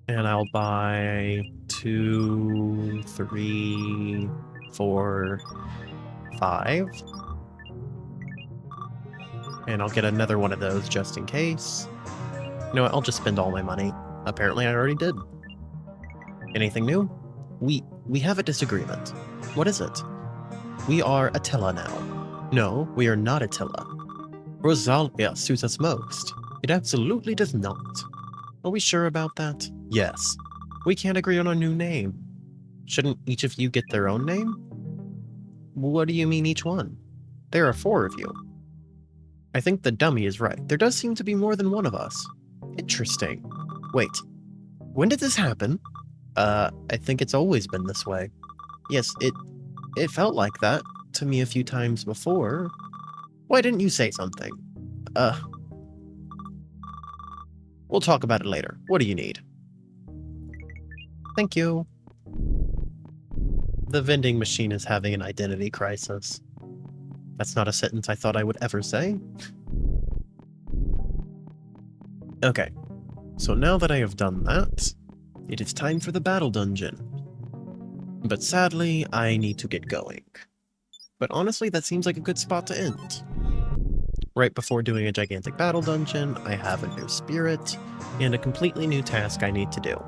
And I'll buy 2, 3, 4, 5. And I'll get another one of those just in case. You know what, I'll just spend all my money. Apparently I already did. Anything new? We have a disagreement. What is it? We are Attila now. No, we are not Attila. Rosalia suits us most. It absolutely does not. Are we sure about that? Yes. We can't agree on a new name. Shouldn't each of you get their own name? What do you mean each one? There are 4 of you. I think the dummy is right. There does seem to be more than one of us. Interesting. Wait. When did this happen? I think it's always been this way. Yes, it felt like that to me a few times before. Why didn't you say something? We'll talk about it later. What do you need? Thank you. The vending machine is having an identity crisis. That's not a sentence I thought I would ever say. Okay, so now that I have done that, it is time for the battle dungeon. But sadly, I need to get going. But honestly, that seems like a good spot to end. Right before doing a gigantic battle dungeon, I have a new spirit, and a completely new task I need to do.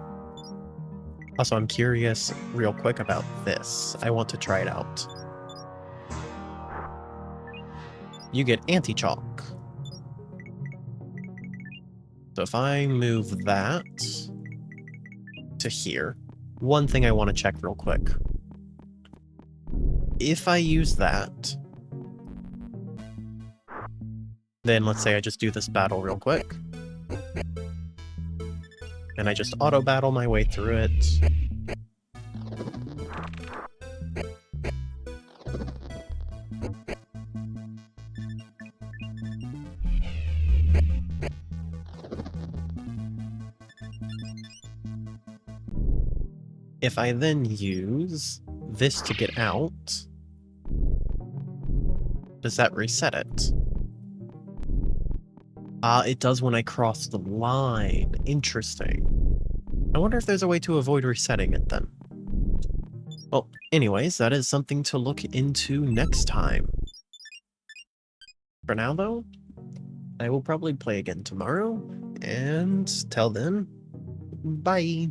Also, I'm curious real quick about this. I want to try it out. You get anti-chalk. So if I move that to here, one thing I want to check real quick. If I use that, then let's say I just do this battle real quick. And I just auto-battle my way through it. If I then use this to get out, does that reset it? It does when I cross the line. Interesting. I wonder if there's a way to avoid resetting it then. Well, anyways, that is something to look into next time. For now, though, I will probably play again tomorrow, and till then, bye!